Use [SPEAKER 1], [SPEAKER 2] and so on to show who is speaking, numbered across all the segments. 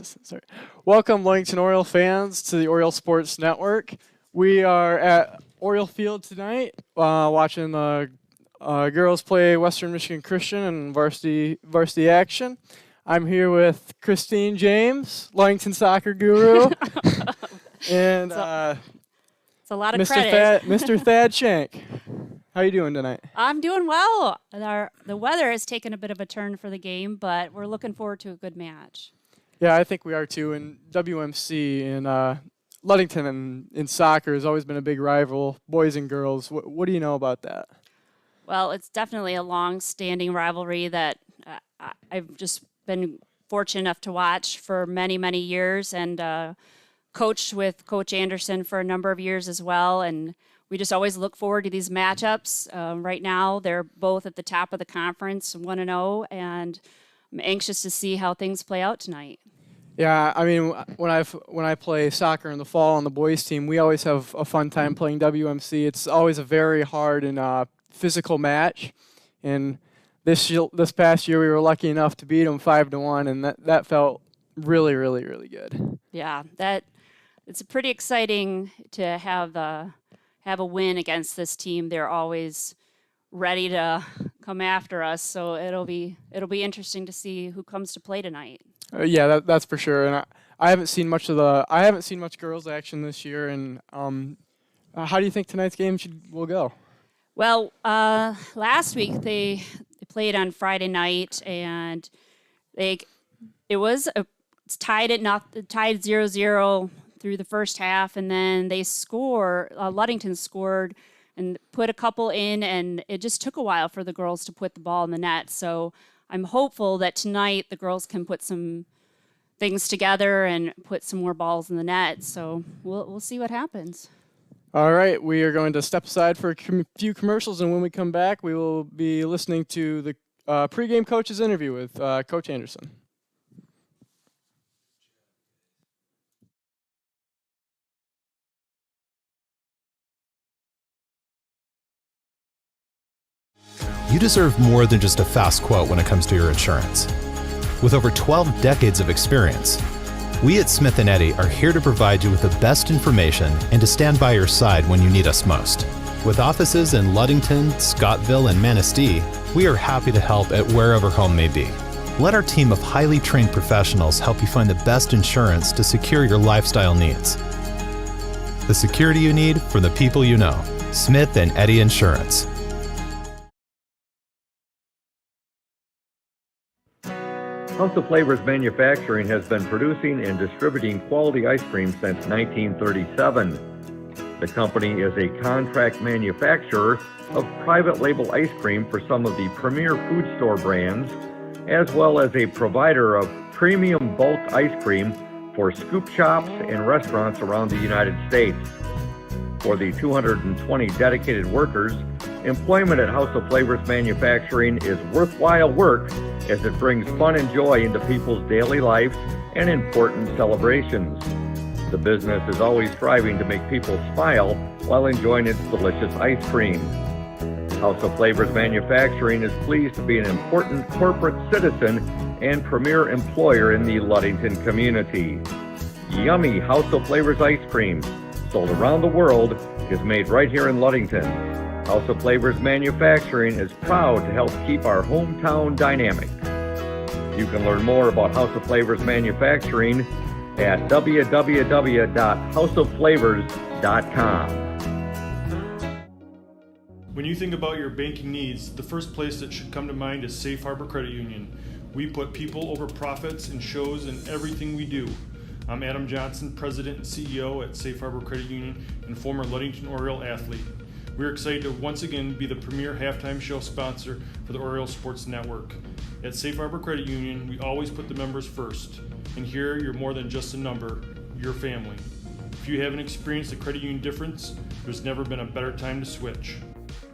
[SPEAKER 1] Sorry. Welcome, Ludington Oriole fans, to the Oriole Sports Network. We are at Oriole Field tonight, watching the girls play Western Michigan Christian and varsity action. I'm here with Christine James, Ludington soccer guru, and
[SPEAKER 2] it's a lot of
[SPEAKER 1] Mr. Mr. Thad Shank. How you doing tonight?
[SPEAKER 2] I'm doing well. The weather has taken a bit of a turn for the game, but we're looking forward to a good match.
[SPEAKER 1] Yeah, I think we are too. And WMC in Ludington and in soccer has always been a big rival, boys and girls. What do you know about that?
[SPEAKER 2] Well, it's definitely a long-standing rivalry that I've just been fortunate enough to watch for many, many years, and coached with Coach Anderson for a number of years as well. And we just always look forward to these matchups. Right now, they're both at the top of the conference, 1-0, and I'm anxious to see how things play out tonight.
[SPEAKER 1] Yeah, I mean, when I play soccer in the fall on the boys team, we always have a fun time playing WMC. It's always a very hard and physical match, and this past year we were lucky enough to beat them 5-1, and that felt really, really, really good.
[SPEAKER 2] Yeah, it's pretty exciting to have a win against this team. They're always ready to come after us, so it'll be interesting to see who comes to play tonight.
[SPEAKER 1] Yeah, that's for sure. And I haven't seen much girls action this year. And how do you think tonight's game will go?
[SPEAKER 2] Well, last week they played on Friday night, and it's tied 0-0 through the first half, and then Ludington scored and put a couple in, and it just took a while for the girls to put the ball in the net. So I'm hopeful that tonight the girls can put some things together and put some more balls in the net. So we'll see what happens.
[SPEAKER 1] All right, we are going to step aside for a few commercials, and when we come back, we will be listening to the pregame coach's interview with Coach Anderson.
[SPEAKER 3] You deserve more than just a fast quote when it comes to your insurance. With over 12 decades of experience, we at Smith & Eddy are here to provide you with the best information and to stand by your side when you need us most. With offices in Ludington, Scottville, and Manistee, we are happy to help at wherever home may be. Let our team of highly trained professionals help you find the best insurance to secure your lifestyle needs. The security you need from the people you know. Smith & Eddy Insurance.
[SPEAKER 4] House of Flavors Manufacturing has been producing and distributing quality ice cream since 1937. The company is a contract manufacturer of private label ice cream for some of the premier food store brands, as well as a provider of premium bulk ice cream for scoop shops and restaurants around the United States. For the 220 dedicated workers, employment at House of Flavors Manufacturing is worthwhile work as it brings fun and joy into people's daily lives and important celebrations. The business is always striving to make people smile while enjoying its delicious ice cream. House of Flavors Manufacturing is pleased to be an important corporate citizen and premier employer in the Ludington community. Yummy House of Flavors ice cream, sold around the world, is made right here in Ludington. House of Flavors Manufacturing is proud to help keep our hometown dynamic. You can learn more about House of Flavors Manufacturing at www.houseofflavors.com.
[SPEAKER 5] When you think about your banking needs, the first place that should come to mind is Safe Harbor Credit Union. We put people over profits and shows in everything we do. I'm Adam Johnson, President and CEO at Safe Harbor Credit Union and former Ludington Oriole athlete. We're excited to once again be the premier halftime show sponsor for the Oriole Sports Network. At Safe Harbor Credit Union, we always put the members first. And here, you're more than just a number, you're family. If you haven't experienced the credit union difference, there's never been a better time to switch.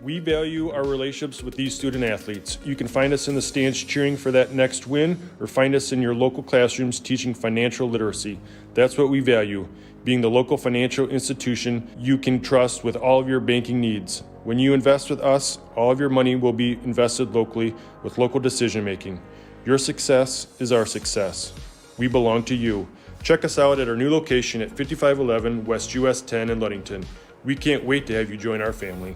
[SPEAKER 5] We value our relationships with these student athletes. You can find us in the stands cheering for that next win, or find us in your local classrooms teaching financial literacy. That's what we value, being the local financial institution you can trust with all of your banking needs. When you invest with us, all of your money will be invested locally with local decision making. Your success is our success. We belong to you. Check us out at our new location at 5511 West US 10 in Ludington. We can't wait to have you join our family.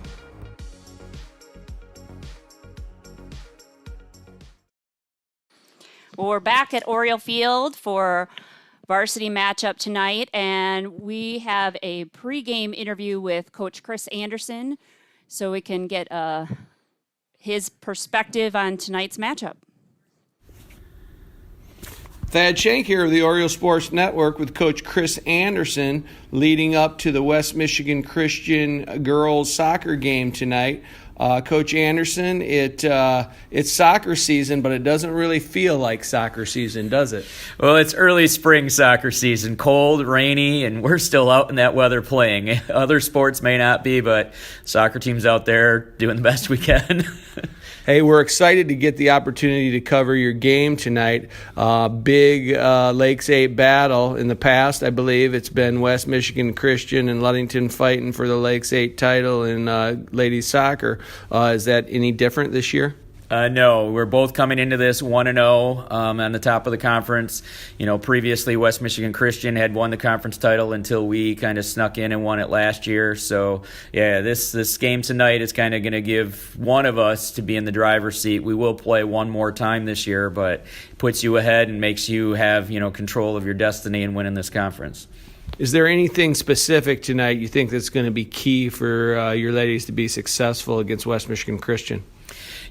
[SPEAKER 2] Well, we're back at Oriole Field for varsity matchup tonight, and we have a pregame interview with Coach Chris Anderson so we can get his perspective on tonight's matchup.
[SPEAKER 6] Thad Shank here of the Oriole Sports Network with Coach Chris Anderson leading up to the West Michigan Christian girls soccer game tonight. Coach Anderson, it's soccer season, but it doesn't really feel like soccer season, does it?
[SPEAKER 7] Well, it's early spring soccer season, cold, rainy, and we're still out in that weather playing. Other sports may not be, but soccer team's out there doing the best we can.
[SPEAKER 6] Hey, we're excited to get the opportunity to cover your game tonight. Big Lakes 8 battle. In the past, I believe it's been West Michigan Christian and Ludington fighting for the Lakes 8 title in ladies soccer. Is that any different this year?
[SPEAKER 7] No, we're both coming into this 1-0 on the top of the conference. Previously West Michigan Christian had won the conference title until we kind of snuck in and won it last year. So, yeah, this game tonight is kind of going to give one of us to be in the driver's seat. We will play one more time this year, but it puts you ahead and makes you have, control of your destiny and winning this conference.
[SPEAKER 6] Is there anything specific tonight you think that's going to be key for your ladies to be successful against West Michigan Christian?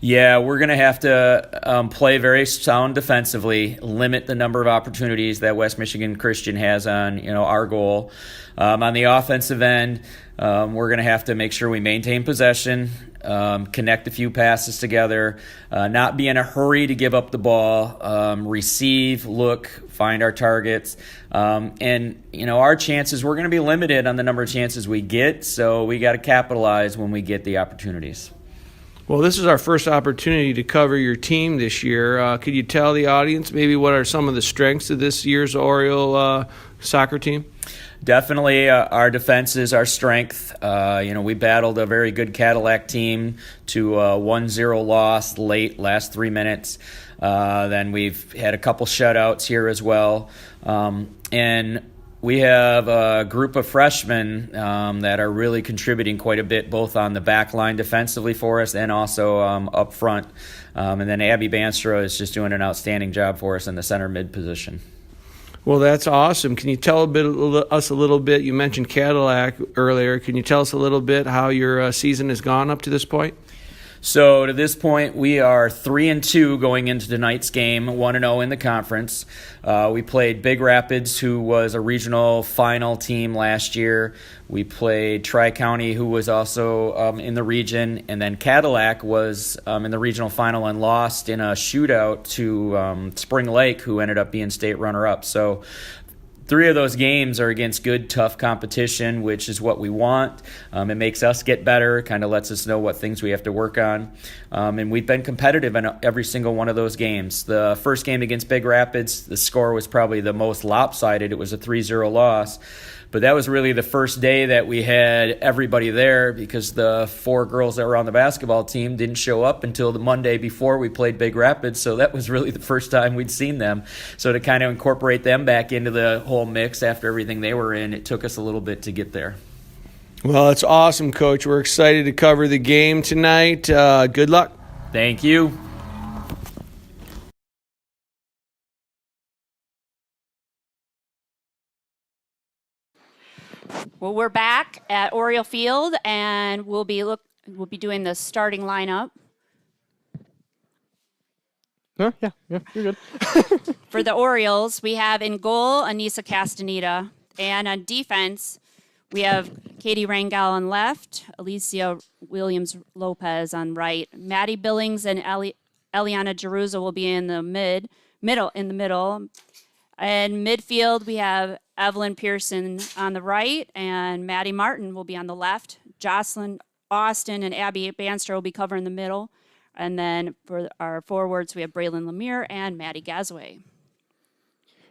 [SPEAKER 7] Yeah, we're going to have to play very sound defensively, limit the number of opportunities that West Michigan Christian has on our goal. On the offensive end, we're going to have to make sure we maintain possession, connect a few passes together, not be in a hurry to give up the ball, receive, look, find our targets. And our chances, we're going to be limited on the number of chances we get, so we got to capitalize when we get the opportunities.
[SPEAKER 6] Well, this is our first opportunity to cover your team this year. Could you tell the audience maybe what are some of the strengths of this year's Oriole soccer team?
[SPEAKER 7] Definitely our defense is our strength. We battled a very good Cadillac team to a 1-0 loss last 3 minutes. Then we've had a couple shutouts here as well. And we have a group of freshmen that are really contributing quite a bit, both on the back line defensively for us and also up front. And then Abby Banstra is just doing an outstanding job for us in the center mid position.
[SPEAKER 6] Well, that's awesome. Can you tell us a little bit? You mentioned Cadillac earlier. Can you tell us a little bit how your season has gone up to this point?
[SPEAKER 7] So to this point, we are 3-2 going into tonight's game, 1-0 in the conference. We played Big Rapids, who was a regional final team last year. We played Tri-County, who was also in the region, and then Cadillac was in the regional final and lost in a shootout to Spring Lake, who ended up being state runner-up. So 3 of those games are against good, tough competition, which is what we want. It makes us get better, kind of lets us know what things we have to work on. And we've been competitive in every single one of those games. The first game against Big Rapids, the score was probably the most lopsided. It was a 3-0 loss. But that was really the first day that we had everybody there because the 4 girls that were on the basketball team didn't show up until the Monday before we played Big Rapids. So that was really the first time we'd seen them. So to kind of incorporate them back into the whole mix after everything they were in, it took us a little bit to get there.
[SPEAKER 6] Well, it's awesome, Coach. We're excited to cover the game tonight. Good luck.
[SPEAKER 7] Thank you.
[SPEAKER 2] Well, we're back at Oriole Field, and we'll be doing the starting lineup.
[SPEAKER 1] Yeah, you're good.
[SPEAKER 2] For the Orioles, we have in goal Anissa Castaneda, and on defense, we have Katie Rangel on left, Alicia Williams-Lopez on right, Maddie Billings and Eliana Jerusa will be in the middle. And midfield, we have Evelyn Pearson on the right, and Maddie Martin will be on the left. Jocelyn Austin and Abby Banstra will be covering the middle. And then for our forwards, we have Braylon Lemire and Maddie Gazaway.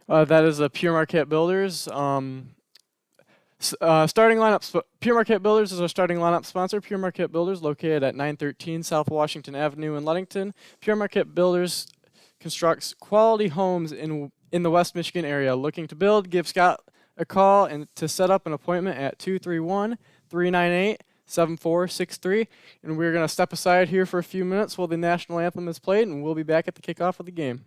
[SPEAKER 1] That is the Pure Marquette Builders. Starting lineup. Pure Marquette Builders is our starting lineup sponsor. Pure Marquette Builders, located at 913 South Washington Avenue in Ludington. Pure Marquette Builders constructs quality homes in in the West Michigan area. Looking to build? Give Scott a call and to set up an appointment at 231-398-7463. And we're going to step aside here for a few minutes while the national anthem is played, and we'll be back at the kickoff of the game.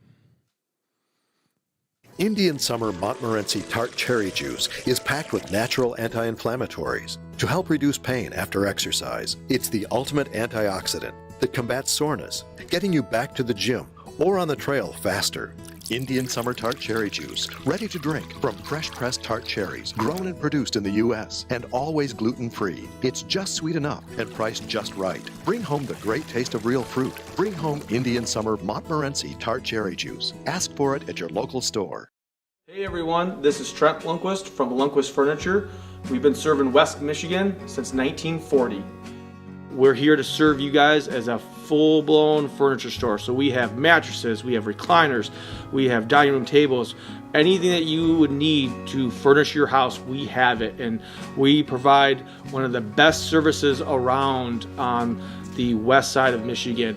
[SPEAKER 8] Indian Summer Montmorency Tart Cherry Juice is packed with natural anti-inflammatories to help reduce pain after exercise. It's the ultimate antioxidant that combats soreness, getting you back to the gym or on the trail faster. Indian Summer Tart Cherry Juice, ready to drink from fresh-pressed tart cherries, grown and produced in the U.S., and always gluten-free. It's just sweet enough and priced just right. Bring home the great taste of real fruit. Bring home Indian Summer Montmorency Tart Cherry Juice. Ask for it at your local store.
[SPEAKER 9] Hey everyone, this is Trent Lundquist from Lundquist Furniture. We've been serving West Michigan since 1940. We're here to serve you guys as a full-blown furniture store. So we have mattresses, we have recliners, we have dining room tables, anything that you would need to furnish your house, we have it. And we provide one of the best services around on the west side of Michigan.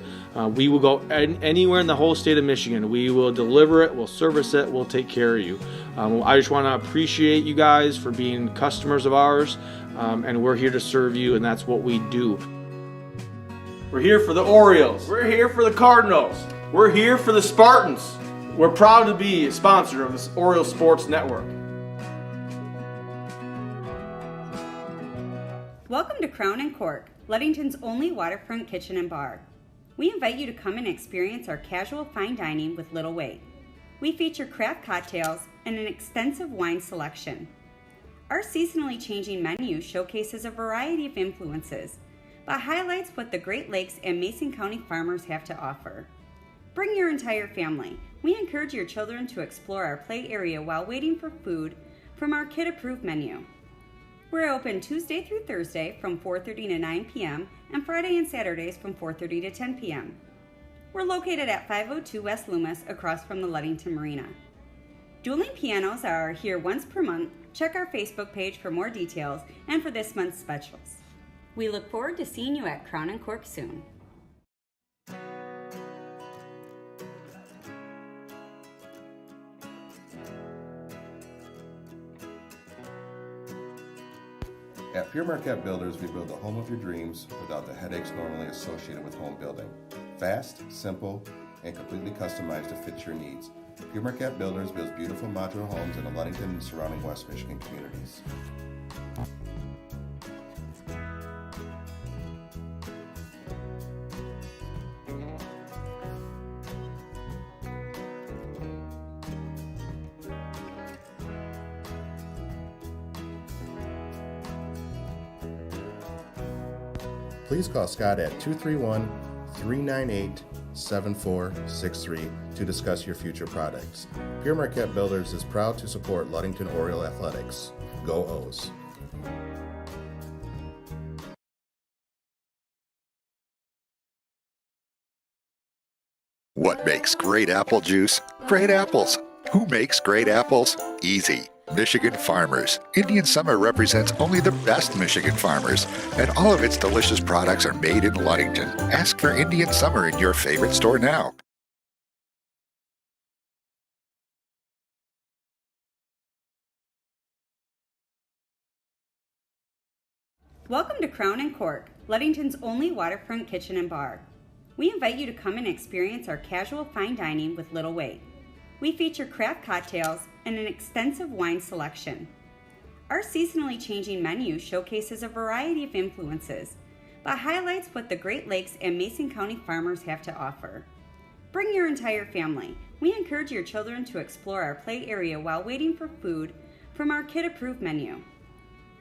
[SPEAKER 9] We will go anywhere in the whole state of Michigan. We will deliver it, we'll service it, we'll take care of you. I just want to appreciate you guys for being customers of ours, and we're here to serve you, and that's what we do. We're here for the Orioles. We're here for the Cardinals. We're here for the Spartans. We're proud to be a sponsor of this Oriole Sports Network.
[SPEAKER 10] Welcome to Crown and Cork, Ludington's only waterfront kitchen and bar. We invite you to come and experience our casual fine dining with little wait. We feature craft cocktails and an extensive wine selection. Our seasonally changing menu showcases a variety of influences, but highlights what the Great Lakes and Mason County farmers have to offer. Bring your entire family. We encourage your children to explore our play area while waiting for food from our kid-approved menu. We're open Tuesday through Thursday from 4:30 to 9 p.m. and Friday and Saturdays from 4:30 to 10 p.m. We're located at 502 West Loomis across from the Ludington Marina. Dueling pianos are here once per month. Check our Facebook page for more details and for this month's specials. We look forward to seeing you at Crown and Cork soon.
[SPEAKER 11] At Pure Marquette Builders, we build the home of your dreams without the headaches normally associated with home building. Fast, simple, and completely customized to fit your needs. Pure Marquette Builders builds beautiful modular homes in the Ludington and surrounding West Michigan communities. Please call Scott at 231-398-7463 to discuss your future products. Pure Marquette Builders is proud to support Ludington Oriole Athletics. Go O's!
[SPEAKER 12] What makes great apple juice? Great apples. Who makes great apples? Easy. Michigan farmers. Indian Summer represents only the best Michigan farmers, and all of its delicious products are made in Ludington. Ask for Indian Summer in your favorite store now.
[SPEAKER 10] Welcome to Crown and Cork, Ludington's only waterfront kitchen and bar. We invite you to come and experience our casual fine dining with little wait. We feature craft cocktails and an extensive wine selection. Our seasonally changing menu showcases a variety of influences, but highlights what the Great Lakes and Mason County farmers have to offer. Bring your entire family. We encourage your children to explore our play area while waiting for food from our kid-approved menu.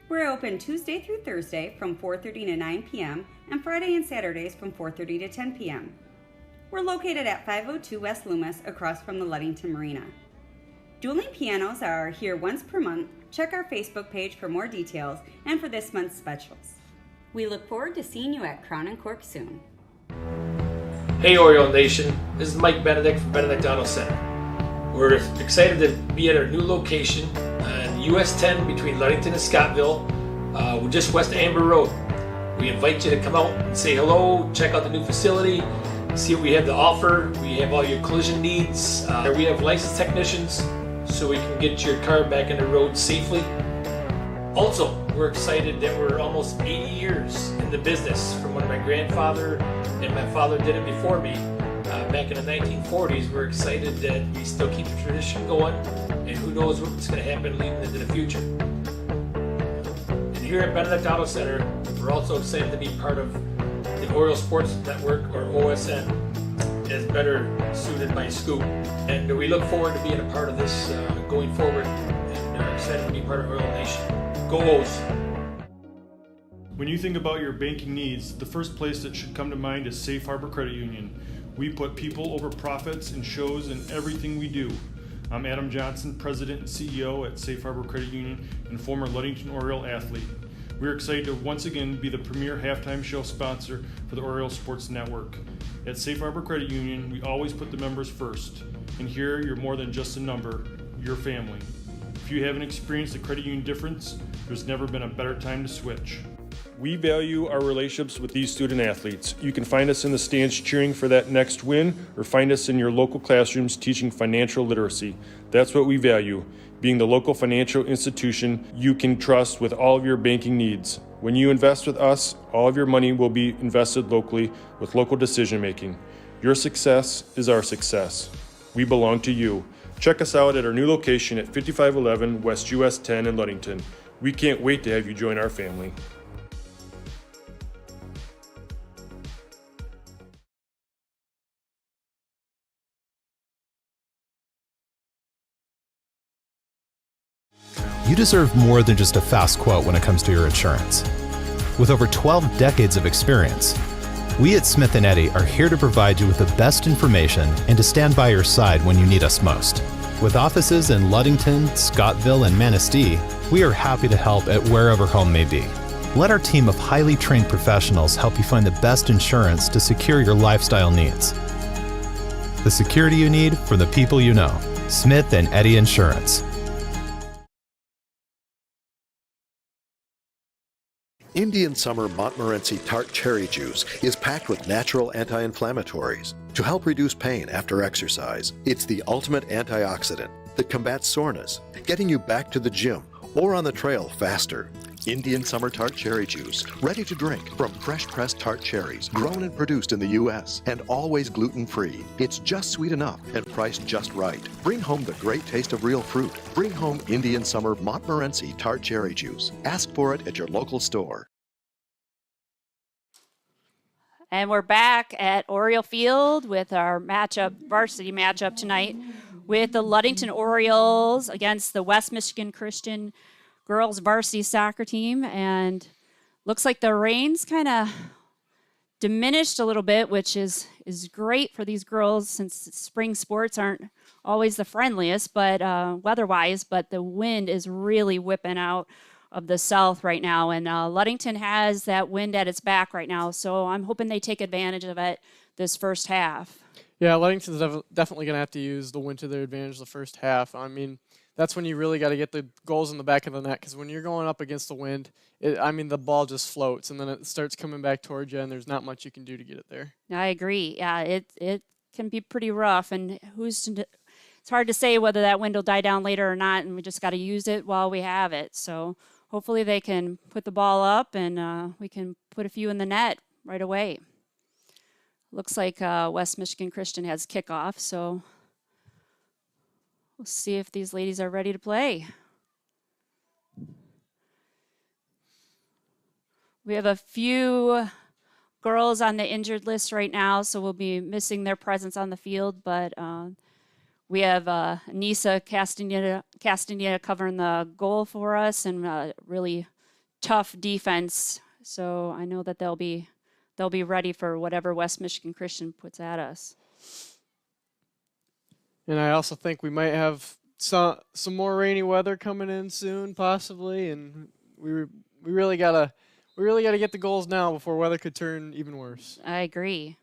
[SPEAKER 10] We're open Tuesday through Thursday from 4:30 to 9 p.m. and Friday and Saturdays from 4:30 to 10 p.m. We're located at 502 West Loomis across from the Ludington Marina. Dueling pianos are here once per month. Check our Facebook page for more details and for this month's specials. We look forward to seeing you at Crown and Cork soon.
[SPEAKER 13] Hey Oriole Nation, this is Mike Benedict from Benedict Auto Center. We're excited to be at our new location on US 10 between Ludington and Scottville. We're just west of Amber Road. We invite you to come out and say hello, check out the new facility, see what we have to offer. We have all your collision needs. We have licensed technicians so we can get your car back on the road safely. Also, we're excited that we're almost 80 years in the business from when my grandfather and my father did it before me. Back in the 1940s, we're excited that we still keep the tradition going, and who knows what's going to happen leading into the future. And here at Benedict Auto Center, we're also excited to be part of the Oriole Sports Network, or OSN, as better suited by Scoop. And we look forward to being a part of this going forward, and are excited to be part of Oriole Nation. Go O's!
[SPEAKER 5] When you think about your banking needs, the first place that should come to mind is Safe Harbor Credit Union. We put people over profits and shows in everything we do. I'm Adam Johnson, President and CEO at Safe Harbor Credit Union and former Ludington Oriole athlete. We're excited to once again be the premier halftime show sponsor for the Oriole Sports Network. At Safe Harbor Credit Union, we always put the members first. And here, you're more than just a number, you're family. If you haven't experienced the credit union difference, there's never been a better time to switch. We value our relationships with these student athletes. You can find us in the stands cheering for that next win, or find us in your local classrooms teaching financial literacy. That's what we value, being the local financial institution you can trust with all of your banking needs. When you invest with us, all of your money will be invested locally with local decision making. Your success is our success. We belong to you. Check us out at our new location at 5511 West US 10 in Ludington. We can't wait to have you join our family.
[SPEAKER 3] You deserve more than just a fast quote when it comes to your insurance. With over 12 decades of experience, we at Smith & Eddy are here to provide you with the best information and to stand by your side when you need us most. With offices in Ludington, Scottville, and Manistee, we are happy to help at wherever home may be. Let our team of highly trained professionals help you find the best insurance to secure your lifestyle needs. The security you need from the people you know. Smith & Eddy Insurance.
[SPEAKER 8] Indian Summer Montmorency Tart Cherry Juice is packed with natural anti-inflammatories to help reduce pain after exercise. It's the ultimate antioxidant that combats soreness, getting you back to the gym or on the trail faster. Indian Summer Tart Cherry Juice, ready to drink from fresh pressed tart cherries, grown and produced in the U.S. and always gluten-free. It's just sweet enough and priced just right. Bring home the great taste of real fruit. Bring home Indian Summer Montmorency Tart Cherry Juice. Ask for it at your local store.
[SPEAKER 2] And we're back at Oriole Field with our varsity matchup tonight with the Ludington Orioles against the West Michigan Christian girls varsity soccer team. And looks like the rain's kind of diminished a little bit, which is great for these girls since spring sports aren't always the friendliest, but weather-wise, but the wind is really whipping out of the south right now, and Ludington has that wind at its back right now, so I'm hoping they take advantage of it this first half.
[SPEAKER 1] Yeah, Ludington's definitely going to have to use the wind to their advantage the first half. I mean, that's when you really got to get the goals in the back of the net, because when you're going up against the wind, the ball just floats, and then it starts coming back towards you, and there's not much you can do to get it there. I
[SPEAKER 2] agree. Yeah, it can be pretty rough, and it's hard to say whether that wind will die down later or not, and we just got to use it while we have it. So hopefully they can put the ball up and we can put a few in the net right away. Looks like West Michigan Christian has kickoff, so we'll see if these ladies are ready to play. We have a few girls on the injured list right now, so we'll be missing their presence on the field, but we have Nisa Castaneda covering the goal for us, and really tough defense. So I know that they'll be ready for whatever West Michigan Christian puts at us.
[SPEAKER 1] And I also think we might have some more rainy weather coming in soon, possibly. And we really gotta get the goals now before weather could turn even worse.
[SPEAKER 2] I agree.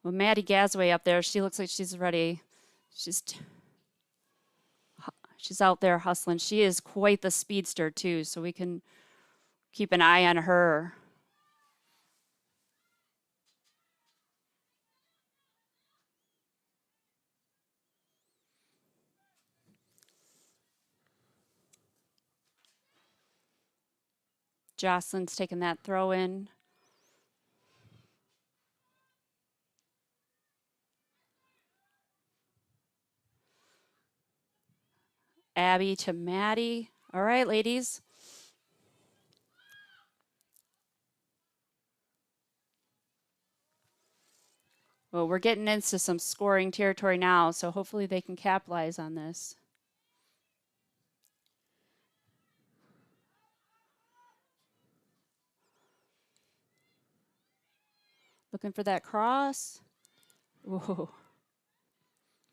[SPEAKER 2] Well, Maddie Gasway up there, she looks like she's ready. She's out there hustling. She is quite the speedster, too, so we can keep an eye on her. Jocelyn's taking that throw in. Abby to Maddie. All right, ladies. Well, we're getting into some scoring territory now, so hopefully they can capitalize on this. Looking for that cross. Whoa.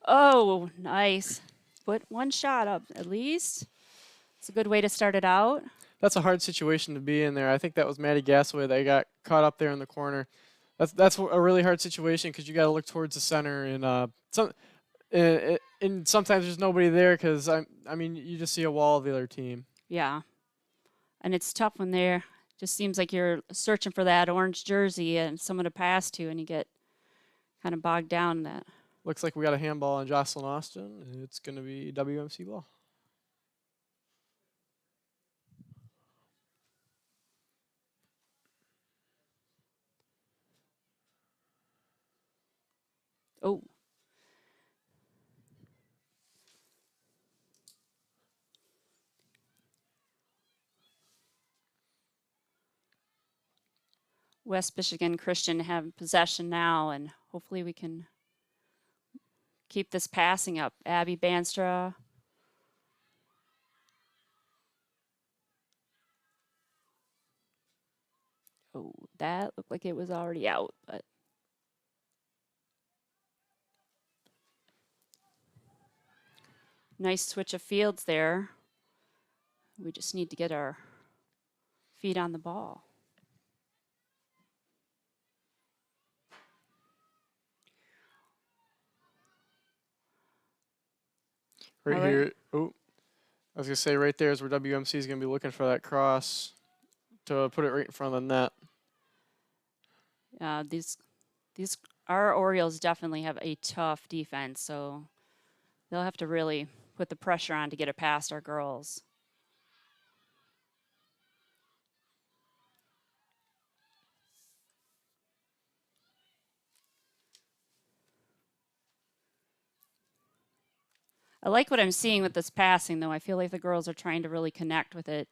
[SPEAKER 2] Oh, nice. Put one shot up at least. It's a good way to start it out.
[SPEAKER 1] That's a hard situation to be in there. I think that was Maddie Gasaway that got caught up there in the corner. That's a really hard situation because you got to look towards the center, and sometimes there's nobody there because I mean you just see a wall of the other team.
[SPEAKER 2] Yeah, and it's tough when they're just seems like you're searching for that orange jersey and someone to pass to, and you get kind of bogged down in that.
[SPEAKER 1] Looks like we got a handball on Jocelyn Austin. It's going to be WMC ball.
[SPEAKER 2] Oh. West Michigan Christian have possession now, and hopefully we can keep this passing up. Abby Banstra. Oh, that looked like it was already out, but nice switch of fields there. We just need to get our feet on the ball.
[SPEAKER 1] Right here. Oh, I was going to say right there is where WMC is going to be looking for that cross to put it right in front of the net.
[SPEAKER 2] Our Orioles definitely have a tough defense, so they'll have to really put the pressure on to get it past our girls. I like what I'm seeing with this passing, though. I feel like the girls are trying to really connect with it.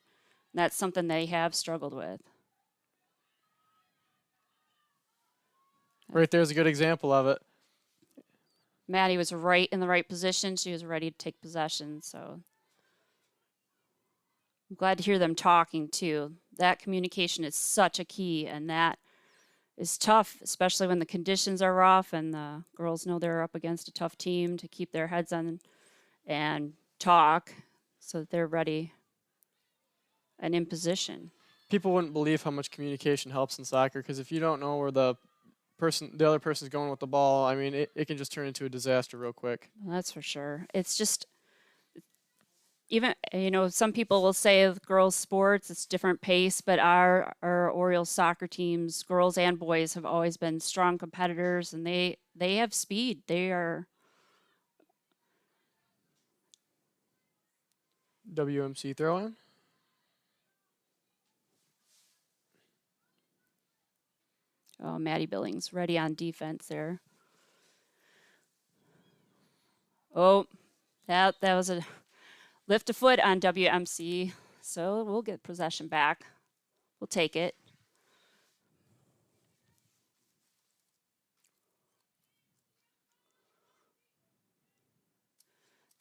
[SPEAKER 2] That's something they have struggled with.
[SPEAKER 1] Right there's a good example of it.
[SPEAKER 2] Maddie was right in the right position. She was ready to take possession, so I'm glad to hear them talking, too. That communication is such a key, and that is tough, especially when the conditions are rough and the girls know they're up against a tough team, to keep their heads on and talk so that they're ready and in position.
[SPEAKER 1] People wouldn't believe how much communication helps in soccer because if you don't know where the other person's going with the ball, I mean, it can just turn into a disaster real quick.
[SPEAKER 2] That's for sure. It's just, even, some people will say with girls' sports, it's different pace, but our Orioles soccer teams, girls and boys, have always been strong competitors, and they have speed. They are...
[SPEAKER 1] WMC throw-in.
[SPEAKER 2] Oh, Maddie Billings ready on defense there. Oh, that was a lift of foot on WMC, so we'll get possession back. We'll take it.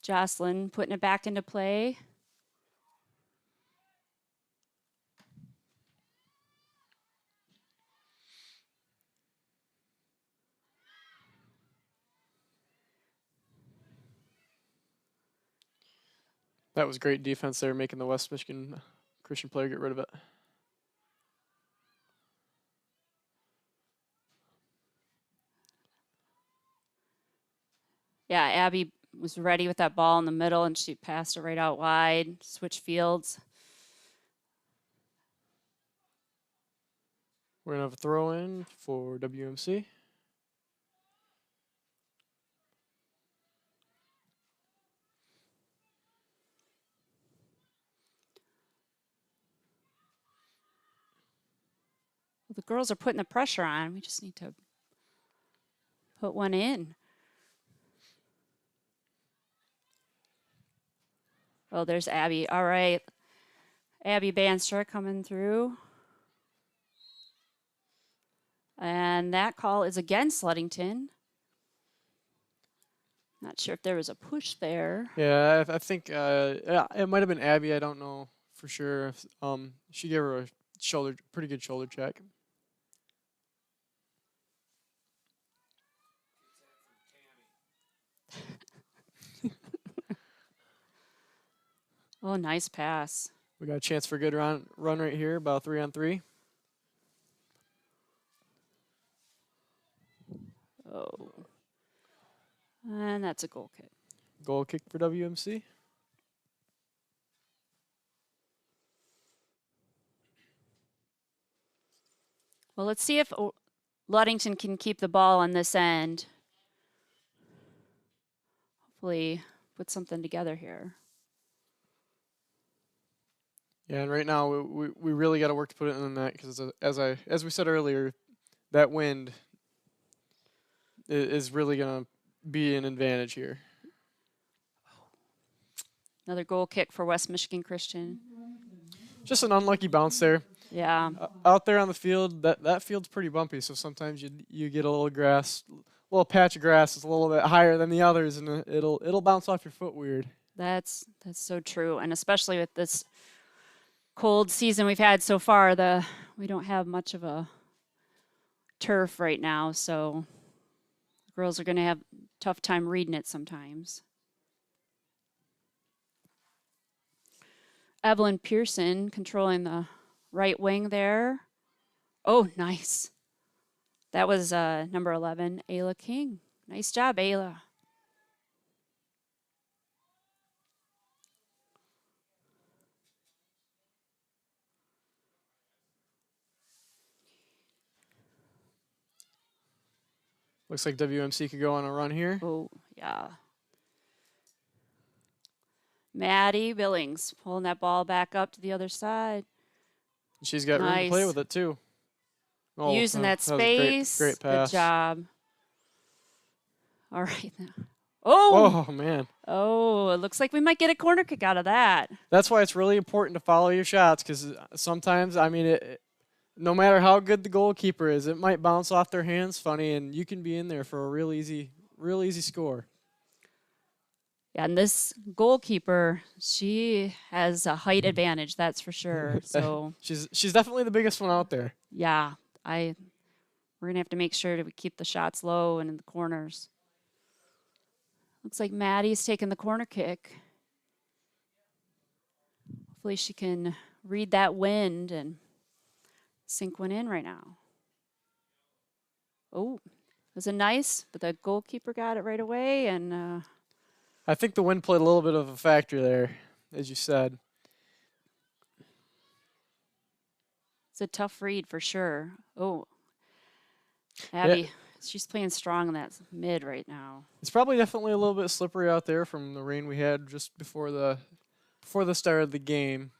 [SPEAKER 2] Jocelyn putting it back into play.
[SPEAKER 1] That was great defense there, making the West Michigan Christian player get rid of it.
[SPEAKER 2] Yeah, Abby was ready with that ball in the middle, and she passed it right out wide. Switch fields.
[SPEAKER 1] We're going to have a throw-in for WMC.
[SPEAKER 2] The girls are putting the pressure on. We just need to put one in. Oh, there's Abby. All right. Abby Banstra coming through. And that call is against Ludington. Not sure if there was a push there.
[SPEAKER 1] Yeah, I think yeah, it might have been Abby. I don't know for sure. She gave her a pretty good shoulder check.
[SPEAKER 2] Oh, nice pass.
[SPEAKER 1] We got a chance for a good run right here, about 3-on-3.
[SPEAKER 2] Oh. And that's a goal kick.
[SPEAKER 1] Goal kick for WMC.
[SPEAKER 2] Well, let's see if Ludington can keep the ball on this end. Hopefully put something together here.
[SPEAKER 1] Yeah, and right now we really got to work to put it in the net because as we said earlier, that wind is really gonna be an advantage here.
[SPEAKER 2] Another goal kick for West Michigan Christian.
[SPEAKER 1] Just an unlucky bounce there.
[SPEAKER 2] Yeah.
[SPEAKER 1] Out there on the field, that field's pretty bumpy, so sometimes you get a little patch of grass that's a little bit higher than the others, and it'll bounce off your foot weird.
[SPEAKER 2] That's so true, and especially with this cold season we've had so far, we don't have much of a turf right now, so the girls are going to have a tough time reading it sometimes. Evelyn Pearson controlling the right wing there. Oh, nice. That was number 11, Ayla King. Nice job, Ayla.
[SPEAKER 1] Looks like WMC could go on a run here.
[SPEAKER 2] Oh, yeah. Maddie Billings pulling that ball back up to the other side.
[SPEAKER 1] She's got room to play with it, too. Oh,
[SPEAKER 2] using that space.
[SPEAKER 1] Great pass.
[SPEAKER 2] Good job. All right. Oh!
[SPEAKER 1] Oh, man.
[SPEAKER 2] Oh, it looks like we might get a corner kick out of that.
[SPEAKER 1] That's why it's really important to follow your shots because sometimes, I mean, no matter how good the goalkeeper is, it might bounce off their hands funny, and you can be in there for a real easy score.
[SPEAKER 2] Yeah, and this goalkeeper, she has a height advantage, that's for sure. So
[SPEAKER 1] she's definitely the biggest one out there.
[SPEAKER 2] Yeah, we're gonna have to make sure that we keep the shots low and in the corners. Looks like Maddie's taking the corner kick. Hopefully she can read that wind and sink one in right now. Oh, it was a nice, but the goalkeeper got it right away, and
[SPEAKER 1] I think the wind played a little bit of a factor there, as you said.
[SPEAKER 2] It's a tough read for sure. Oh, Abby, she's playing strong in that mid right now.
[SPEAKER 1] It's probably definitely a little bit slippery out there from the rain we had just before the start of the game.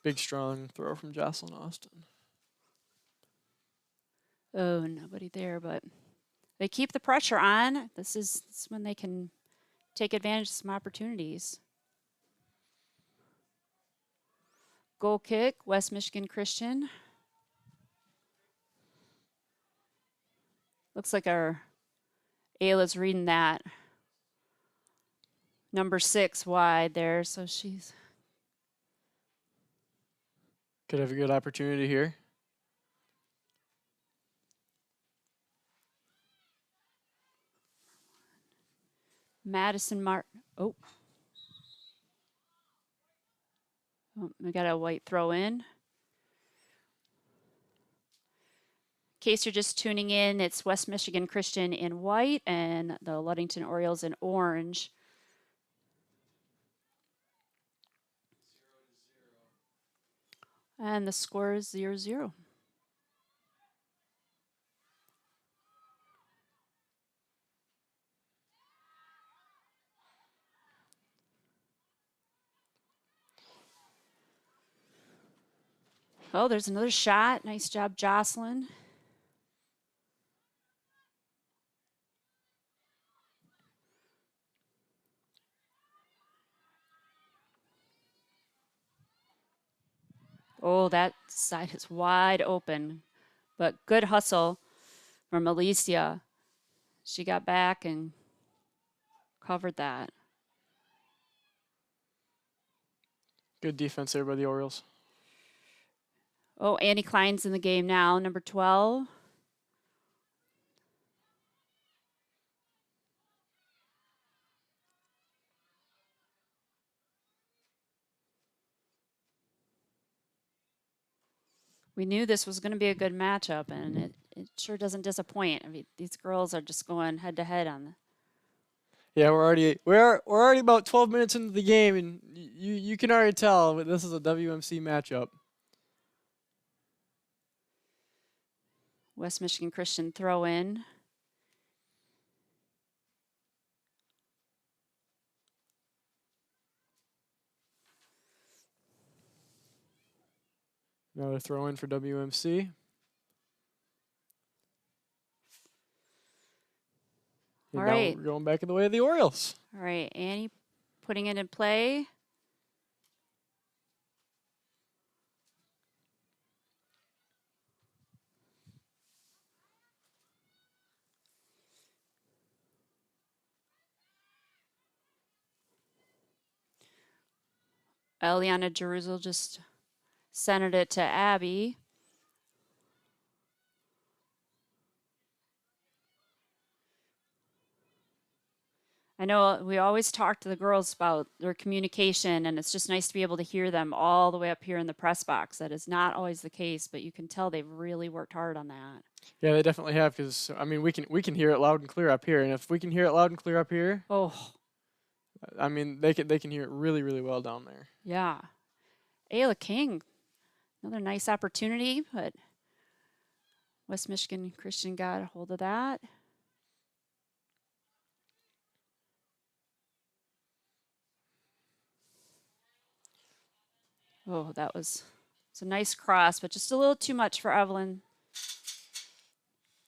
[SPEAKER 1] Big, strong throw from Jocelyn Austin.
[SPEAKER 2] Oh, nobody there, but they keep the pressure on. This is when they can take advantage of some opportunities. Goal kick, West Michigan Christian. Looks like our Ayla's reading that. Number 6 wide there, so she's...
[SPEAKER 1] Could have a good opportunity here.
[SPEAKER 2] Madison Martin. Oh, we got a white throw in. In case you're just tuning in, it's West Michigan Christian in white and the Ludington Orioles in orange. And the score is Oh, there's another shot. Nice job, Jocelyn. Oh, that side is wide open. But good hustle from Alicia. She got back and covered that.
[SPEAKER 1] Good defense there by the Orioles.
[SPEAKER 2] Oh, Annie Klein's in the game now, number 12. We knew this was going to be a good matchup, and it sure doesn't disappoint. I mean, these girls are just going head to head on the.
[SPEAKER 1] Yeah, we're already about 12 minutes into the game, and you can already tell that this is a WMC matchup.
[SPEAKER 2] West Michigan Christian throw in.
[SPEAKER 1] Another throw in for WMC.
[SPEAKER 2] All
[SPEAKER 1] And
[SPEAKER 2] right.
[SPEAKER 1] Now we're going back in the way of the Orioles.
[SPEAKER 2] All right, Annie putting it in play. Eliana Jerusalem just centered it to Abby. I know we always talk to the girls about their communication, and it's just nice to be able to hear them all the way up here in the press box. That is not always the case, but you can tell they've really worked hard on that.
[SPEAKER 1] Yeah, they definitely have, because I mean we can hear it loud and clear up here, and if we can hear it loud and clear up here, I mean they can hear it really, really well down there.
[SPEAKER 2] Yeah. Ayla King, another nice opportunity, but West Michigan Christian got a hold of that. Oh, it's a nice cross, but just a little too much for Evelyn.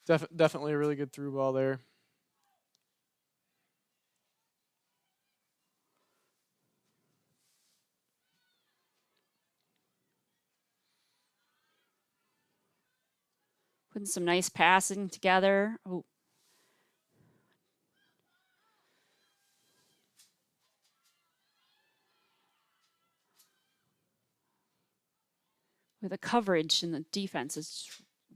[SPEAKER 1] Definitely a really good through ball there.
[SPEAKER 2] Putting some nice passing together. Oh. With the coverage and the defense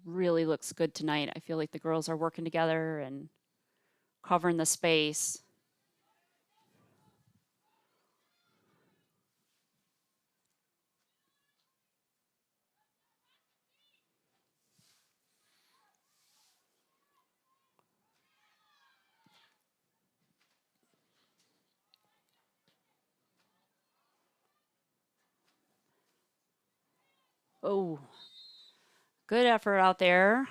[SPEAKER 2] really looks good tonight. I feel like the girls are working together and covering the space. Oh, good effort out there.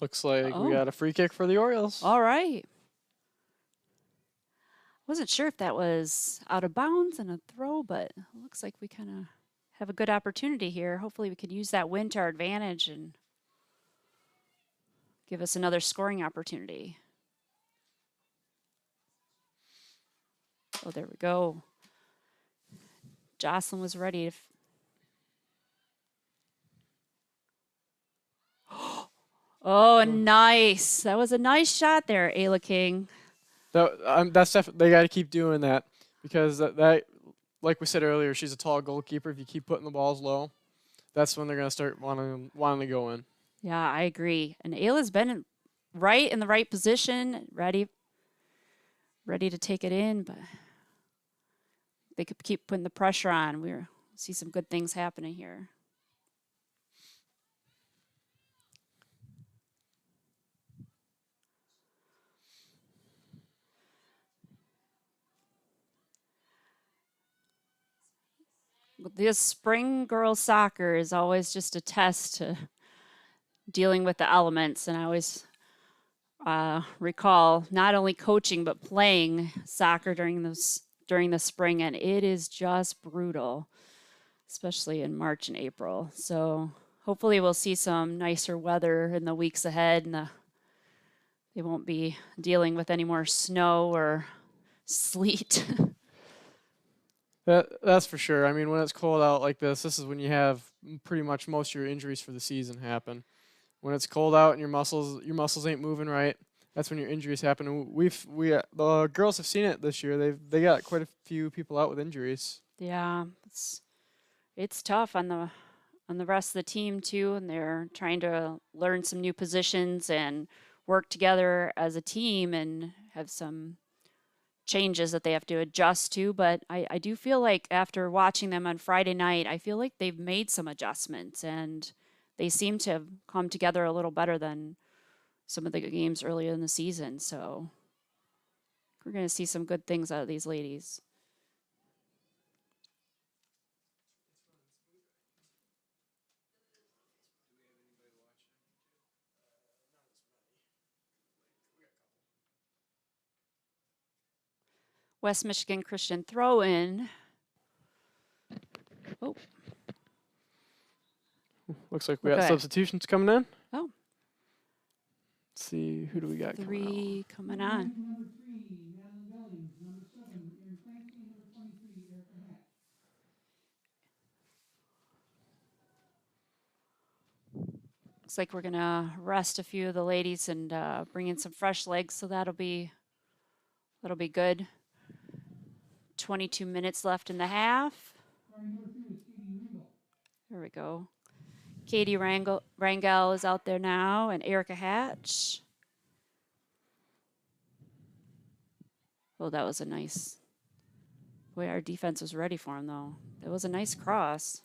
[SPEAKER 1] Looks like we got a free kick for the Orioles.
[SPEAKER 2] All right. Wasn't sure if that was out of bounds and a throw, but it looks like we kind of have a good opportunity here. Hopefully we can use that win to our advantage and give us another scoring opportunity. Oh, there we go. Jocelyn was ready to. Oh, nice. That was a nice shot there, Ayla King.
[SPEAKER 1] That's definitely, they got to keep doing that, because that, like we said earlier, she's a tall goalkeeper. If you keep putting the balls low, that's when they're going to start wanting to go in.
[SPEAKER 2] Yeah, I agree. And Ayla's been in the right position, ready to take it in, but they could keep putting the pressure on. We'll see some good things happening here. This spring girls soccer is always just a test to dealing with the elements, and I always recall not only coaching but playing soccer during the spring, and it is just brutal. especially in March and April. So hopefully we'll see some nicer weather in the weeks ahead, and they won't be dealing with any more snow or sleet.
[SPEAKER 1] That's for sure. I mean, when it's cold out like this is when you have pretty much most of your injuries for the season happen. When it's cold out and your muscles ain't moving right, that's when your injuries happen. And the girls have seen it this year. They got quite a few people out with injuries.
[SPEAKER 2] Yeah, it's tough on the rest of the team too, and they're trying to learn some new positions and work together as a team and have some changes that they have to adjust to. But I do feel like after watching them on Friday night, I feel like they've made some adjustments and they seem to have come together a little better than some of the games earlier in the season. So we're going to see some good things out of these ladies. West Michigan Christian throw-in. Oh.
[SPEAKER 1] Looks like we got substitutions coming in.
[SPEAKER 2] Oh.
[SPEAKER 1] Let's see, who do we got?
[SPEAKER 2] Three coming on. Looks like we're gonna rest a few of the ladies and bring in some fresh legs, so that'll be good. 22 minutes left in the half. There we go. Katie Rangel is out there now, and Erica Hatch. Oh, that was a nice. Boy, our defense was ready for him, though. That was a nice cross.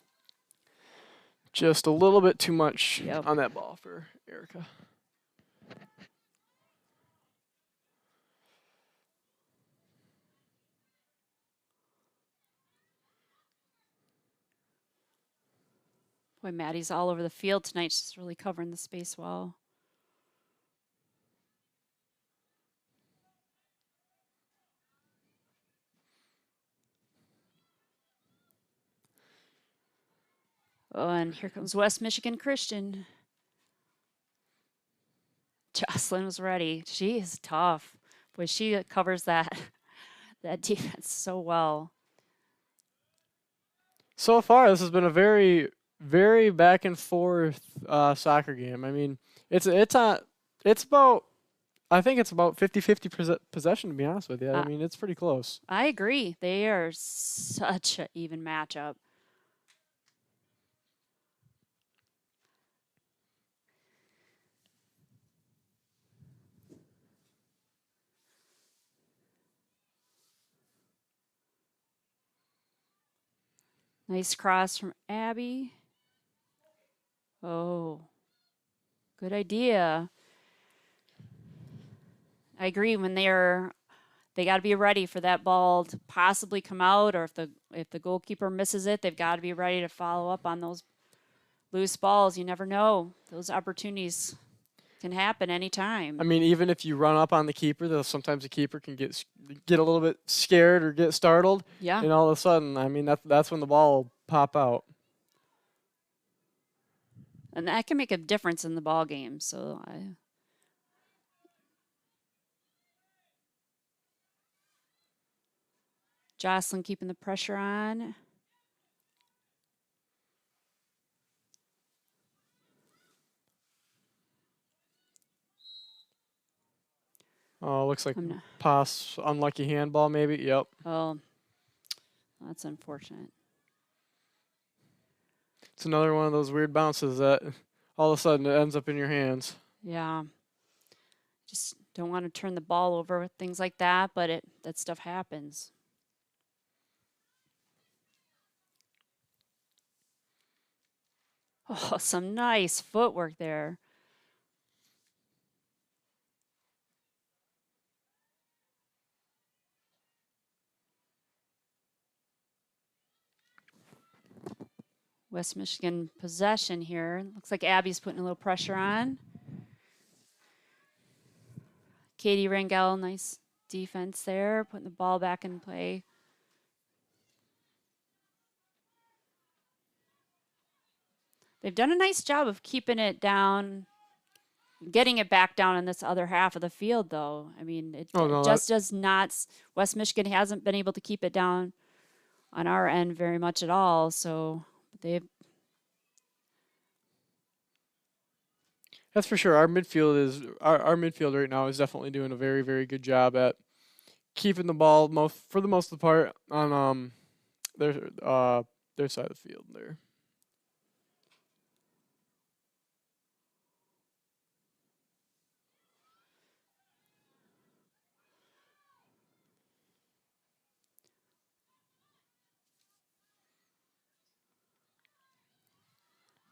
[SPEAKER 1] Just a little bit too much on that ball for Erica.
[SPEAKER 2] Boy, Maddie's all over the field tonight. She's really covering the space well. Oh, and here comes West Michigan Christian. Jocelyn was ready. She is tough. Boy, she covers that defense so well.
[SPEAKER 1] So far, this has been a very, very back and forth soccer game. I mean, I think it's about 50-50 possession, to be honest with you. I mean, it's pretty close.
[SPEAKER 2] I agree. They are such an even matchup. Nice cross from Abby. Oh, good idea. I agree. When they got to be ready for that ball to possibly come out, or if the goalkeeper misses it, they've got to be ready to follow up on those loose balls. You never know; those opportunities can happen anytime.
[SPEAKER 1] I mean, even if you run up on the keeper, sometimes the keeper can get a little bit scared or get startled.
[SPEAKER 2] Yeah.
[SPEAKER 1] And all of a sudden, I mean, that's when the ball will pop out.
[SPEAKER 2] And that can make a difference in the ball game. So Jocelyn keeping the pressure on.
[SPEAKER 1] Oh, looks like pass, unlucky handball maybe. Yep.
[SPEAKER 2] Oh, that's unfortunate.
[SPEAKER 1] It's another one of those weird bounces that all of a sudden it ends up in your hands.
[SPEAKER 2] Yeah. Just don't want to turn the ball over with things like that, but that stuff happens. Oh, some nice footwork there. West Michigan possession here. Looks like Abby's putting a little pressure on. Katie Rangel, nice defense there, putting the ball back in play. they've done a nice job of keeping it down, getting it back down in this other half of the field, though. I mean, it just does not. West Michigan hasn't been able to keep it down on our end very much at all. So they've.
[SPEAKER 1] That's for sure. Our midfield right now is definitely doing a very, very good job at keeping the ball for the most of the part on their side of the field there.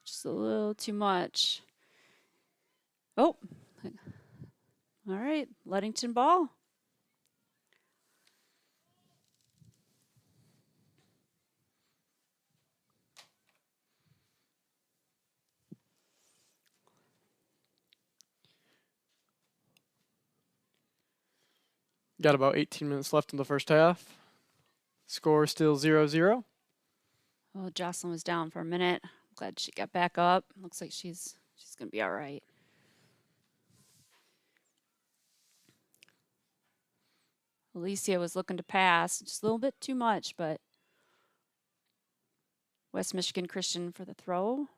[SPEAKER 2] Just a little too much. Oh, all right, Ludington ball.
[SPEAKER 1] Got about 18 minutes left in the first half. Score still 0-0.
[SPEAKER 2] Oh, Jocelyn was down for a minute. I'm glad she got back up. Looks like she's gonna be all right. Alicia was looking to pass, just a little bit too much, but West Michigan Christian for the throw.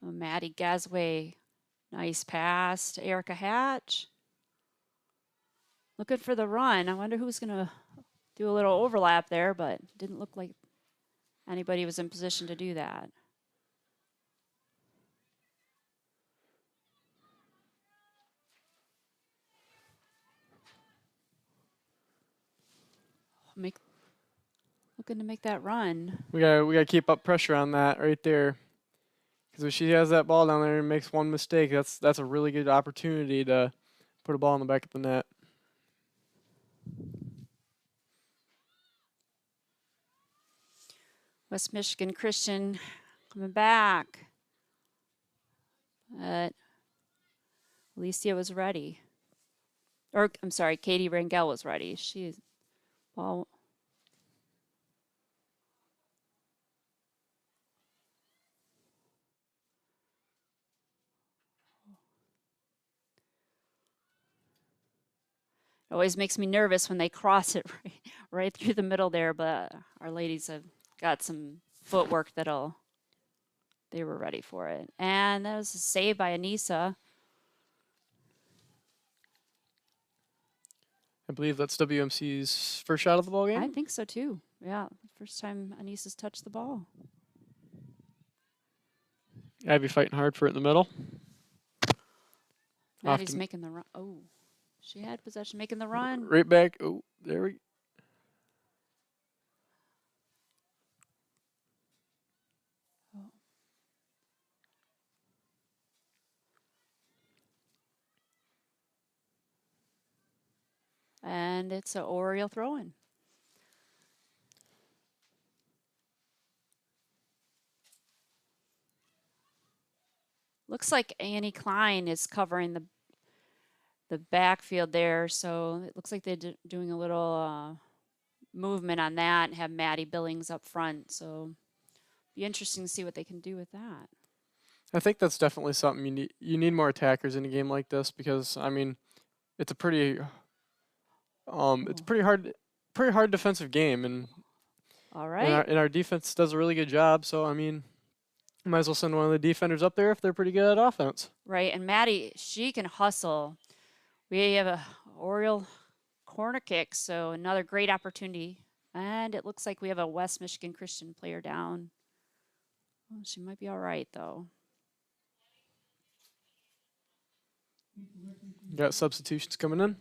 [SPEAKER 2] Oh, Maddie Gasway, nice pass to Erica Hatch. Looking for the run. I wonder who's going to do a little overlap there, but didn't look like anybody was in position to do that. Looking to make that run.
[SPEAKER 1] We gotta keep up pressure on that right there, because if she has that ball down there and makes one mistake, that's a really good opportunity to put a ball in the back of the net.
[SPEAKER 2] West Michigan Christian coming back. But Alicia was ready. Or, I'm sorry, Katie Rangel was ready. She's ball. It always makes me nervous when they cross it right through the middle there, but our ladies have got some footwork they were ready for it. And that was a save by Anissa.
[SPEAKER 1] I believe that's WMC's first shot of the ball game.
[SPEAKER 2] I think so too. Yeah, first time Anissa's touched the ball.
[SPEAKER 1] Abby fighting hard for it in the middle.
[SPEAKER 2] Maddie's making the run. Oh, she had possession, making the run.
[SPEAKER 1] Right back. Oh, there we go.
[SPEAKER 2] And it's an Oriole throw-in. Looks like Annie Klein is covering the backfield there, so it looks like they're doing a little movement on that and have Maddie Billings up front. So be interesting to see what they can do with that.
[SPEAKER 1] I think that's definitely something you need more attackers in a game like this, because I mean, it's a pretty hard defensive game, and
[SPEAKER 2] all right,
[SPEAKER 1] and our defense does a really good job. So I mean, might as well send one of the defenders up there if they're pretty good at offense.
[SPEAKER 2] Right, and Maddie, she can hustle. We have a Oriole corner kick, so another great opportunity. And it looks like we have a West Michigan Christian player down. Oh, she might be all right, though.
[SPEAKER 1] Got substitutions coming in.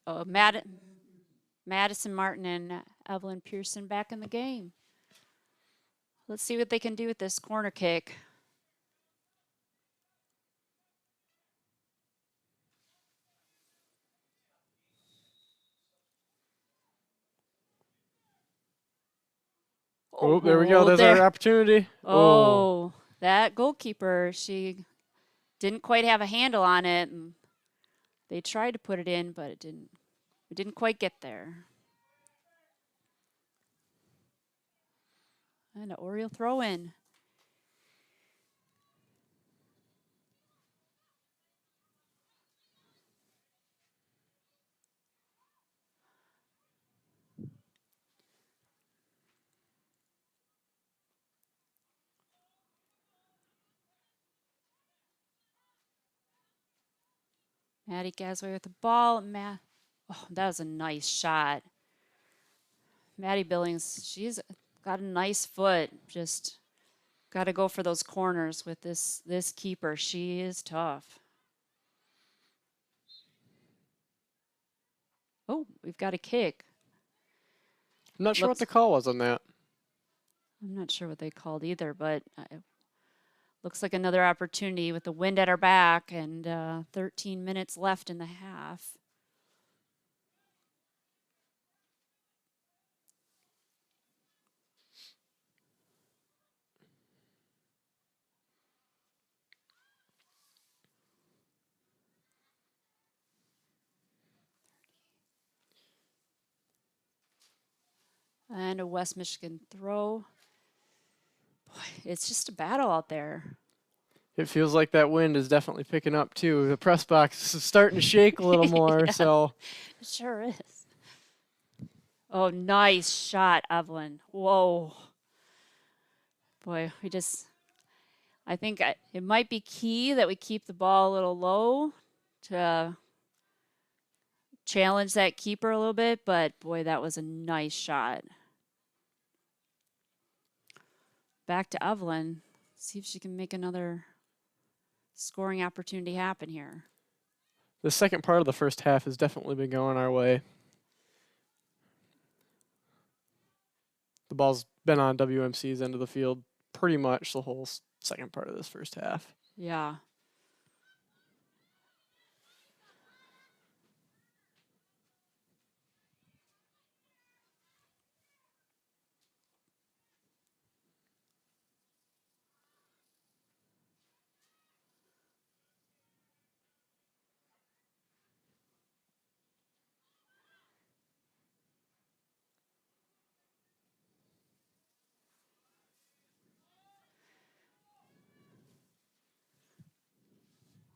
[SPEAKER 2] Oh, Madison Martin and Evelyn Pearson back in the game. Let's see what they can do with this corner kick.
[SPEAKER 1] Oh, there we go. There's our opportunity.
[SPEAKER 2] Oh, that goalkeeper, she didn't quite have a handle on it. And they tried to put it in, but it didn't quite get there. And an Oriole throw in. Maddie Gasway with the ball. Oh, that was a nice shot. Maddie Billings, she's got a nice foot. Just got to go for those corners with this keeper. She is tough. Oh, we've got a kick.
[SPEAKER 1] I'm not sure what the call was on that.
[SPEAKER 2] I'm not sure what they called either, but looks like another opportunity with the wind at our back and 13 minutes left in the half. And a West Michigan throw. Boy, it's just a battle out there.
[SPEAKER 1] It feels like that wind is definitely picking up too. The press box is starting to shake a little more.
[SPEAKER 2] Yeah,
[SPEAKER 1] So
[SPEAKER 2] it sure is. Oh, nice shot, Evelyn. Whoa. Boy, I think it might be key that we keep the ball a little low to challenge that keeper a little bit, but boy, that was a nice shot. Back to Evelyn. See if she can make another scoring opportunity happen here.
[SPEAKER 1] the second part of the first half has definitely been going our way. The ball's been on WMC's end of the field pretty much the whole second part of this first half.
[SPEAKER 2] Yeah.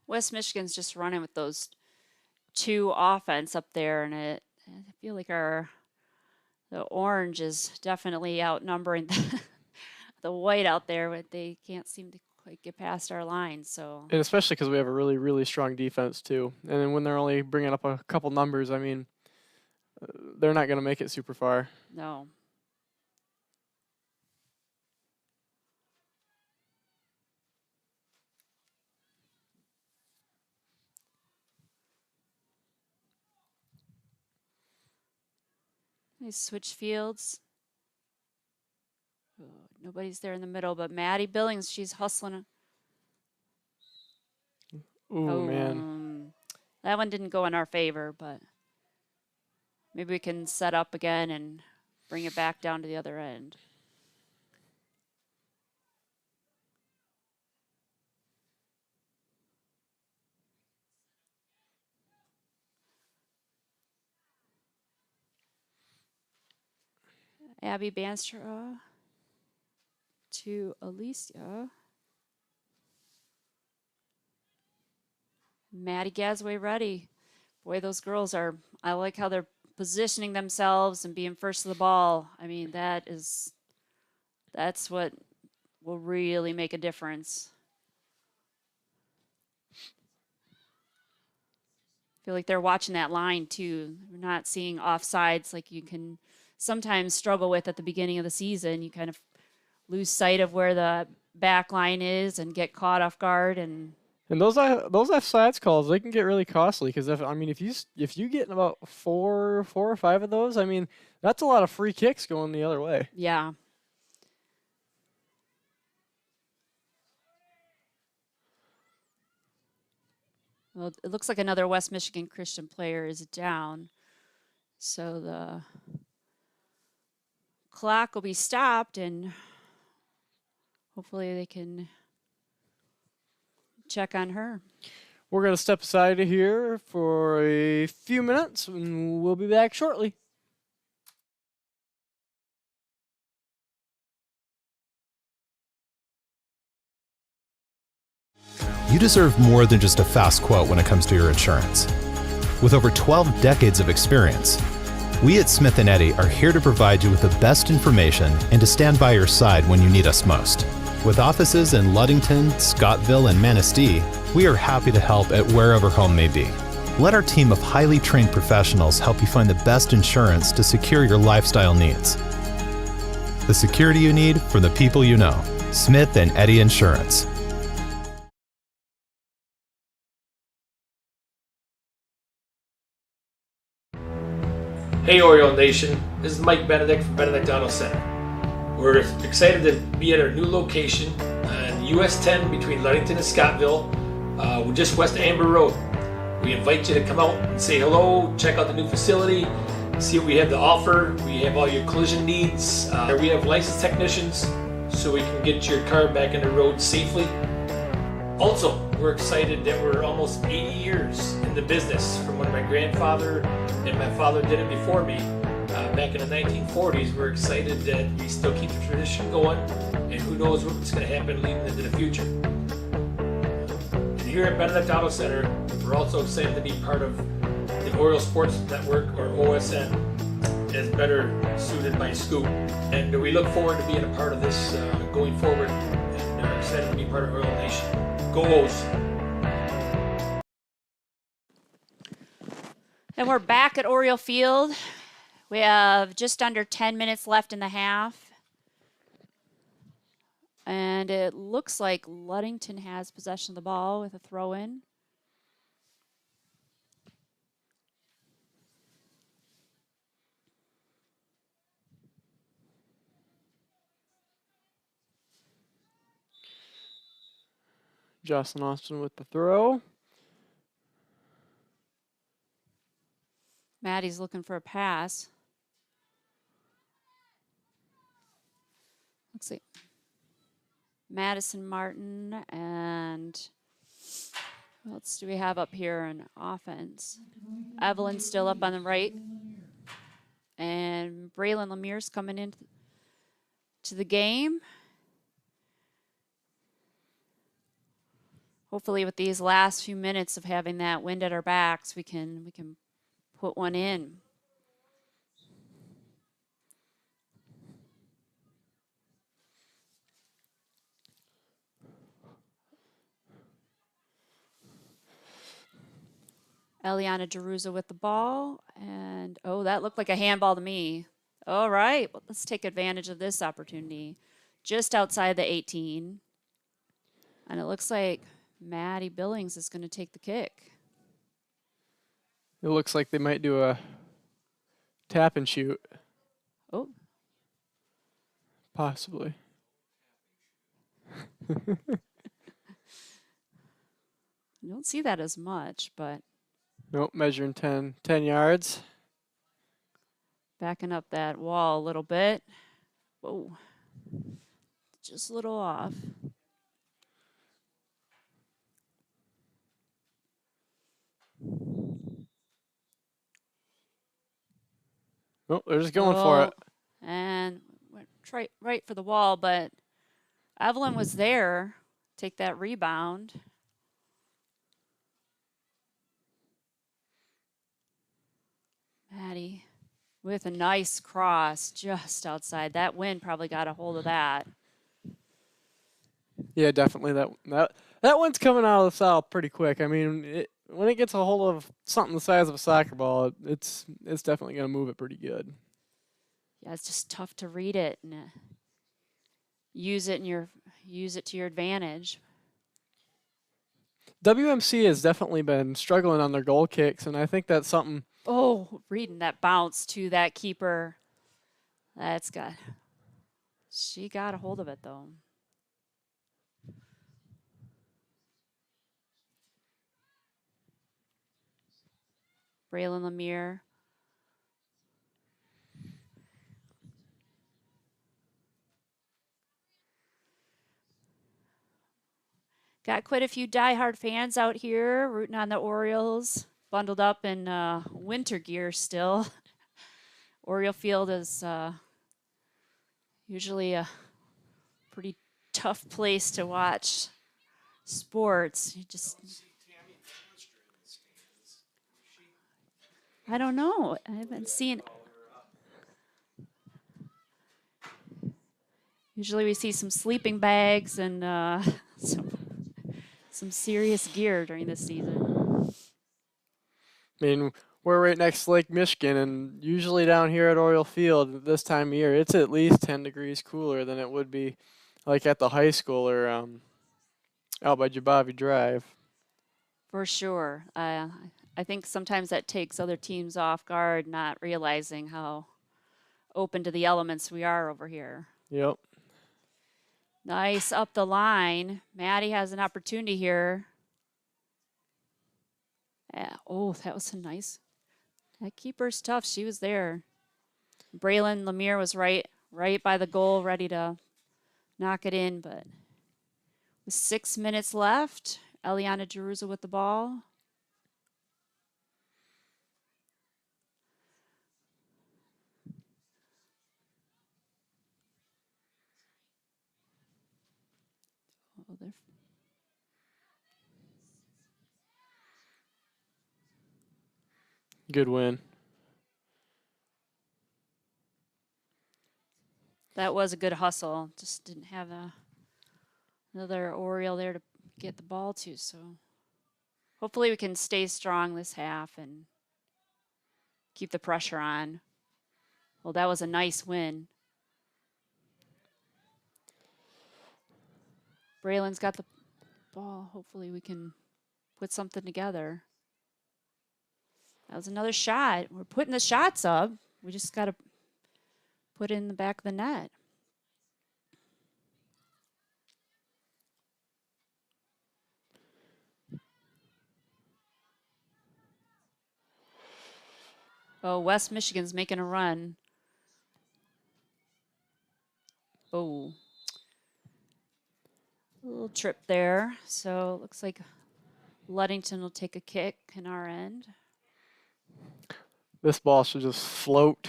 [SPEAKER 2] West Michigan's just running with those two offense up there, and I feel like the orange is definitely outnumbering the white out there, but they can't seem to quite get past our line. So,
[SPEAKER 1] and especially because we have a really, really strong defense too. And then when they're only bringing up a couple numbers, I mean, they're not going to make it super far.
[SPEAKER 2] No. They switch fields. Oh, nobody's there in the middle, but Maddie Billings, she's hustling.
[SPEAKER 1] Ooh, man.
[SPEAKER 2] That one didn't go in our favor, but maybe we can set up again and bring it back down to the other end. Abby Banstra to Alicia. Maddie Gasway ready. Boy, those girls I like how they're positioning themselves and being first to the ball. I mean, that's what will really make a difference. I feel like they're watching that line too. We're not seeing offsides like you can sometimes struggle with at the beginning of the season. You kind of lose sight of where the back line is and get caught off guard. And
[SPEAKER 1] those offsides calls, they can get really costly because if you get about four or five of those, I mean, that's a lot of free kicks going the other way.
[SPEAKER 2] Yeah. Well, it looks like another West Michigan Christian player is down. So the clock will be stopped, and hopefully they can check on her.
[SPEAKER 1] We're going to step aside of here for a few minutes, and we'll be back shortly.
[SPEAKER 3] You deserve more than just a fast quote when it comes to your insurance. With over 12 decades of experience, we at Smith & Eddy are here to provide you with the best information and to stand by your side when you need us most. With offices in Ludington, Scottville, and Manistee, we are happy to help at wherever home may be. Let our team of highly trained professionals help you find the best insurance to secure your lifestyle needs. The security you need from the people you know. Smith & Eddy Insurance.
[SPEAKER 13] Hey Oriole Nation, this is Mike Benedict from Benedict Auto Center. We're excited to be at our new location on US 10 between Ludington and Scottville, just west of Amber Road. We invite you to come out and say hello, check out the new facility, see what we have to offer. We have all your collision needs. We have licensed technicians so we can get your car back on the road safely. Also, we're excited that we're almost 80 years in the business from when my grandfather and my father did it before me back in the 1940s. We're excited that we still keep the tradition going, and who knows what's going to happen leading into the future. And here at Benedict Auto Center, we're also excited to be part of the Oriole Sports Network, or OSN, as better suited by Scoop. And we look forward to being a part of this going forward, and are excited to be part of Oriole Nation. Go O's!
[SPEAKER 2] And we're back at Oriole Field. We have just under 10 minutes left in the half. And it looks like Ludington has possession of the ball with a throw-in.
[SPEAKER 1] Jocelyn Austin with the throw.
[SPEAKER 2] Maddie's looking for a pass. Let's see. Madison Martin and what else do we have up here in offense? Evelyn's still up on the right. And Braylon Lemire's coming in to the game. Hopefully with these last few minutes of having that wind at our backs, we can put one in. Eliana Jeruza with the ball, and oh, that looked like a handball to me. All right, well, let's take advantage of this opportunity. Just outside the 18, and it looks like Maddie Billings is going to take the kick.
[SPEAKER 1] It looks like they might do a tap and shoot.
[SPEAKER 2] Oh.
[SPEAKER 1] Possibly.
[SPEAKER 2] I don't see that as much, but.
[SPEAKER 1] Nope, measuring 10 yards.
[SPEAKER 2] Backing up that wall a little bit. Whoa. Just a little off.
[SPEAKER 1] Oh, they're just going for it.
[SPEAKER 2] And went right for the wall, but Evelyn was there. Take that rebound. Maddie with a nice cross just outside. That wind probably got a hold of that.
[SPEAKER 1] Yeah, definitely. That one's coming out of the foul pretty quick. I mean, when it gets a hold of something the size of a soccer ball, it's definitely going to move it pretty good.
[SPEAKER 2] Yeah, it's just tough to read it and use it to your advantage.
[SPEAKER 1] WMC has definitely been struggling on their goal kicks, and I think that's something.
[SPEAKER 2] Oh, reading that bounce to that keeper. She got a hold of it though. Braylon Lemire. Got quite a few diehard fans out here rooting on the Orioles, bundled up in winter gear still. Oriole Field is usually a pretty tough place to watch sports. You just, I don't know. I haven't seen. Usually we see some sleeping bags and some serious gear during this season.
[SPEAKER 1] I mean, we're right next to Lake Michigan, and usually down here at Oriole Field this time of year, it's at least 10 degrees cooler than it would be like at the high school or out by Jabavi Drive.
[SPEAKER 2] For sure. I think sometimes that takes other teams off guard, not realizing how open to the elements we are over here.
[SPEAKER 1] Yep.
[SPEAKER 2] Nice up the line. Maddie has an opportunity here. Yeah. Oh, that was a nice. That keeper's tough. She was there. Braylon Lemire was right by the goal, ready to knock it in, but with 6 minutes left, Eliana Jerusa with the ball. Oh, they're
[SPEAKER 1] Good win.
[SPEAKER 2] That was a good hustle. Just didn't have another Oriole there to get the ball to. So hopefully we can stay strong this half and keep the pressure on. Well, that was a nice win. Braylon's got the ball. Hopefully we can put something together. That was another shot. We're putting the shots up. We just got to put it in the back of the net. Oh, West Michigan's making a run. Oh. A little trip there. So it looks like Ludington will take a kick in our end.
[SPEAKER 1] This ball should just float.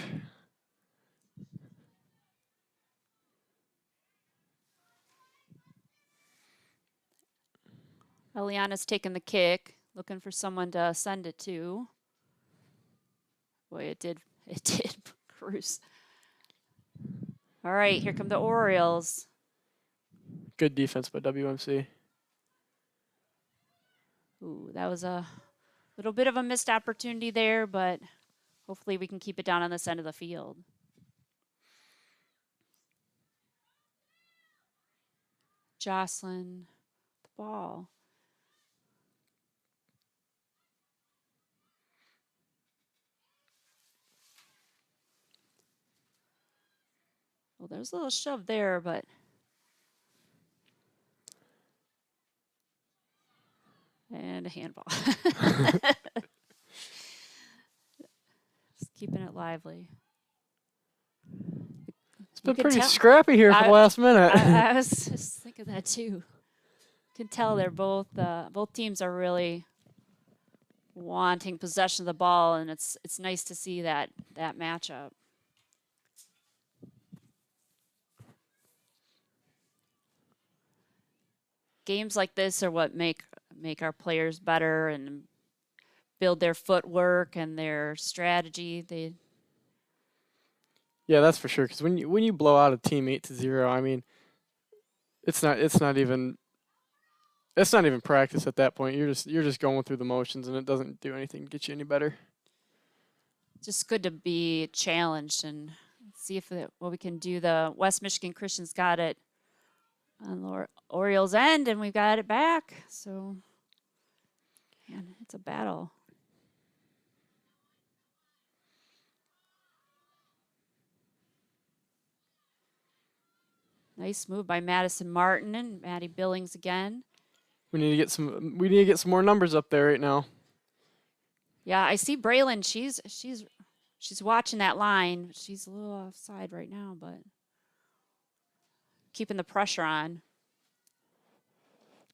[SPEAKER 2] Eliana's taking the kick, looking for someone to send it to. Boy, it did cruise. All right, here come the Orioles.
[SPEAKER 1] Good defense by WMC.
[SPEAKER 2] Ooh, that was a little bit of a missed opportunity there, but hopefully we can keep it down on this end of the field. Jocelyn, the ball. Well, there's a little shove there, but and a handball. Just keeping it lively.
[SPEAKER 1] It's been pretty scrappy here for the last minute.
[SPEAKER 2] I was just thinking that too. You can tell they're both teams are really wanting possession of the ball, and it's nice to see that matchup. Games like this are what make our players better and build their footwork and their strategy.
[SPEAKER 1] Yeah, that's for sure. Because when you blow out a team 8-0, I mean, it's not even practice at that point. You're just going through the motions, and it doesn't do anything to get you any better.
[SPEAKER 2] Just good to be challenged and see what we can do. The West Michigan Christians got it on the Orioles' end, and we've got it back. So, man, it's a battle. Nice move by Madison Martin and Maddie Billings again.
[SPEAKER 1] We need to get some more numbers up there right now.
[SPEAKER 2] Yeah, I see Braylon. She's watching that line. She's a little offside right now, but keeping the pressure on.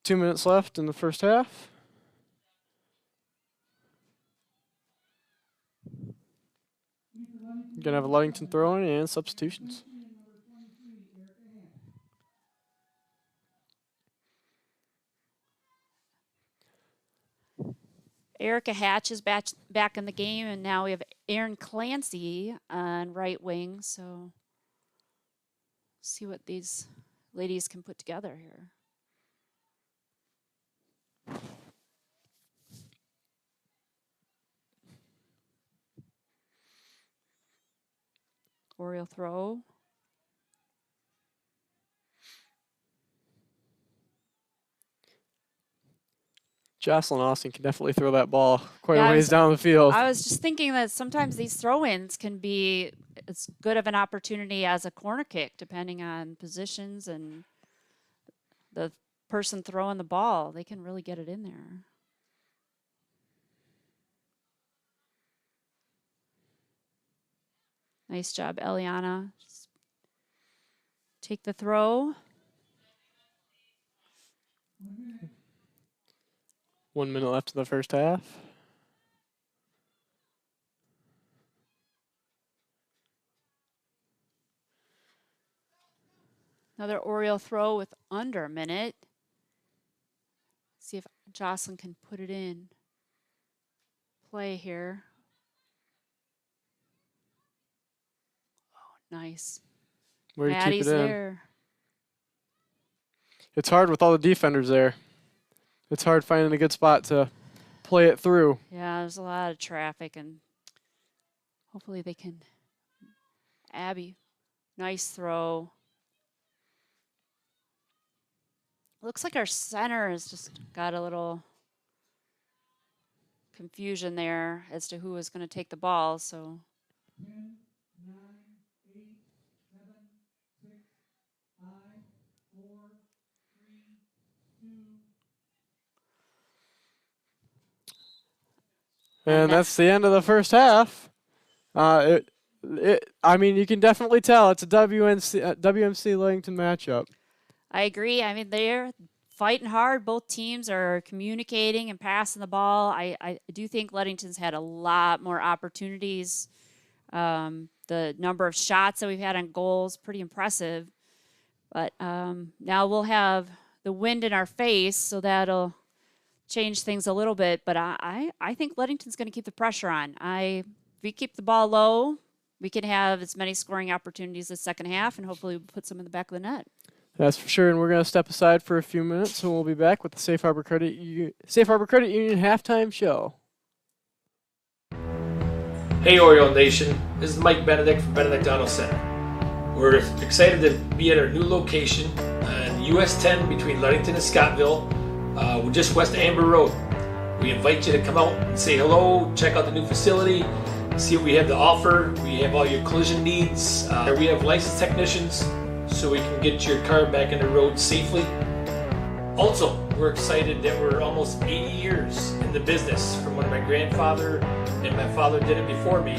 [SPEAKER 1] 2 minutes left in the first half. Gonna have a Ludington throw-in and substitutions.
[SPEAKER 2] Erica Hatch is back in the game, and now we have Erin Clancy on right wing. So see what these ladies can put together here. Oriole throw.
[SPEAKER 1] Jocelyn Austin can definitely throw that ball quite a ways down the field.
[SPEAKER 2] I was just thinking that sometimes these throw-ins can be as good of an opportunity as a corner kick, depending on positions and the person throwing the ball. They can really get it in there. Nice job, Eliana. Just take the throw.
[SPEAKER 1] 1 minute left in the first half.
[SPEAKER 2] Another Oriole throw with under a minute. See if Jocelyn can put it in play here. Oh, nice.
[SPEAKER 1] Way to keep
[SPEAKER 2] Maddie's
[SPEAKER 1] it in.
[SPEAKER 2] there.
[SPEAKER 1] It's hard with all the defenders there. It's hard finding a good spot to play it through.
[SPEAKER 2] Yeah, there's a lot of traffic, and hopefully they can. Abby, nice throw. Looks like our center has just got a little confusion there as to who is going to take the ball. So
[SPEAKER 14] 10, 9, 8, 7, 6, 5, 4, 3, 2.
[SPEAKER 1] And that's the end of the first half. I mean, you can definitely tell it's a WMC Ludington matchup.
[SPEAKER 2] I agree. I mean, they're fighting hard. Both teams are communicating and passing the ball. I do think Ludington's had a lot more opportunities. The number of shots that we've had on goals, pretty impressive. But now we'll have the wind in our face, so that'll change things a little bit. But I think Ludington's going to keep the pressure on. If we keep the ball low, we can have as many scoring opportunities this second half, and hopefully we'll put some in the back of the net.
[SPEAKER 1] That's for sure, and we're going to step aside for a few minutes, and we'll be back with the Safe Harbor Credit Union halftime show.
[SPEAKER 13] Hey Oriole Nation, this is Mike Benedict from Benedict Auto Center. We're excited to be at our new location on US 10 between Ludington and Scottville. We're just west of Amber Road. We invite you to come out and say hello, check out the new facility, see what we have to offer. We have all your collision needs. We have licensed technicians, so we can get your car back on the road safely. Also, we're excited that we're almost 80 years in the business from when my grandfather and my father did it before me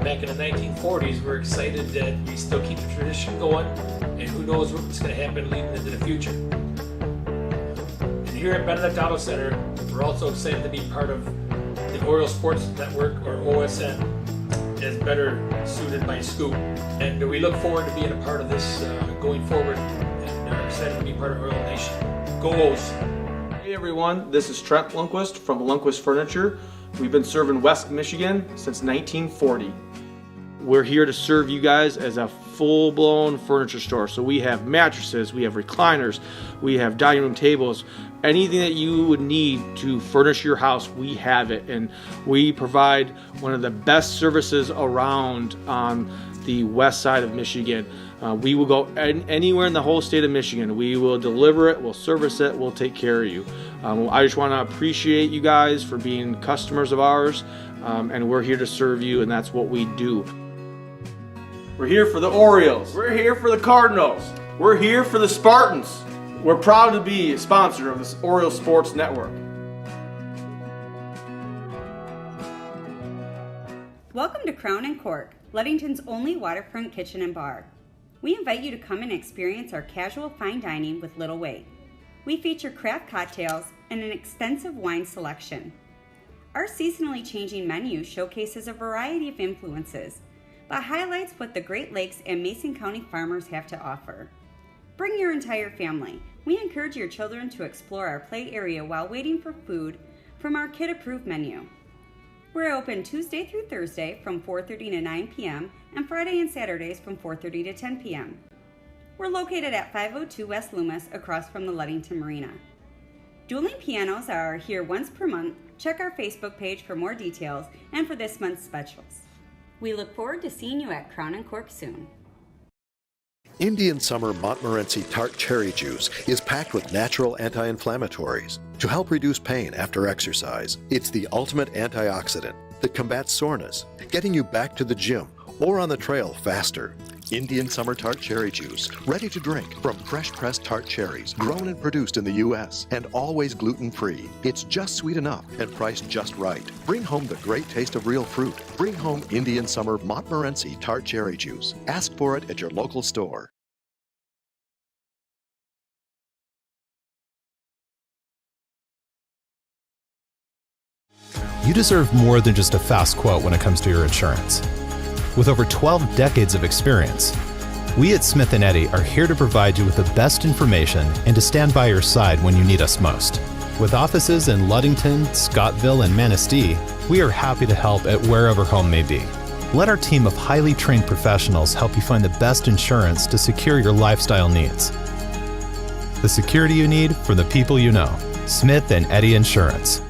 [SPEAKER 13] back in the 1940s. We're excited that we still keep the tradition going, and who knows what's going to happen leading into the future. And here at Benedict Auto Center, we're also excited to be part of the Oriole Sports Network, or OSN, is better suited by Scoop. And we look forward to being a part of this going forward, and are excited to be part of Oriole Nation. Go O's!
[SPEAKER 9] Hey everyone, this is Trent Lundquist from Lundquist Furniture. We've been serving West Michigan since 1940. We're here to serve you guys as a full-blown furniture store. So we have mattresses, we have recliners, we have dining room tables, anything that you would need to furnish your house, we have it. And we provide one of the best services around on the west side of Michigan. We will go anywhere in the whole state of Michigan. We will deliver it, we'll service it, we'll take care of you. I just want to appreciate you guys for being customers of ours, and we're here to serve you, and that's what we do. We're here for the Orioles. We're here for the Cardinals. We're here for the Spartans. We're proud to be a sponsor of this Oriole Sports Network.
[SPEAKER 10] Welcome to Crown & Cork, Ludington's only waterfront kitchen and bar. We invite you to come and experience our casual fine dining with little wait. We feature craft cocktails and an extensive wine selection. Our seasonally changing menu showcases a variety of influences, but highlights what the Great Lakes and Mason County farmers have to offer. Bring your entire family. We encourage your children to explore our play area while waiting for food from our kid-approved menu. We're open Tuesday through Thursday from 4:30 to 9 p.m. and Friday and Saturdays from 4:30 to 10 p.m. We're located at 502 West Loomis across from the Ludington Marina. Dueling pianos are here once per month. Check our Facebook page for more details and for this month's specials. We look forward to seeing you at Crown and Cork soon.
[SPEAKER 8] Indian Summer Montmorency Tart Cherry Juice is packed with natural anti-inflammatories to help reduce pain after exercise. It's the ultimate antioxidant that combats soreness, getting you back to the gym or on the trail faster. Indian Summer Tart Cherry Juice, ready to drink from fresh pressed tart cherries, grown and produced in the U.S. and always gluten-free. It's just sweet enough and priced just right. Bring home the great taste of real fruit. Bring home Indian Summer Montmorency Tart Cherry Juice. Ask for it at your local store.
[SPEAKER 3] You deserve more than just a fast quote when it comes to your insurance. With over 12 decades of experience, we at Smith & Eddy are here to provide you with the best information and to stand by your side when you need us most. With offices in Ludington, Scottville, and Manistee, we are happy to help at wherever home may be. Let our team of highly trained professionals help you find the best insurance to secure your lifestyle needs. The security you need from the people you know. Smith & Eddy Insurance.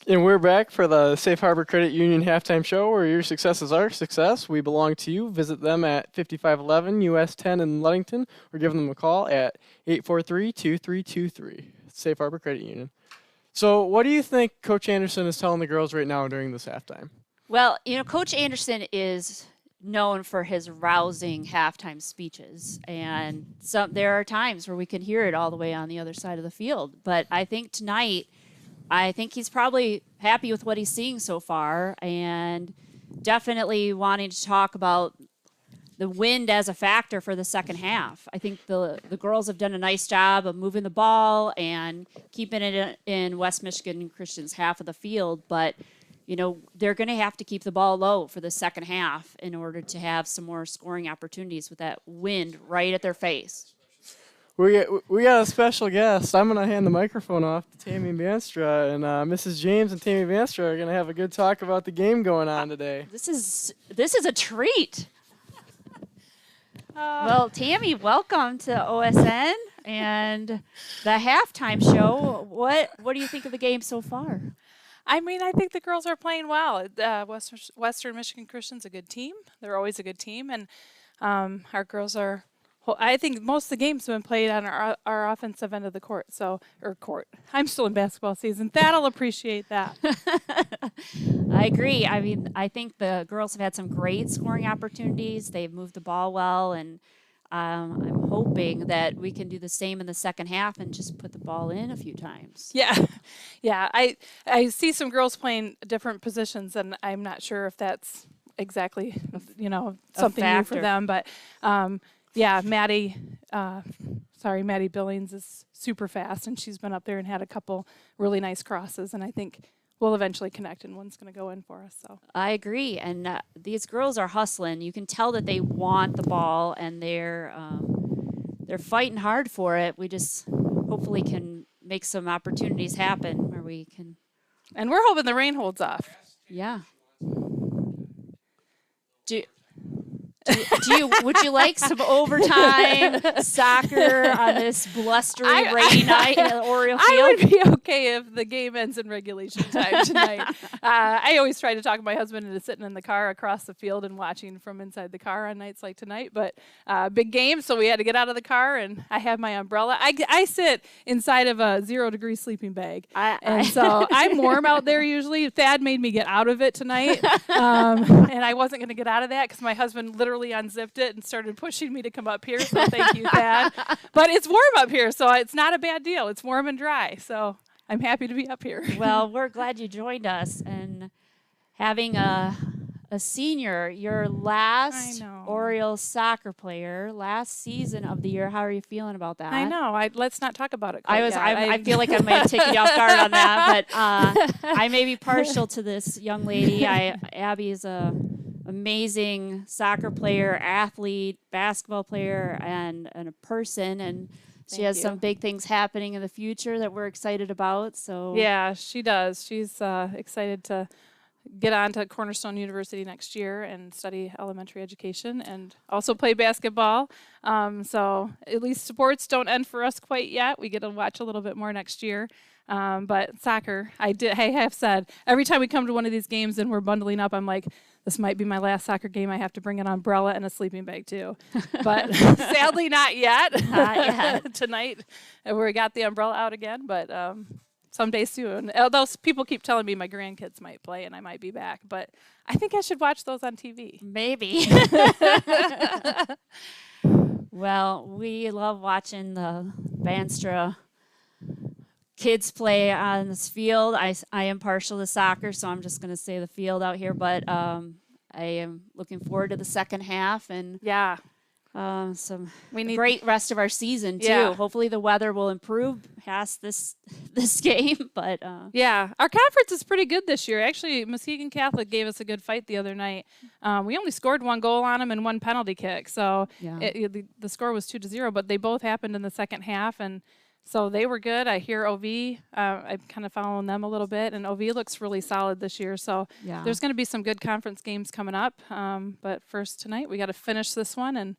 [SPEAKER 1] And we're back for the Safe Harbor Credit Union halftime show, where your success is our success. We belong to you. Visit them at 5511 US 10 in Ludington, or give them a call at 843-2323. Safe Harbor Credit Union. So what do you think Coach Anderson is telling the girls right now during this halftime?
[SPEAKER 2] Well, Coach Anderson is known for his rousing halftime speeches, and there are times where we can hear it all the way on the other side of the field. But I think tonight, he's probably happy with what he's seeing so far, and definitely wanting to talk about the wind as a factor for the second half. I think the girls have done a nice job of moving the ball and keeping it in West Michigan Christian's half of the field, but they're going to have to keep the ball low for the second half in order to have some more scoring opportunities with that wind right at their face.
[SPEAKER 1] We got a special guest. I'm going to hand the microphone off to Tammy Vanstra, and Mrs. James and Tammy Vanstra are going to have a good talk about the game going on today.
[SPEAKER 2] This is a treat. Well, Tammy, welcome to OSN and the halftime show. What do you think of the game so far?
[SPEAKER 15] I think the girls are playing well. Western Michigan Christian's a good team. They're always a good team, and our girls are. Well, I think most of the games have been played on our offensive end of the court. I'm still in basketball season. That'll appreciate that.
[SPEAKER 2] I agree. I think the girls have had some great scoring opportunities. They've moved the ball well, and I'm hoping that we can do the same in the second half and just put the ball in a few times.
[SPEAKER 15] Yeah. I see some girls playing different positions, and I'm not sure if that's exactly something new for them, but. Yeah, Maddie Billings is super fast, and she's been up there and had a couple really nice crosses, and I think we'll eventually connect, and one's going to go in for us. So
[SPEAKER 2] I agree, and these girls are hustling. You can tell that they want the ball, and they're fighting hard for it. We just hopefully can make some opportunities happen where we can.
[SPEAKER 15] And we're hoping the rain holds off.
[SPEAKER 2] Yeah. Would you like some overtime soccer on this blustery, rainy night at the Oriole Field?
[SPEAKER 15] I would be okay if the game ends in regulation time tonight. I always try to talk my husband into sitting in the car across the field and watching from inside the car on nights like tonight. But big game, so we had to get out of the car, and I have my umbrella. I sit inside of a 0-degree sleeping bag, and so I'm warm out there usually. Thad made me get out of it tonight, and I wasn't going to get out of that because my husband literally unzipped it and started pushing me to come up here, so thank you, Thad. But it's warm up here, so it's not a bad deal. It's warm and dry, so I'm happy to be up here.
[SPEAKER 2] Well, we're glad you joined us, and having a a senior, your last Orioles soccer player, last season of the year. How are you feeling about that?
[SPEAKER 15] I know. Let's not talk about it.
[SPEAKER 2] I feel like I might have taken you off guard on that, but I may be partial to this young lady. Abby is a amazing soccer player, athlete, basketball player, and a person, and she has some big things happening in the future that we're excited about. So
[SPEAKER 15] yeah, she does. She's excited to get on to Cornerstone University next year and study elementary education and also play basketball. So at least sports don't end for us quite yet. We get to watch a little bit more next year. But soccer, I have said, every time we come to one of these games and we're bundling up, I'm like, this might be my last soccer game. I have to bring an umbrella and a sleeping bag too. But sadly not yet.
[SPEAKER 2] Not yet.
[SPEAKER 15] Tonight, we got the umbrella out again, but someday soon. Those people keep telling me my grandkids might play and I might be back, but I think I should watch those on TV.
[SPEAKER 2] Maybe. Well, we love watching the Vanstra kids play on this field. I am partial to soccer, so I'm just going to say the field out here, but I am looking forward to the second half and we need great rest of our season too.
[SPEAKER 15] Yeah.
[SPEAKER 2] Hopefully the weather will improve past this game, but
[SPEAKER 15] yeah, our conference is pretty good this year. Actually, Muskegon Catholic gave us a good fight the other night. We only scored 1 goal on them and 1 penalty kick, so the score was 2-0, but they both happened in the second half, and so they were good. I hear OV. I'm kind of following them a little bit, and OV looks really solid this year. So there's going to be some good conference games coming up. But first tonight, we got to finish this one, and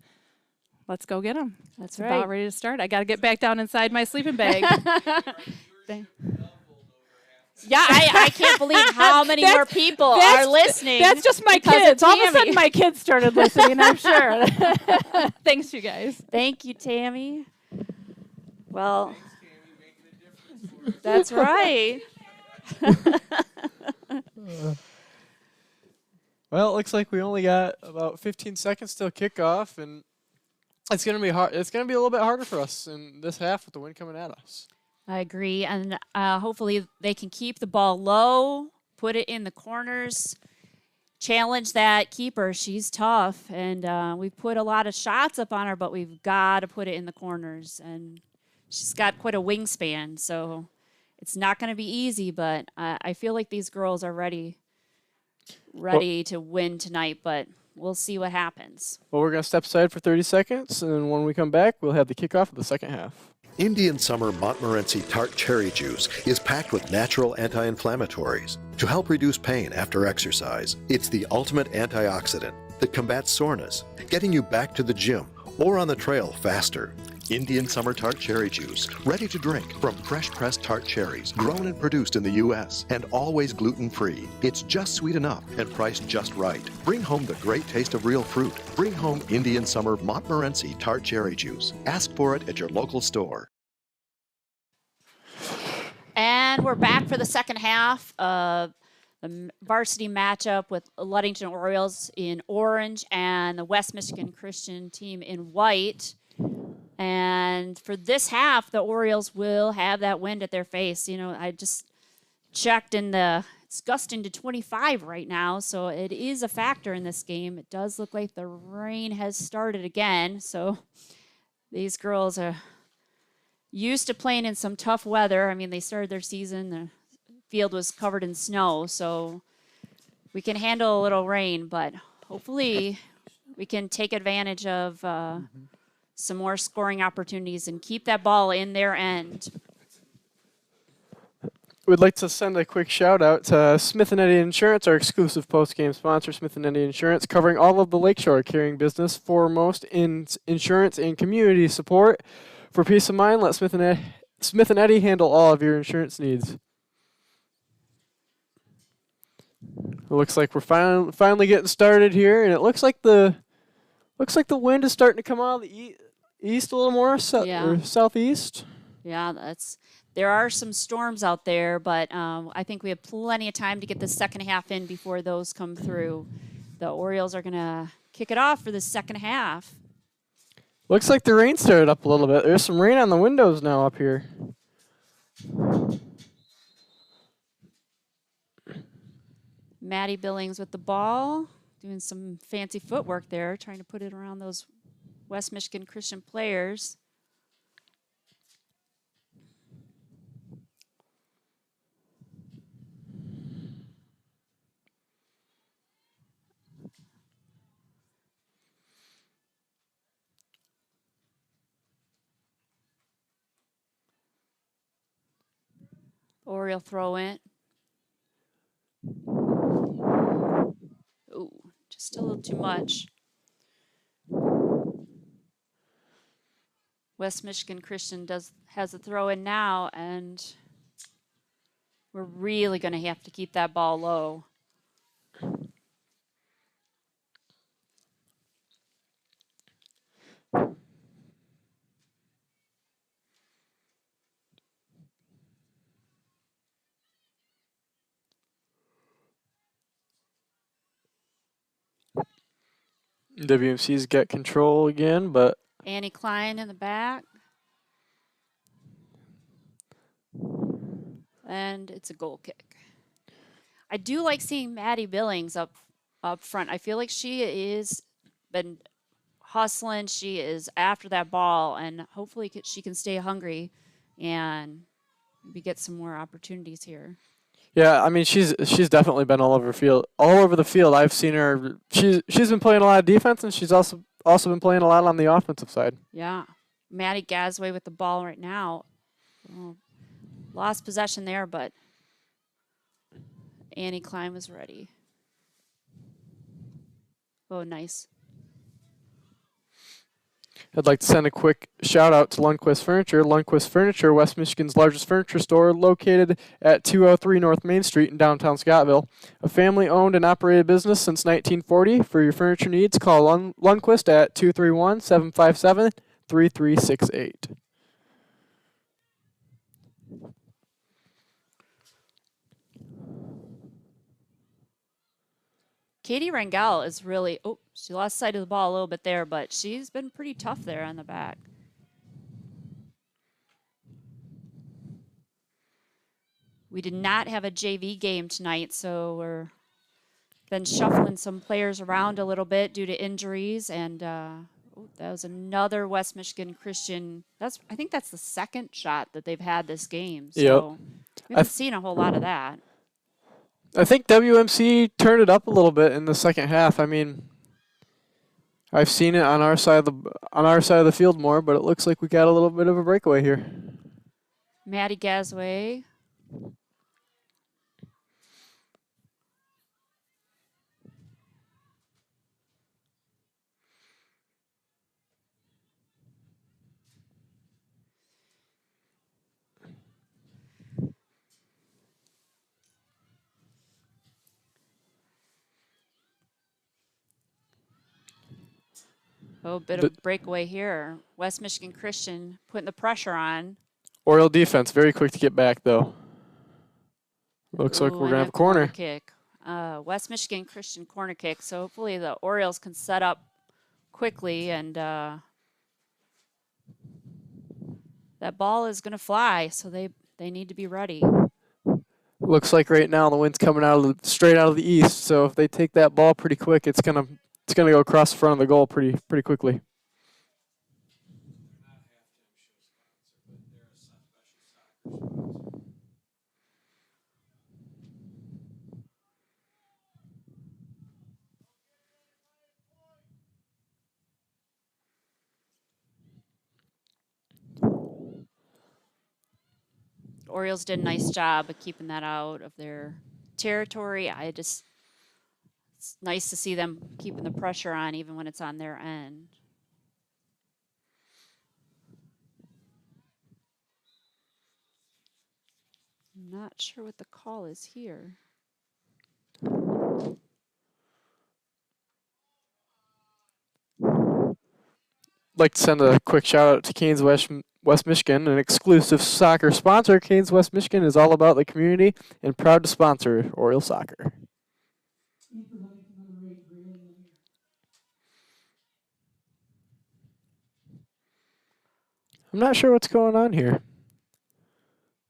[SPEAKER 15] let's go get them.
[SPEAKER 2] That's
[SPEAKER 15] right. About ready to start. I got to get back down inside my sleeping bag.
[SPEAKER 2] Yeah, I can't believe how many more people are listening.
[SPEAKER 15] That's just my kids. All of a sudden, my kids started listening, I'm sure. Thanks, you guys.
[SPEAKER 2] Thank you, Tammy. Well, that's right.
[SPEAKER 1] Well, it looks like we only got about 15 seconds till kickoff, and it's going to be hard. It's going to be a little bit harder for us in this half with the wind coming at us.
[SPEAKER 2] I agree, and hopefully they can keep the ball low, put it in the corners, challenge that keeper. She's tough, and we've put a lot of shots up on her, but we've got to put it in the corners, and she's got quite a wingspan, so it's not going to be easy, but I feel like these girls are ready to win tonight, but we'll see what happens.
[SPEAKER 1] Well, we're going to step aside for 30 seconds, and when we come back, we'll have the kickoff of the second half.
[SPEAKER 8] Indian Summer Montmorency Tart Cherry Juice is packed with natural anti-inflammatories to help reduce pain after exercise. It's the ultimate antioxidant that combats soreness, getting you back to the gym or on the trail faster. Indian Summer Tart Cherry Juice, ready to drink from fresh-pressed tart cherries, grown and produced in the U.S., and always gluten-free. It's just sweet enough and priced just right. Bring home the great taste of real fruit. Bring home Indian Summer Montmorency Tart Cherry Juice. Ask for it at your local store.
[SPEAKER 2] And we're back for the second half of the varsity matchup with Ludington Orioles in orange and the West Michigan Christian team in white. And for this half, the Orioles will have that wind at their face. You know, I just checked, and it's gusting to 25 right now, so it is a factor in this game. It does look like the rain has started again, so these girls are used to playing in some tough weather. I mean, they started their season, the field was covered in snow, so we can handle a little rain, but hopefully we can take advantage of some more scoring opportunities and keep that ball in their end.
[SPEAKER 1] We'd like to send a quick shout out to Smith & Eddy Insurance, our exclusive post-game sponsor. Smith & Eddy Insurance, covering all of the Lakeshore carrying business, foremost in insurance and community support. For peace of mind, let Smith & Eddy handle all of your insurance needs. It looks like we're finally getting started here, and it looks like the wind is starting to come out of the east a little more, or southeast.
[SPEAKER 2] Yeah, there are some storms out there, but I think we have plenty of time to get the second half in before those come through. The Orioles are going to kick it off for the second half.
[SPEAKER 1] Looks like the rain started up a little bit. There's some rain on the windows now up here.
[SPEAKER 2] Maddie Billings with the ball. doing some fancy footwork there, trying to put it around those West Michigan Christian players. Oriole throw in. Ooh, just a little too much. West Michigan Christian has a throw in now, and we're really going to have to keep that ball low.
[SPEAKER 1] WMC's got control again, but
[SPEAKER 2] Annie Klein in the back. And it's a goal kick. I do like seeing Maddie Billings up front. I feel like she is been hustling. She is after that ball, and hopefully she can stay hungry and maybe get some more opportunities here.
[SPEAKER 1] yeah, I mean she's definitely been all over the field. I've seen her. She's been playing a lot of defense, and she's also been playing a lot on the offensive side.
[SPEAKER 2] Yeah, Maddie Gasway with the ball right now. Well, lost possession there, but Annie Klein was ready. Oh, nice.
[SPEAKER 1] I'd like to send a quick shout out to Lundquist Furniture. Lundquist Furniture, West Michigan's largest furniture store, located at 203 North Main Street in downtown Scottville. A family-owned and operated business since 1940. For your furniture needs, call Lundquist at 231-757-3368.
[SPEAKER 2] Katie Rangel is really, she lost sight of the ball a little bit there, but she's been pretty tough there on the back. We did not have a JV game tonight, so we're been shuffling some players around a little bit due to injuries, and that was another West Michigan Christian. I think that's the second shot that they've had this game. So we haven't seen a whole lot of that.
[SPEAKER 1] I think WMC turned it up a little bit in the second half. I mean, I've seen it on our side of the field more, but it looks like we got a little bit of a breakaway here.
[SPEAKER 2] Maddie Gasway. Oh, bit of a breakaway here. West Michigan Christian putting the pressure on.
[SPEAKER 1] Oriole defense, very quick to get back, though. Looks like we're going to have a corner.
[SPEAKER 2] Kick. West Michigan Christian corner kick. So hopefully the Orioles can set up quickly, and that ball is going to fly, so they need to be ready.
[SPEAKER 1] Looks like right now the wind's coming straight out of the east, so if they take that ball pretty quick, it's gonna go across the front of the goal pretty quickly.
[SPEAKER 2] Orioles did a nice job of keeping that out of their territory. It's nice to see them keeping the pressure on even when it's on their end. I'm not sure what the call is here.
[SPEAKER 1] Like to send a quick shout out to Canes West Michigan, an exclusive soccer sponsor. Canes West Michigan is all about the community and proud to sponsor Oriole soccer. I'm not sure what's going on here.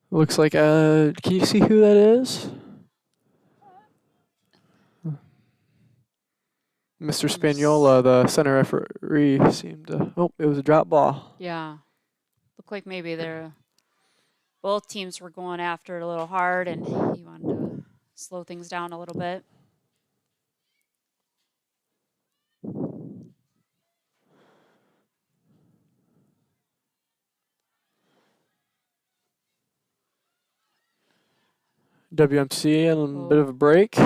[SPEAKER 1] Looks like, can you see who that is? Mr. Spagnola, the center referee, seemed to. Oh, it was a drop ball.
[SPEAKER 2] Yeah. Looked like maybe both teams were going after it a little hard, and he wanted to slow things down a little bit.
[SPEAKER 1] WMC and a bit of a break.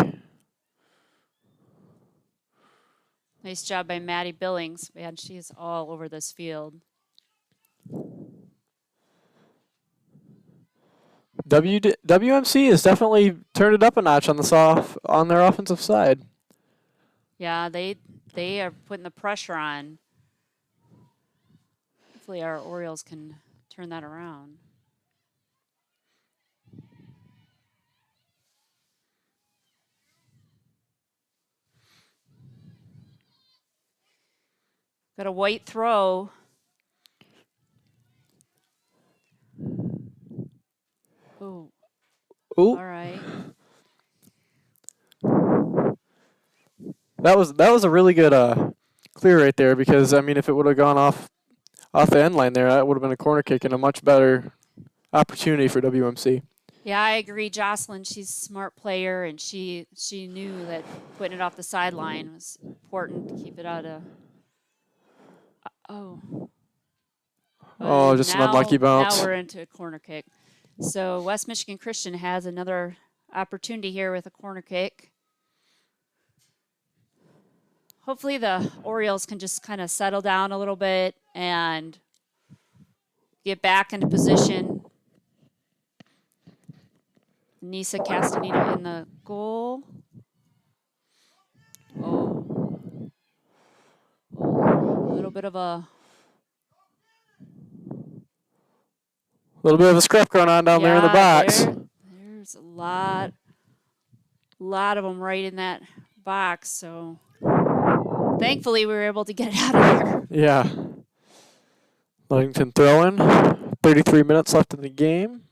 [SPEAKER 2] Nice job by Maddie Billings. Man, she's all over this field.
[SPEAKER 1] WMC has definitely turned it up a notch on their offensive side.
[SPEAKER 2] Yeah, they are putting the pressure on. Hopefully our Orioles can turn that around. Got a white throw. Oh.
[SPEAKER 1] Ooh.
[SPEAKER 2] All right.
[SPEAKER 1] That was a really good clear right there, because I mean, if it would have gone off the end line there, that would have been a corner kick and a much better opportunity for WMC.
[SPEAKER 2] Yeah, I agree. Jocelyn, she's a smart player, and she knew that putting it off the sideline was important to keep it out of.
[SPEAKER 1] Oh, just an unlucky bounce.
[SPEAKER 2] Now we're into a corner kick. So West Michigan Christian has another opportunity here with a corner kick. Hopefully the Orioles can just kind of settle down a little bit and get back into position. Nisa Castaneda in the goal. Oh. A little bit of a
[SPEAKER 1] scrap going on down there in the box.
[SPEAKER 2] There's a lot of them right in that box. So thankfully we were able to get it out of there.
[SPEAKER 1] Yeah. Ludington throwing. 33 minutes left in the game.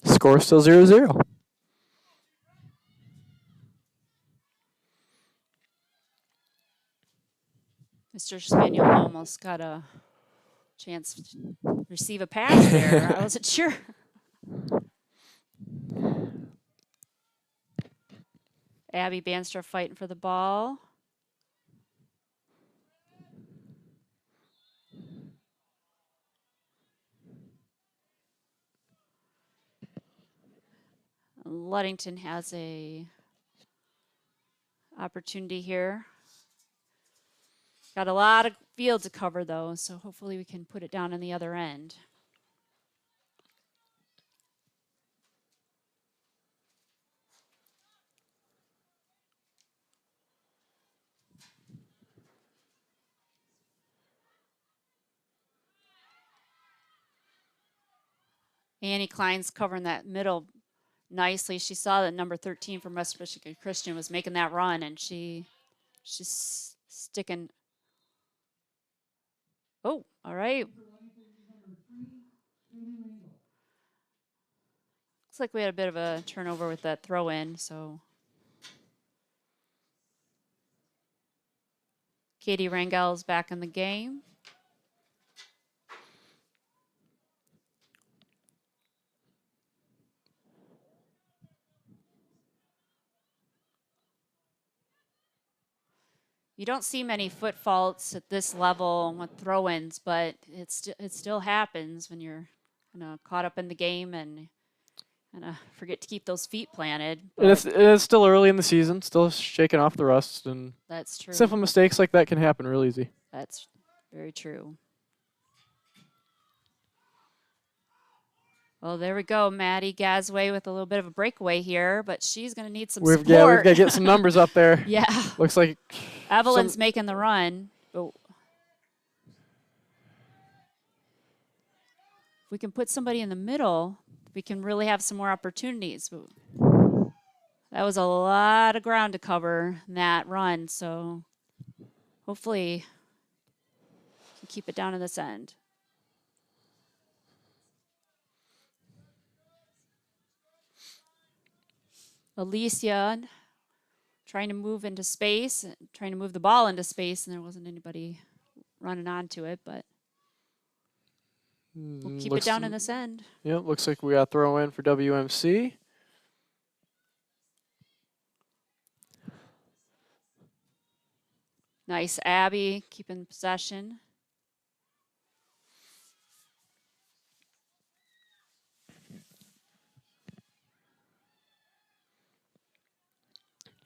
[SPEAKER 1] Score still 0-0.
[SPEAKER 2] Mr. Spagnola almost got a chance to receive a pass there. I wasn't sure. Abby Bandstra fighting for the ball. Ludington has a opportunity here. Got a lot of field to cover, though, so hopefully we can put it down on the other end. Annie Klein's covering that middle nicely. She saw that number 13 from West Michigan Christian was making that run, and she's sticking. Oh, all right. Looks like we had a bit of a turnover with that throw in, so. Katie Rangel's back in the game. You don't see many foot faults at this level with throw-ins, but it still happens when you're caught up in the game and forget to keep those feet planted.
[SPEAKER 1] It's still early in the season, still shaking off the rust, and
[SPEAKER 2] that's true.
[SPEAKER 1] Simple mistakes like that can happen real easy.
[SPEAKER 2] That's very true. Well, there we go. Maddie Gasway with a little bit of a breakaway here, but she's going to need some support.
[SPEAKER 1] Yeah, we've got to get some numbers up there.
[SPEAKER 2] Yeah.
[SPEAKER 1] Looks like
[SPEAKER 2] Evelyn's making the run. But if we can put somebody in the middle, we can really have some more opportunities. But that was a lot of ground to cover in that run, so hopefully we can keep it down in this end. Alicia trying to move into space, trying to move the ball into space, and there wasn't anybody running onto it, but we'll keep it down in this end.
[SPEAKER 1] Yep, looks like we got a throw in for WMC.
[SPEAKER 2] Nice Abby keeping possession.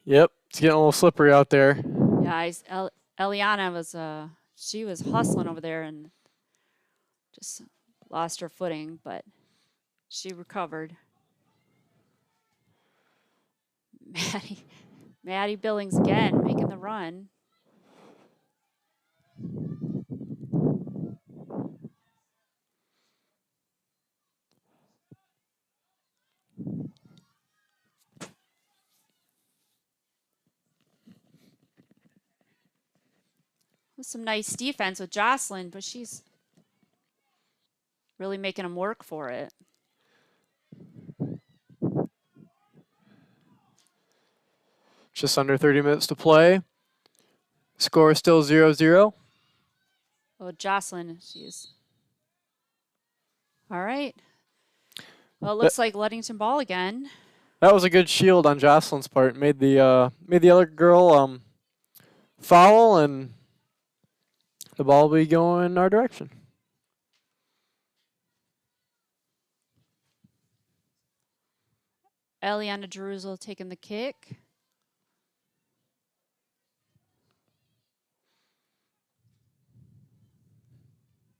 [SPEAKER 1] Yep, it's getting a little slippery out there.
[SPEAKER 2] Yeah, Eliana was she was hustling over there and just lost her footing, but she recovered. Maddie Billings again making the run. With some nice defense with Jocelyn, but she's really making them work for it.
[SPEAKER 1] Just under 30 minutes to play. Score is still 0-0.
[SPEAKER 2] Oh, Jocelyn, she's all right. Well, it looks like Ludington ball again.
[SPEAKER 1] That was a good shield on Jocelyn's part. Made the other girl foul, and the ball will be going our direction.
[SPEAKER 2] Eliana Jerusalem taking the kick.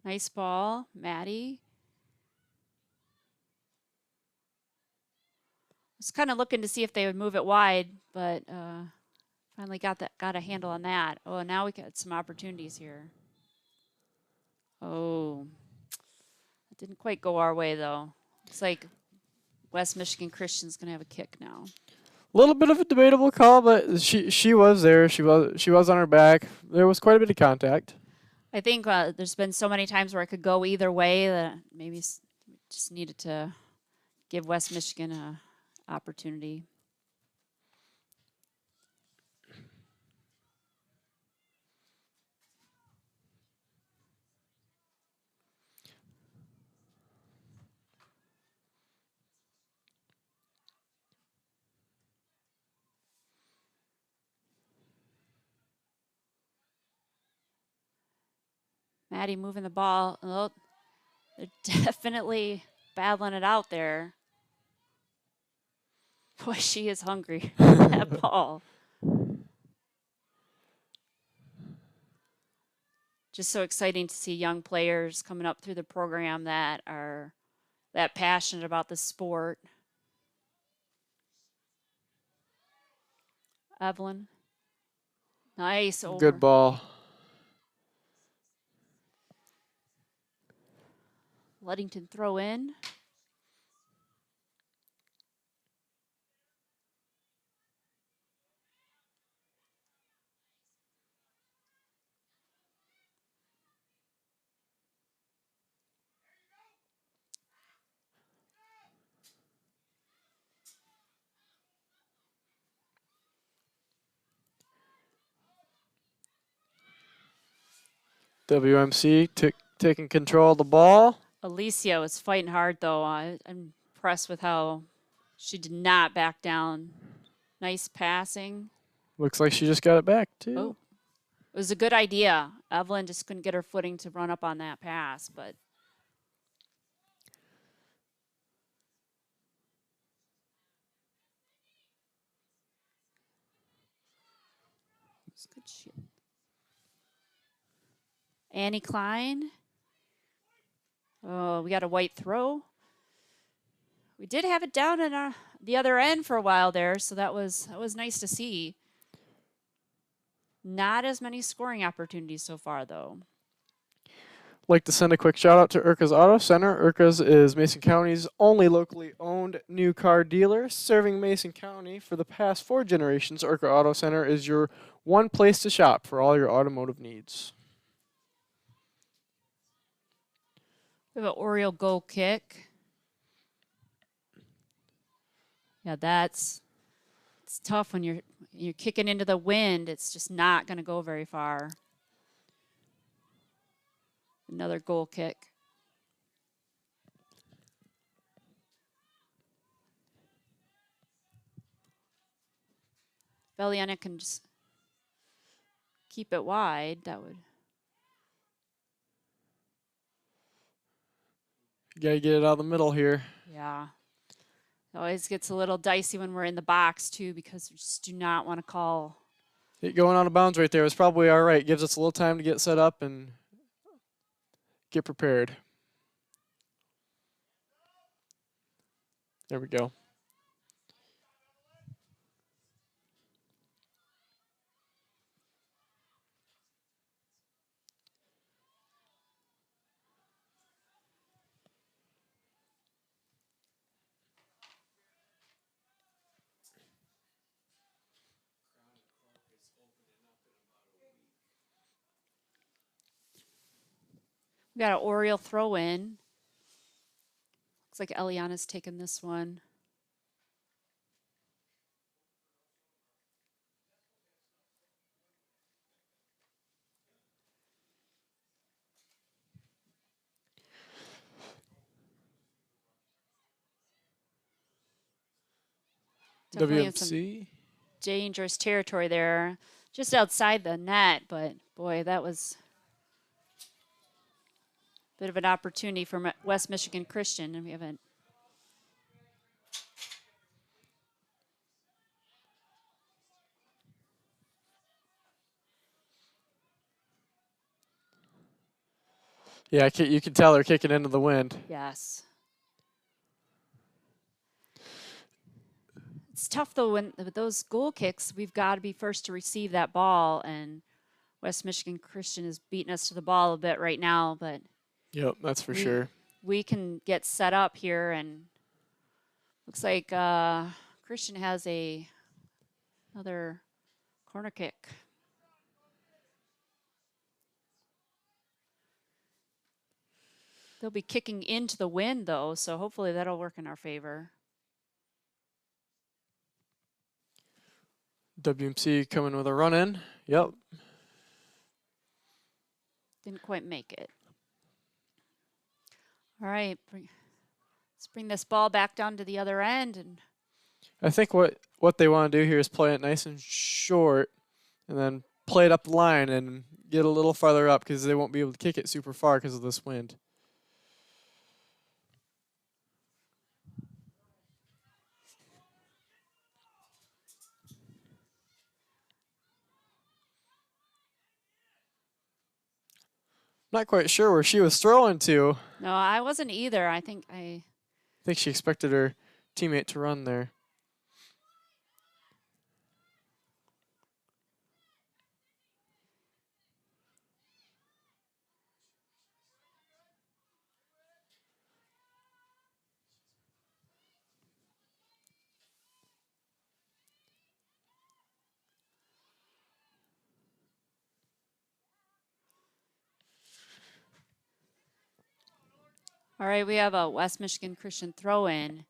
[SPEAKER 2] Nice ball, Maddie. Was kind of looking to see if they would move it wide, but finally got a handle on that. Oh, now we got some opportunities here. Oh, it didn't quite go our way though. Looks like West Michigan Christian's gonna have a kick now.
[SPEAKER 1] A little bit of a debatable call, but she was there. She was on her back. There was quite a bit of contact.
[SPEAKER 2] I think there's been so many times where it could go either way that maybe just needed to give West Michigan a opportunity. Maddie moving the ball. Oh, they're definitely battling it out there. Boy, she is hungry for that ball. Just so exciting to see young players coming up through the program that are that passionate about the sport. Evelyn. Nice. Over.
[SPEAKER 1] Good ball.
[SPEAKER 2] Ludington throw in.
[SPEAKER 1] WMC taking control of the ball.
[SPEAKER 2] Alicia was fighting hard, though. I'm impressed with how she did not back down. Nice passing.
[SPEAKER 1] Looks like she just got it back, too.
[SPEAKER 2] Oh, it was a good idea. Evelyn just couldn't get her footing to run up on that pass, but it's good shit. Annie Klein. Oh, we got a white throw. We did have it down in the other end for a while there, so that was nice to see. Not as many scoring opportunities so far, though.
[SPEAKER 1] Like to send a quick shout out to Urca's Auto Center. Urca's is Mason County's only locally owned new car dealer, serving Mason County for the past 4 generations. Urca Auto Center is your one place to shop for all your automotive needs.
[SPEAKER 2] We have an Oriole goal kick. Yeah, it's tough when You're kicking into the wind. It's just not going to go very far. Another goal kick. Belliana can just keep it wide. That would.
[SPEAKER 1] You got to get it out of the middle here.
[SPEAKER 2] Yeah. It always gets a little dicey when we're in the box, too, because we just do not want to call.
[SPEAKER 1] It going out of bounds right there was probably all right. Gives us a little time to get set up and get prepared. There we go.
[SPEAKER 2] We got an Oriole throw in. Looks like Eliana's taking this one. Definitely
[SPEAKER 1] WMC.
[SPEAKER 2] Dangerous territory there, just outside the net, but boy, that was a bit of an opportunity for West Michigan Christian, and we haven't.
[SPEAKER 1] Yeah, you can tell they're kicking into the wind.
[SPEAKER 2] Yes. It's tough, though, with those goal kicks, we've got to be first to receive that ball, and West Michigan Christian is beating us to the ball a bit right now, but
[SPEAKER 1] yep, that's for sure.
[SPEAKER 2] We can get set up here, and looks like Christian has another corner kick. They'll be kicking into the wind, though, so hopefully that'll work in our favor.
[SPEAKER 1] WMC coming with a run in. Yep.
[SPEAKER 2] Didn't quite make it. All right. Let's bring this ball back down to the other end. And
[SPEAKER 1] I think what they want to do here is play it nice and short and then play it up the line and get a little farther up because they won't be able to kick it super far because of this wind. Not quite sure where she was throwing to.
[SPEAKER 2] no, I wasn't either. I think
[SPEAKER 1] she expected her teammate to run there.
[SPEAKER 2] All right, we have a West Michigan Christian throw-in.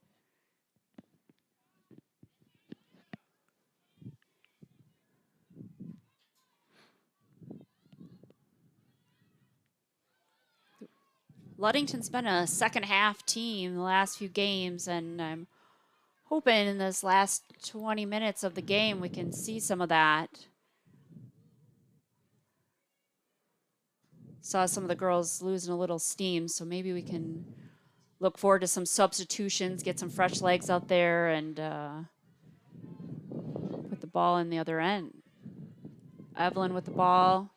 [SPEAKER 2] Ludington's been a second-half team the last few games, and I'm hoping in this last 20 minutes of the game we can see some of that. Saw some of the girls losing a little steam, so maybe we can look forward to some substitutions, get some fresh legs out there, and put the ball in the other end. Evelyn with the ball.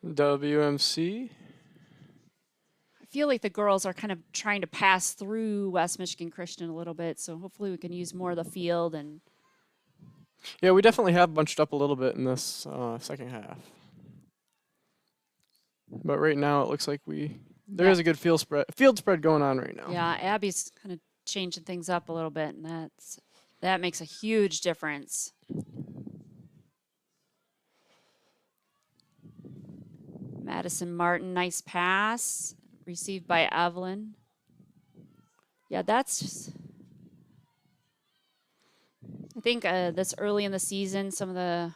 [SPEAKER 1] WMC.
[SPEAKER 2] I feel like the girls are kind of trying to pass through West Michigan Christian a little bit, so hopefully we can use more of the field. And
[SPEAKER 1] yeah, we definitely have bunched up a little bit in this second half. But right now it looks like there is a good field spread going on right now.
[SPEAKER 2] yeah, Abby's kind of changing things up a little bit, and that makes a huge difference. Madison Martin, nice pass, received by Evelyn. Yeah, that's just I think this early in the season, some of the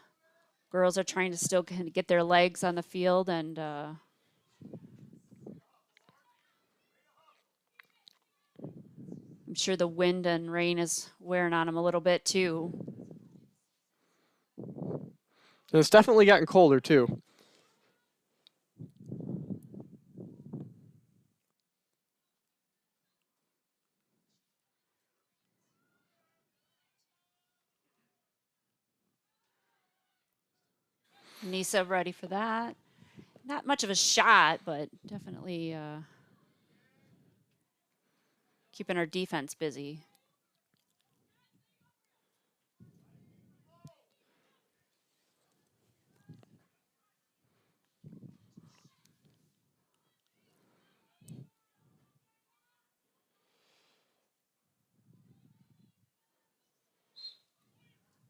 [SPEAKER 2] girls are trying to still kind of get their legs on the field, and I'm sure the wind and rain is wearing on them a little bit too.
[SPEAKER 1] And it's definitely gotten colder too.
[SPEAKER 2] Nisa ready for that. Not much of a shot, but definitely keeping our defense busy.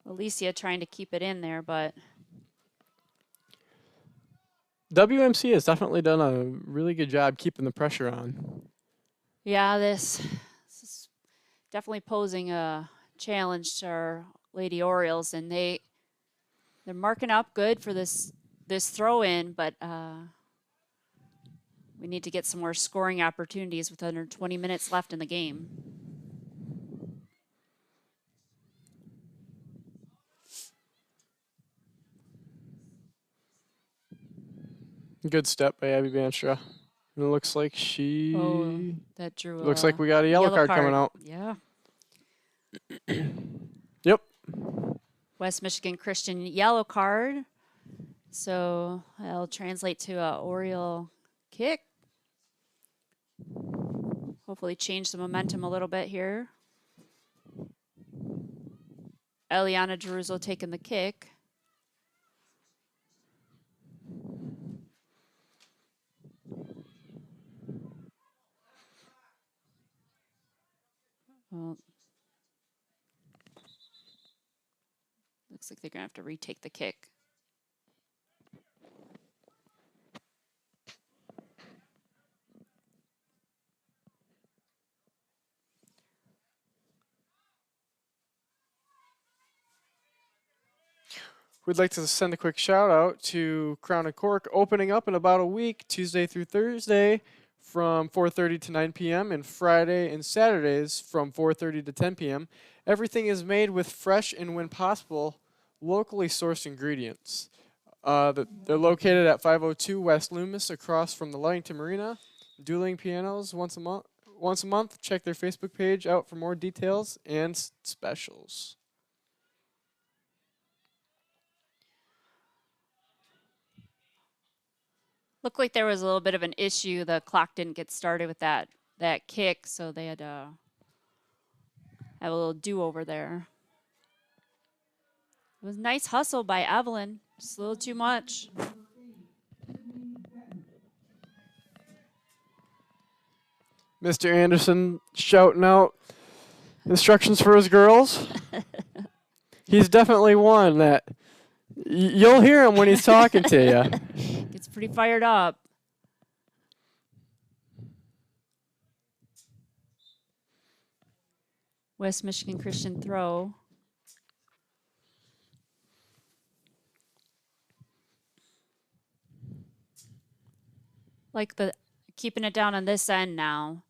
[SPEAKER 2] Alicia trying to keep it in there, but
[SPEAKER 1] WMC has definitely done a really good job keeping the pressure on.
[SPEAKER 2] yeah, this is definitely posing a challenge to our Lady Orioles, and they're marking up good for this throw in, but we need to get some more scoring opportunities with under 20 minutes left in the game.
[SPEAKER 1] Good step by Abby Banstra. And it looks like she...
[SPEAKER 2] that drew
[SPEAKER 1] looks like we got a yellow card coming out.
[SPEAKER 2] Yeah.
[SPEAKER 1] Yep.
[SPEAKER 2] West Michigan Christian yellow card. So that'll translate to a Oriole kick. Hopefully change the momentum a little bit here. Eliana Jeruzo taking the kick. Well, looks like they're going to have to retake the kick.
[SPEAKER 1] We'd like to send a quick shout out to Crown and Cork opening up in about a week, Tuesday through Thursday from 4:30 to 9 p.m. and Friday and Saturdays from 4:30 to 10 p.m. Everything is made with fresh and, when possible, locally sourced ingredients. They're located at 502 West Loomis, across from the Ludington Marina. Dueling pianos once a month. Check their Facebook page out for more details and specials.
[SPEAKER 2] Looked like there was a little bit of an issue. The clock didn't get started with that kick, so they had to have a little do-over there. It was a nice hustle by Evelyn. Just a little too much.
[SPEAKER 1] Mr. Anderson shouting out instructions for his girls. He's definitely one that you'll hear him when he's talking to you.
[SPEAKER 2] Gets pretty fired up. West Michigan Christian throw. Like keeping it down on this end now.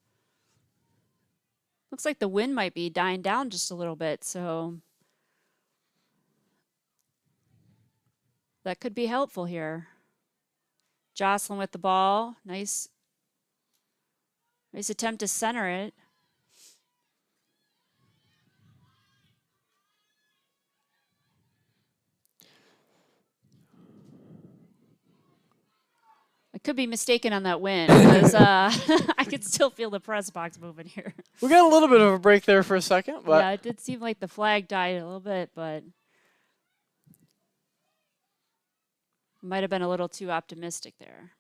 [SPEAKER 2] Looks like the wind might be dying down just a little bit, so that could be helpful here. Jocelyn with the ball. Nice attempt to center it. I could be mistaken on that wind because I could still feel the press box moving here.
[SPEAKER 1] We got a little bit of a break there for a second, but
[SPEAKER 2] yeah, it did seem like the flag died a little bit, but might have been a little too optimistic there.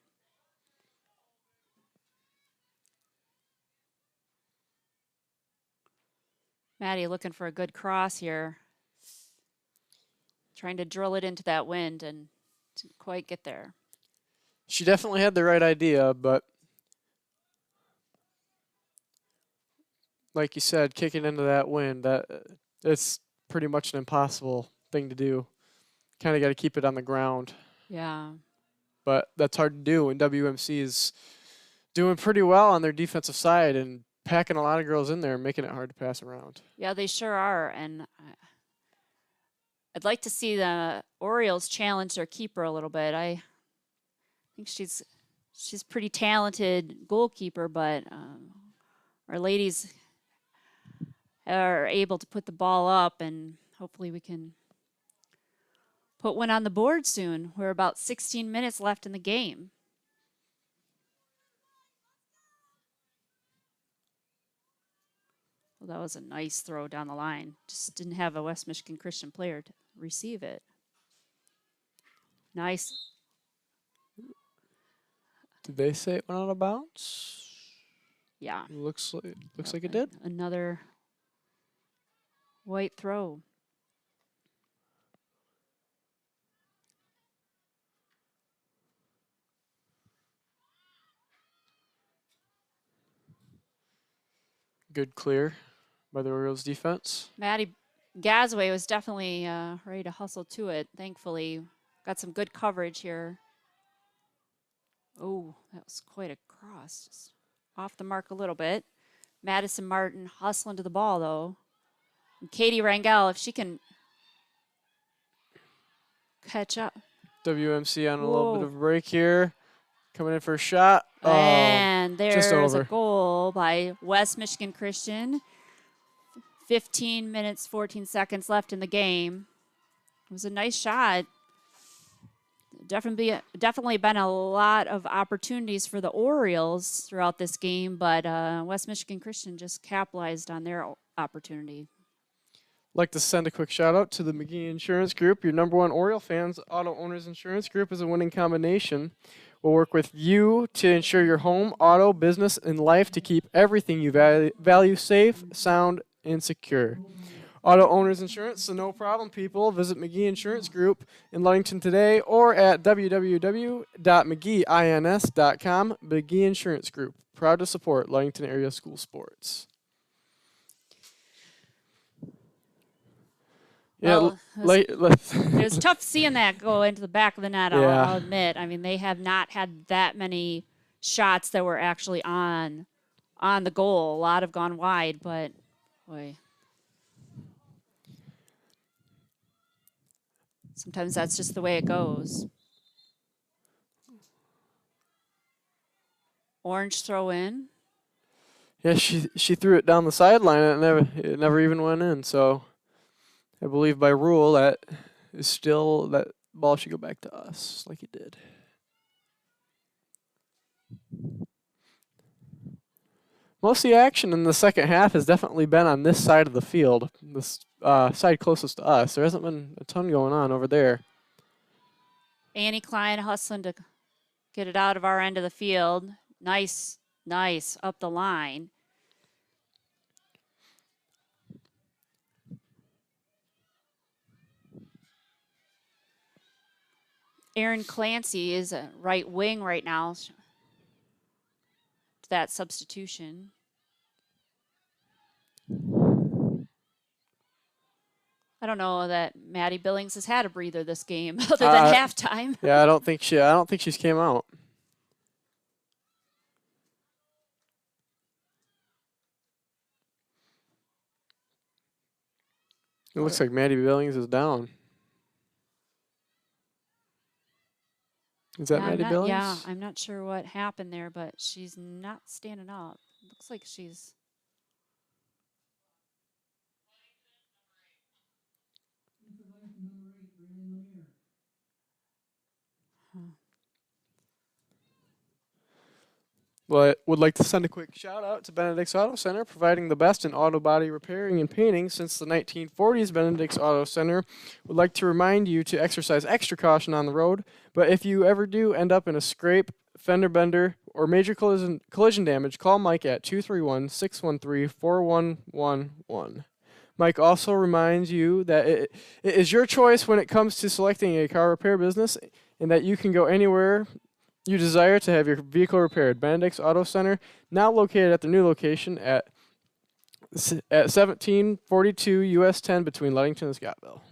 [SPEAKER 2] Maddie looking for a good cross here. Trying to drill it into that wind and didn't quite get there.
[SPEAKER 1] She definitely had the right idea, but like you said, kicking into that wind, it's pretty much an impossible thing to do. Kind of got to keep it on the ground.
[SPEAKER 2] Yeah.
[SPEAKER 1] But that's hard to do when WMC is doing pretty well on their defensive side and packing a lot of girls in there and making it hard to pass around.
[SPEAKER 2] Yeah, they sure are. And I'd like to see the Orioles challenge their keeper a little bit. I think she's pretty talented goalkeeper, but our ladies are able to put the ball up, and hopefully we can put one on the board soon. We're about 16 minutes left in the game. Well, that was a nice throw down the line. Just didn't have a West Michigan Christian player to receive it. Nice.
[SPEAKER 1] Did they say it went out of bounds?
[SPEAKER 2] Yeah.
[SPEAKER 1] Looks like it did.
[SPEAKER 2] Another white throw.
[SPEAKER 1] Good clear by the Orioles defense.
[SPEAKER 2] Maddie Gazaway was definitely ready to hustle to it. Thankfully, got some good coverage here. Oh, that was quite a cross. Just off the mark a little bit. Madison Martin hustling to the ball, though. And Katie Rangel, if she can catch up.
[SPEAKER 1] WMC on a little bit of a break here. Coming in for a shot.
[SPEAKER 2] And
[SPEAKER 1] just
[SPEAKER 2] there's
[SPEAKER 1] over.
[SPEAKER 2] a goal by West Michigan Christian. 15 minutes, 14 seconds left in the game. It was a nice shot. Definitely been a lot of opportunities for the Orioles throughout this game, but West Michigan Christian just capitalized on their opportunity.
[SPEAKER 1] Like to send a quick shout out to the McGee Insurance Group, your #1 Oriole fans. Auto Owners Insurance Group is a winning combination. We'll work with you to ensure your home, auto, business, and life to keep everything you value safe, sound, and secure. Auto Owners Insurance, so no problem, people. Visit McGee Insurance Group in Ludington today or at www.mcgeeins.com. McGee Insurance Group, proud to support Ludington area school sports. Yeah,
[SPEAKER 2] Well, it was tough seeing that go into the back of the net, I'll admit. I mean, they have not had that many shots that were actually on the goal. A lot have gone wide, but boy. Sometimes that's just the way it goes. Orange throw in.
[SPEAKER 1] Yeah, she threw it down the sideline and it never even went in. So I believe by rule that ball should go back to us like it did. Most of the action in the second half has definitely been on this side of the field, this side closest to us. There hasn't been a ton going on over there.
[SPEAKER 2] Annie Klein hustling to get it out of our end of the field. Nice up the line. Erin Clancy is a right wing right now. That substitution. I don't know that Maddie Billings has had a breather this game other than halftime.
[SPEAKER 1] Yeah, I don't think she's came out. It looks like Maddie Billings is down. Is that Maddie Billings?
[SPEAKER 2] Yeah, I'm not sure what happened there, but she's not standing up. Looks like she's...
[SPEAKER 1] But would like to send a quick shout out to Benedict's Auto Center, providing the best in auto body repairing and painting since the 1940s. Benedict's Auto Center would like to remind you to exercise extra caution on the road. But if you ever do end up in a scrape, fender bender, or major collision damage, call Mike at 231-613-4111. Mike also reminds you that it is your choice when it comes to selecting a car repair business, and that you can go anywhere you desire to have your vehicle repaired. Benedict's Auto Center, now located at their new location at at 17:42 US 10 between Ludington and Scottville.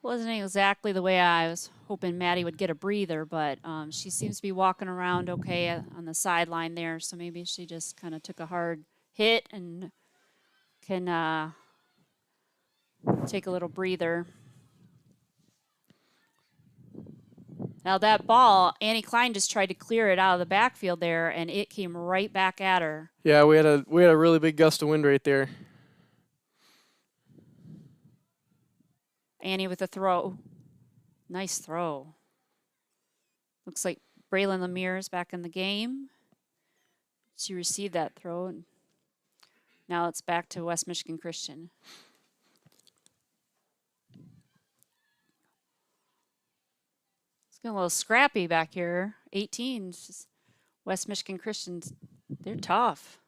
[SPEAKER 2] Wasn't exactly the way I was hoping Maddie would get a breather, but she seems to be walking around okay on the sideline there, so maybe she just kind of took a hard hit and can take a little breather. Now that ball, Annie Klein just tried to clear it out of the backfield there, and it came right back at her.
[SPEAKER 1] Yeah, we had a really big gust of wind right there.
[SPEAKER 2] Annie with a throw. Nice throw. Looks like Braylon Lemire is back in the game. She received that throw, and now it's back to West Michigan Christian. It's getting a little scrappy back here. 18, just West Michigan Christians, they're tough.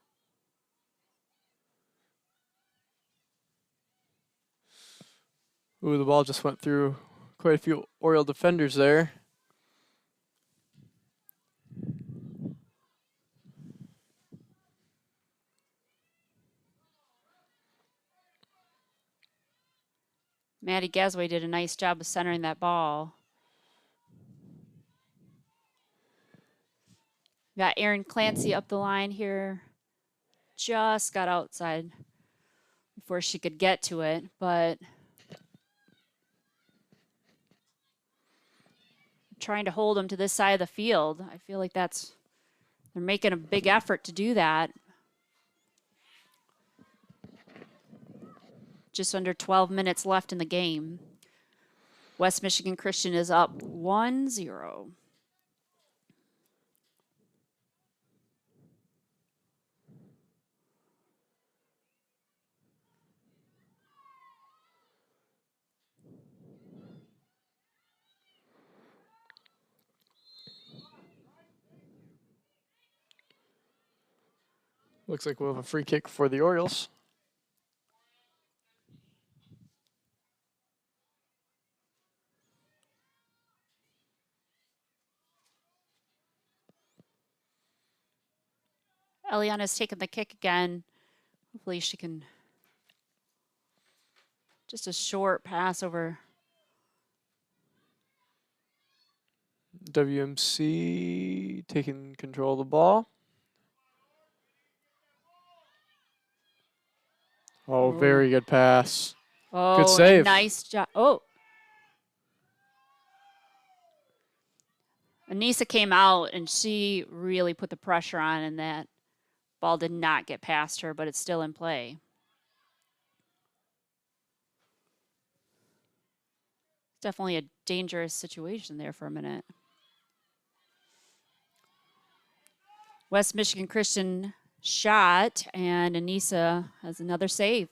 [SPEAKER 1] Ooh, the ball just went through quite a few Oriole defenders there.
[SPEAKER 2] Maddie Gasway did a nice job of centering that ball. Got Aaron Clancy up the line here. Just got outside before she could get to it, but trying to hold them to this side of the field. I feel like they're making a big effort to do that. Just under 12 minutes left in the game. West Michigan Christian is up 1-0.
[SPEAKER 1] Looks like we'll have a free kick for the Orioles.
[SPEAKER 2] Eliana's taking the kick again. Hopefully she can. Just a short pass over.
[SPEAKER 1] WMC taking control of the ball. Oh, very good pass.
[SPEAKER 2] Oh,
[SPEAKER 1] good save.
[SPEAKER 2] Nice job. Oh. Anissa came out and she really put the pressure on, and that ball did not get past her, but it's still in play. Definitely a dangerous situation there for a minute. West Michigan Christian shot, and Anissa has another save.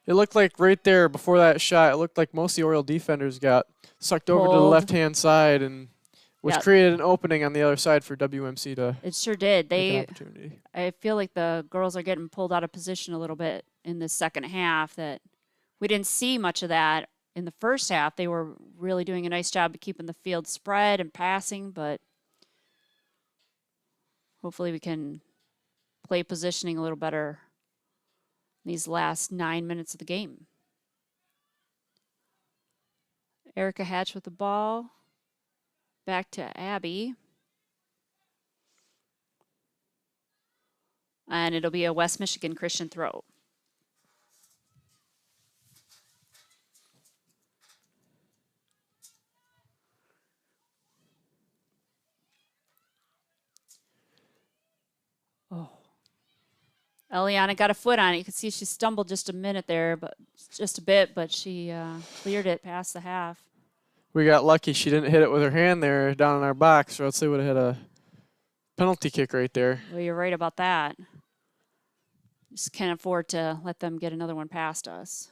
[SPEAKER 1] It looked like right there before that shot, it looked like most of the Oriole defenders got sucked over to the left-hand side, and which created an opening on the other side for WMC to.
[SPEAKER 2] It sure did.
[SPEAKER 1] Opportunity.
[SPEAKER 2] I feel like the girls are getting pulled out of position a little bit in the second half. That we didn't see much of that in the first half. They were really doing a nice job of keeping the field spread and passing, but hopefully we can play positioning a little better these last 9 minutes of the game. Erica Hatch with the ball. Back to Abby. And it'll be a West Michigan Christian throw. Oh. Eliana got a foot on it. You can see she stumbled just a minute there, but just a bit, but she cleared it past the half.
[SPEAKER 1] We got lucky she didn't hit it with her hand there down in our box, or else they would have had a penalty kick right there.
[SPEAKER 2] Well, you're right about that. Just can't afford to let them get another one past us.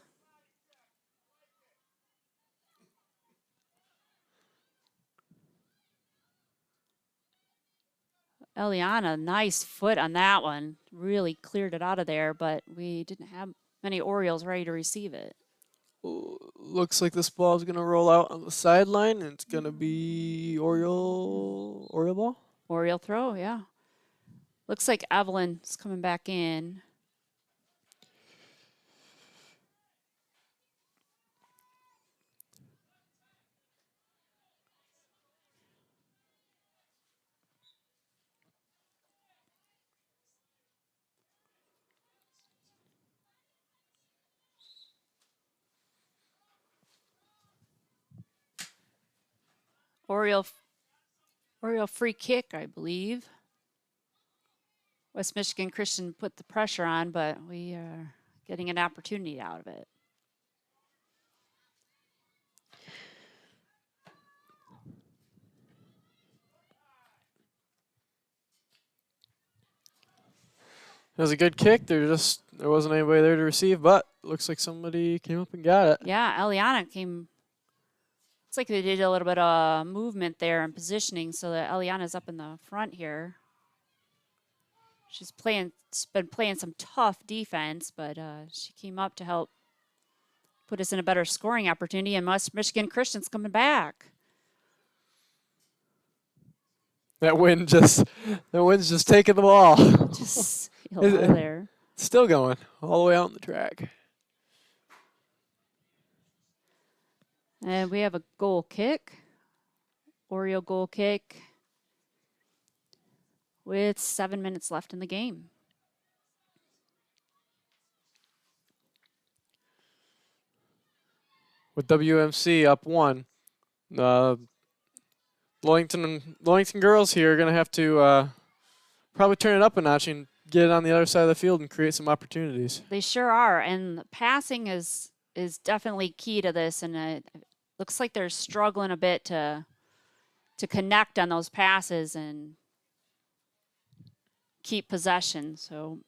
[SPEAKER 2] Eliana, nice foot on that one. Really cleared it out of there, but we didn't have many Orioles ready to receive it.
[SPEAKER 1] Looks like this ball is going to roll out on the sideline, and it's going to be Oriole ball?
[SPEAKER 2] Oriole throw, yeah. Looks like Evelyn's coming back in. Oriole free kick, I believe. West Michigan Christian put the pressure on, but we are getting an opportunity out of it.
[SPEAKER 1] It was a good kick. There wasn't anybody there to receive, but looks like somebody came up and got it.
[SPEAKER 2] Yeah, Eliana came. Looks like they did a little bit of movement there and positioning, so that Eliana's up in the front here. She's been playing some tough defense, but she came up to help put us in a better scoring opportunity, and West Michigan Christian's coming back.
[SPEAKER 1] That wind's just taking the ball.
[SPEAKER 2] Just out of there.
[SPEAKER 1] Still going all the way out on the track.
[SPEAKER 2] And we have a goal kick. Oriole goal kick with 7 minutes left in the game.
[SPEAKER 1] With WMC up 1. Ludington girls here are going to have to probably turn it up a notch and get it on the other side of the field and create some opportunities.
[SPEAKER 2] They sure are, and the passing is definitely key to this, and it looks like they're struggling a bit to connect on those passes and keep possession. So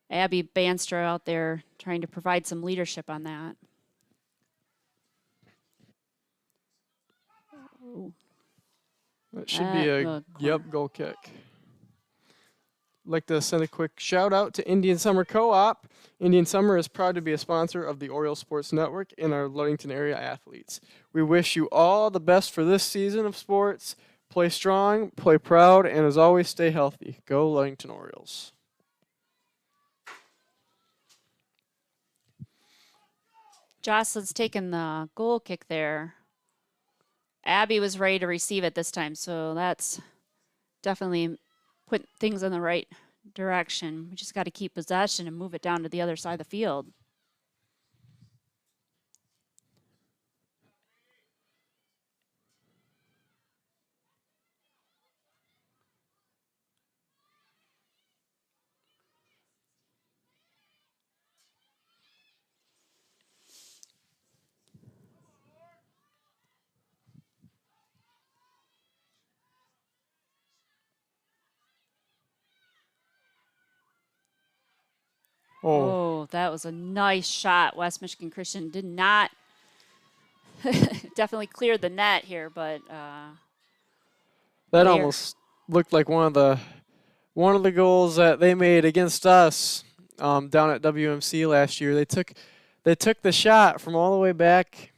[SPEAKER 2] Abby Banstra out there trying to provide some leadership on that.
[SPEAKER 1] That should be a goal kick. I'd like to send a quick shout out to Indian Summer Co-op. Indian Summer is proud to be a sponsor of the Oriole Sports Network and our Ludington area athletes. We wish you all the best for this season of sports. Play strong, play proud, and as always, stay healthy. Go Ludington Orioles.
[SPEAKER 2] Jocelyn's taking the goal kick there. Abby was ready to receive it this time, so that's definitely put things in the right direction. We just got to keep possession and move it down to the other side of the field. Oh, that was a nice shot. West Michigan Christian did not definitely cleared the net here, but
[SPEAKER 1] that almost looked like one of the goals that they made against us down at WMC last year. They took the shot from all the way back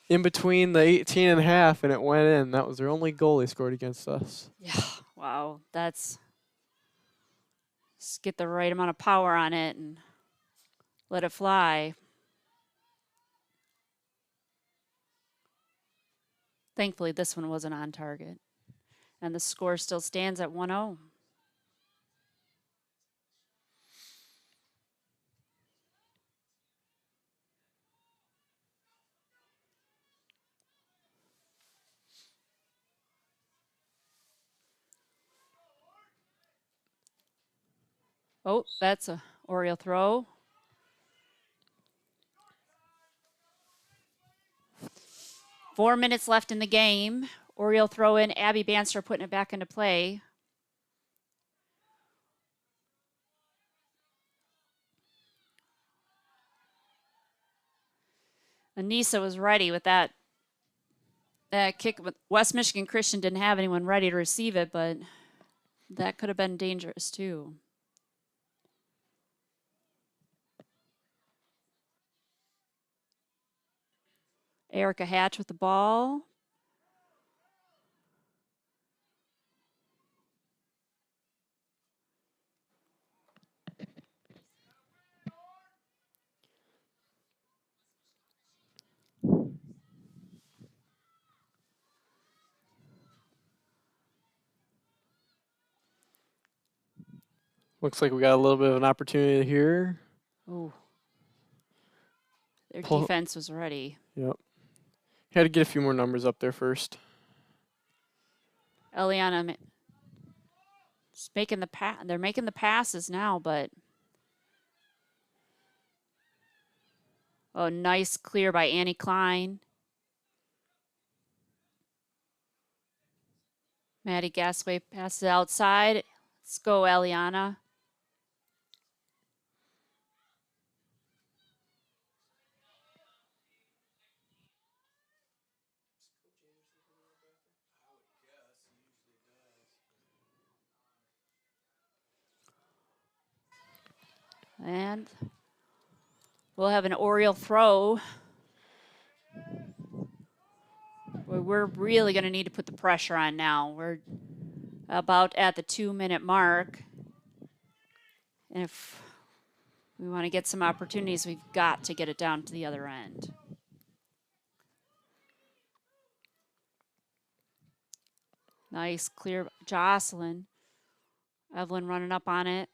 [SPEAKER 1] in between the 18 and a half, and it went in. That was their only goal they scored against us.
[SPEAKER 2] Yeah, wow, just get the right amount of power on it and let it fly. Thankfully, this one wasn't on target. And the score still stands at 1-0. Oh, that's a Oriole throw. Four minutes left in the game. Oriole throw in. Abby Banster putting it back into play. Anissa was ready with that kick. West Michigan Christian didn't have anyone ready to receive it, but that could have been dangerous too. Erica Hatch with the ball.
[SPEAKER 1] Looks like we got a little bit of an opportunity here.
[SPEAKER 2] Oh. Their
[SPEAKER 1] Pull-
[SPEAKER 2] defense was ready.
[SPEAKER 1] Yep. Had to get a few more numbers up there first.
[SPEAKER 2] Eliana is making the they're making the passes now, but oh, nice clear by Annie Klein. Maddie Gasway passes it outside. Let's go, Eliana. And we'll have an Oriole throw. We're really going to need to put the pressure on now. We're about at the 2-minute mark. And if we want to get some opportunities, we've got to get it down to the other end. Nice, clear, Jocelyn. Evelyn running up on it.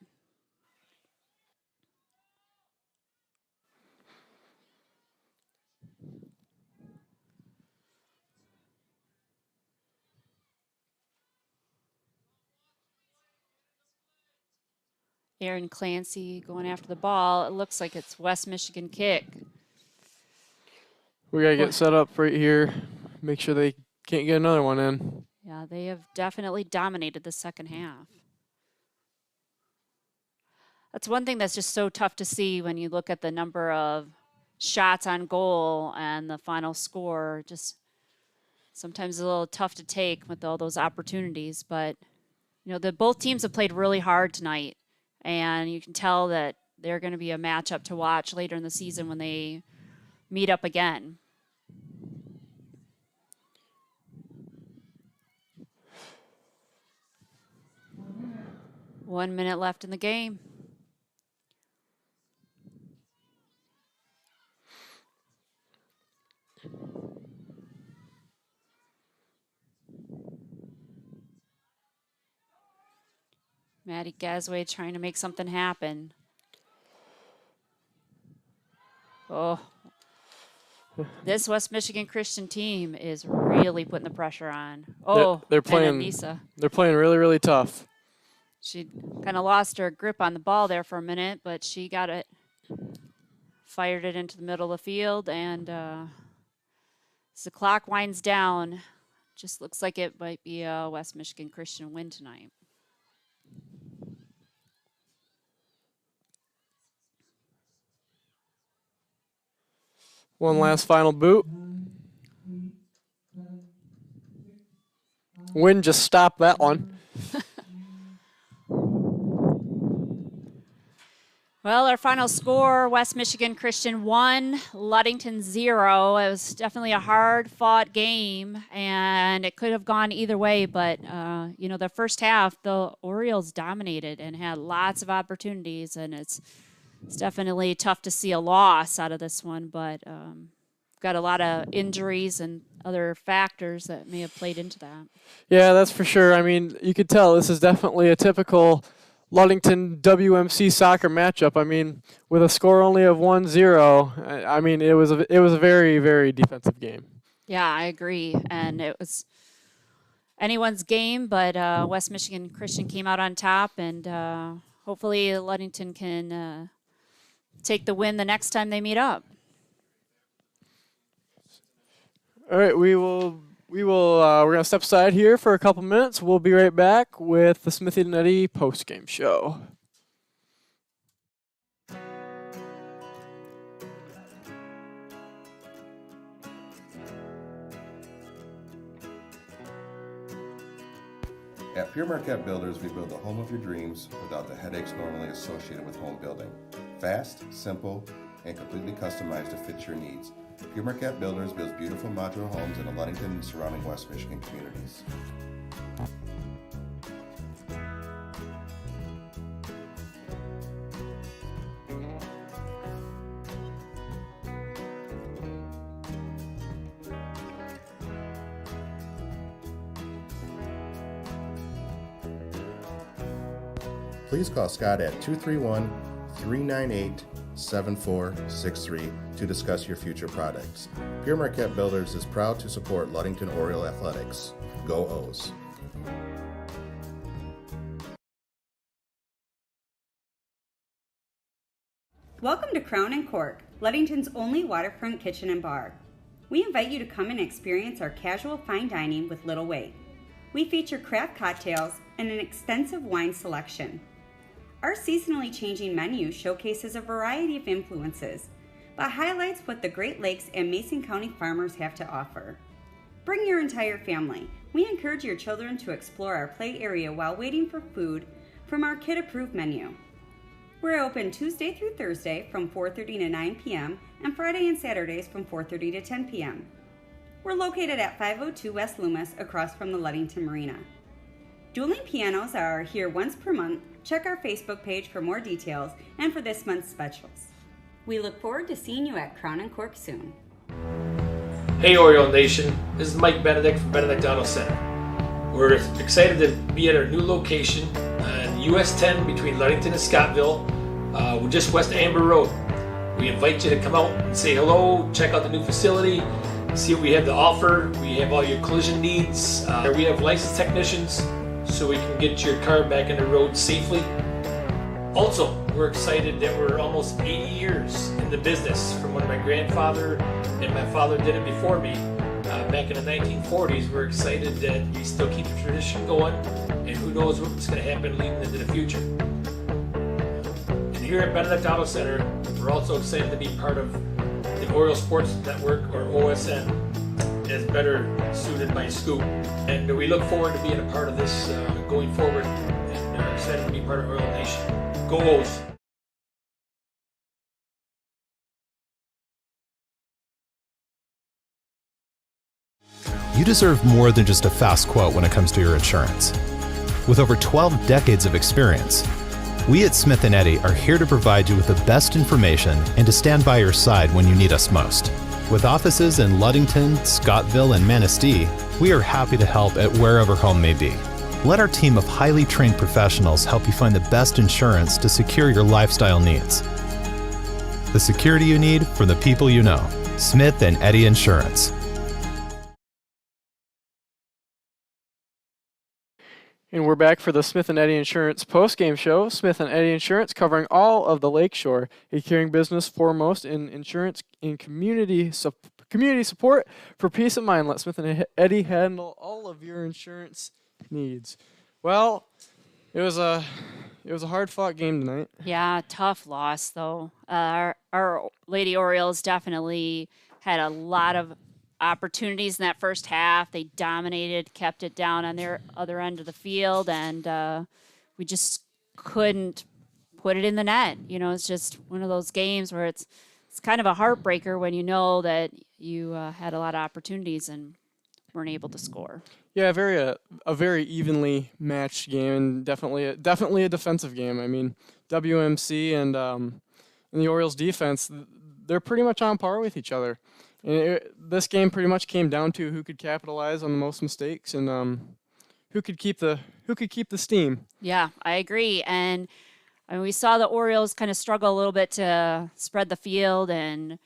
[SPEAKER 2] Aaron Clancy going after the ball. It looks like it's West Michigan kick.
[SPEAKER 1] We got to get set up right here. Make sure they can't get another one in.
[SPEAKER 2] Yeah, they have definitely dominated the second half. That's one thing that's just so tough to see when you look at the number of shots on goal and the final score. Just sometimes a little tough to take with all those opportunities. But, you know, both teams have played really hard tonight. And you can tell that they're going to be a matchup to watch later in the season when they meet up again. One minute left in the game. Maddie Gasway trying to make something happen. Oh, this West Michigan Christian team is really putting the pressure on. Oh,
[SPEAKER 1] they're playing.
[SPEAKER 2] And Anissa.
[SPEAKER 1] They're playing really, really tough.
[SPEAKER 2] She kind of lost her grip on the ball there for a minute, but she got it, fired it into the middle of the field, and as the clock winds down, just looks like it might be a West Michigan Christian win tonight.
[SPEAKER 1] One last final boot. Wind just stopped that one.
[SPEAKER 2] Well, our final score, West Michigan Christian 1, Ludington 0. It was definitely a hard-fought game, and it could have gone either way. But, you know, the first half, the Orioles dominated and had lots of opportunities, and it's definitely tough to see a loss out of this one. But got a lot of injuries and other factors that may have played into that.
[SPEAKER 1] Yeah, that's for sure. I mean, you could tell this is definitely a typical Ludington WMC soccer matchup. I mean, with a score only of 1-0, I mean, it was a very, very defensive game.
[SPEAKER 2] Yeah, I agree. And it was anyone's game, but West Michigan Christian came out on top, and hopefully Ludington can take the win the next time they meet up.
[SPEAKER 1] All right, we're going to step aside here for a couple minutes. We'll be right back with the Smithy and Eddie post-game show.
[SPEAKER 11] At Pure Marquette Builders, we build the home of your dreams without the headaches normally associated with home building. Fast, simple, and completely customized to fit your needs. Pure Marquette Builders builds beautiful modular homes in the Ludington and surrounding West Michigan communities. please call Scott at 231-398-7463 to discuss your future products. Pure Marquette Builders is proud to support Ludington Oriole Athletics. Go O's!
[SPEAKER 10] Welcome to Crown and Cork, Ludington's only waterfront kitchen and bar. We invite you to come and experience our casual fine dining with little wait. We feature craft cocktails and an extensive wine selection. Our seasonally changing menu showcases a variety of influences, but highlights what the Great Lakes and Mason County farmers have to offer. Bring your entire family. We encourage your children to explore our play area while waiting for food from our kid-approved menu. We're open Tuesday through Thursday from 4:30 to 9 p.m. and Friday and Saturdays from 4:30 to 10 p.m. We're located at 502 West Loomis across from the Ludington Marina. Dueling pianos are here once per month. Check our Facebook page for more details and for this month's specials. We look forward to seeing you at Crown and Cork soon.
[SPEAKER 13] Hey Oriole Nation, this is Mike Benedict from Benedict Auto Center. We're excited to be at our new location on US 10 between Ludington and Scottville. We're just west of Amber Road. We invite you to come out and say hello, check out the new facility, see what we have to offer. We have all your collision needs. We have licensed technicians so we can get your car back on the road safely. Also, we're excited that we're almost 80 years in the business from when my grandfather and my father did it before me. Back in the 1940s, we're excited that we still keep the tradition going, and who knows what's going to happen leading into the future. And here at Benedict Auto Center, we're also excited to be part of the Oriole Sports Network, or OSN, as better suited by Scoop. And we look forward to being a part of this going forward, and are excited to be part of Oriole Nation. Go O's!
[SPEAKER 3] You deserve more than just a fast quote when it comes to your insurance. With over 12 decades of experience, we at Smith & Eddy are here to provide you with the best information and to stand by your side when you need us most. With offices in Ludington, Scottville, and Manistee, we are happy to help at wherever home may be. Let our team of highly trained professionals help you find the best insurance to secure your lifestyle needs. The security you need from the people you know. Smith & Eddy Insurance.
[SPEAKER 1] And we're back for the Smith & Eddy Insurance post-game show. Smith & Eddy Insurance covering all of the Lakeshore, a caring business foremost in insurance and community support for peace of mind. Let Smith & Eddy handle all of your insurance needs. Well, it was a hard-fought game tonight.
[SPEAKER 2] Yeah, tough loss though. Our Lady Orioles definitely had a lot of opportunities in that first half. They dominated, kept it down on their other end of the field, and we just couldn't put it in the net. You know, it's just one of those games where it's kind of a heartbreaker when you know that you had a lot of opportunities and weren't able to score.
[SPEAKER 1] Yeah, a very evenly matched game, and definitely a defensive game. I mean, WMC and the Orioles defense, they're pretty much on par with each other. And this game pretty much came down to who could capitalize on the most mistakes and who could keep the steam.
[SPEAKER 2] Yeah, I agree. And we saw the Orioles kind of struggle a little bit to spread the field and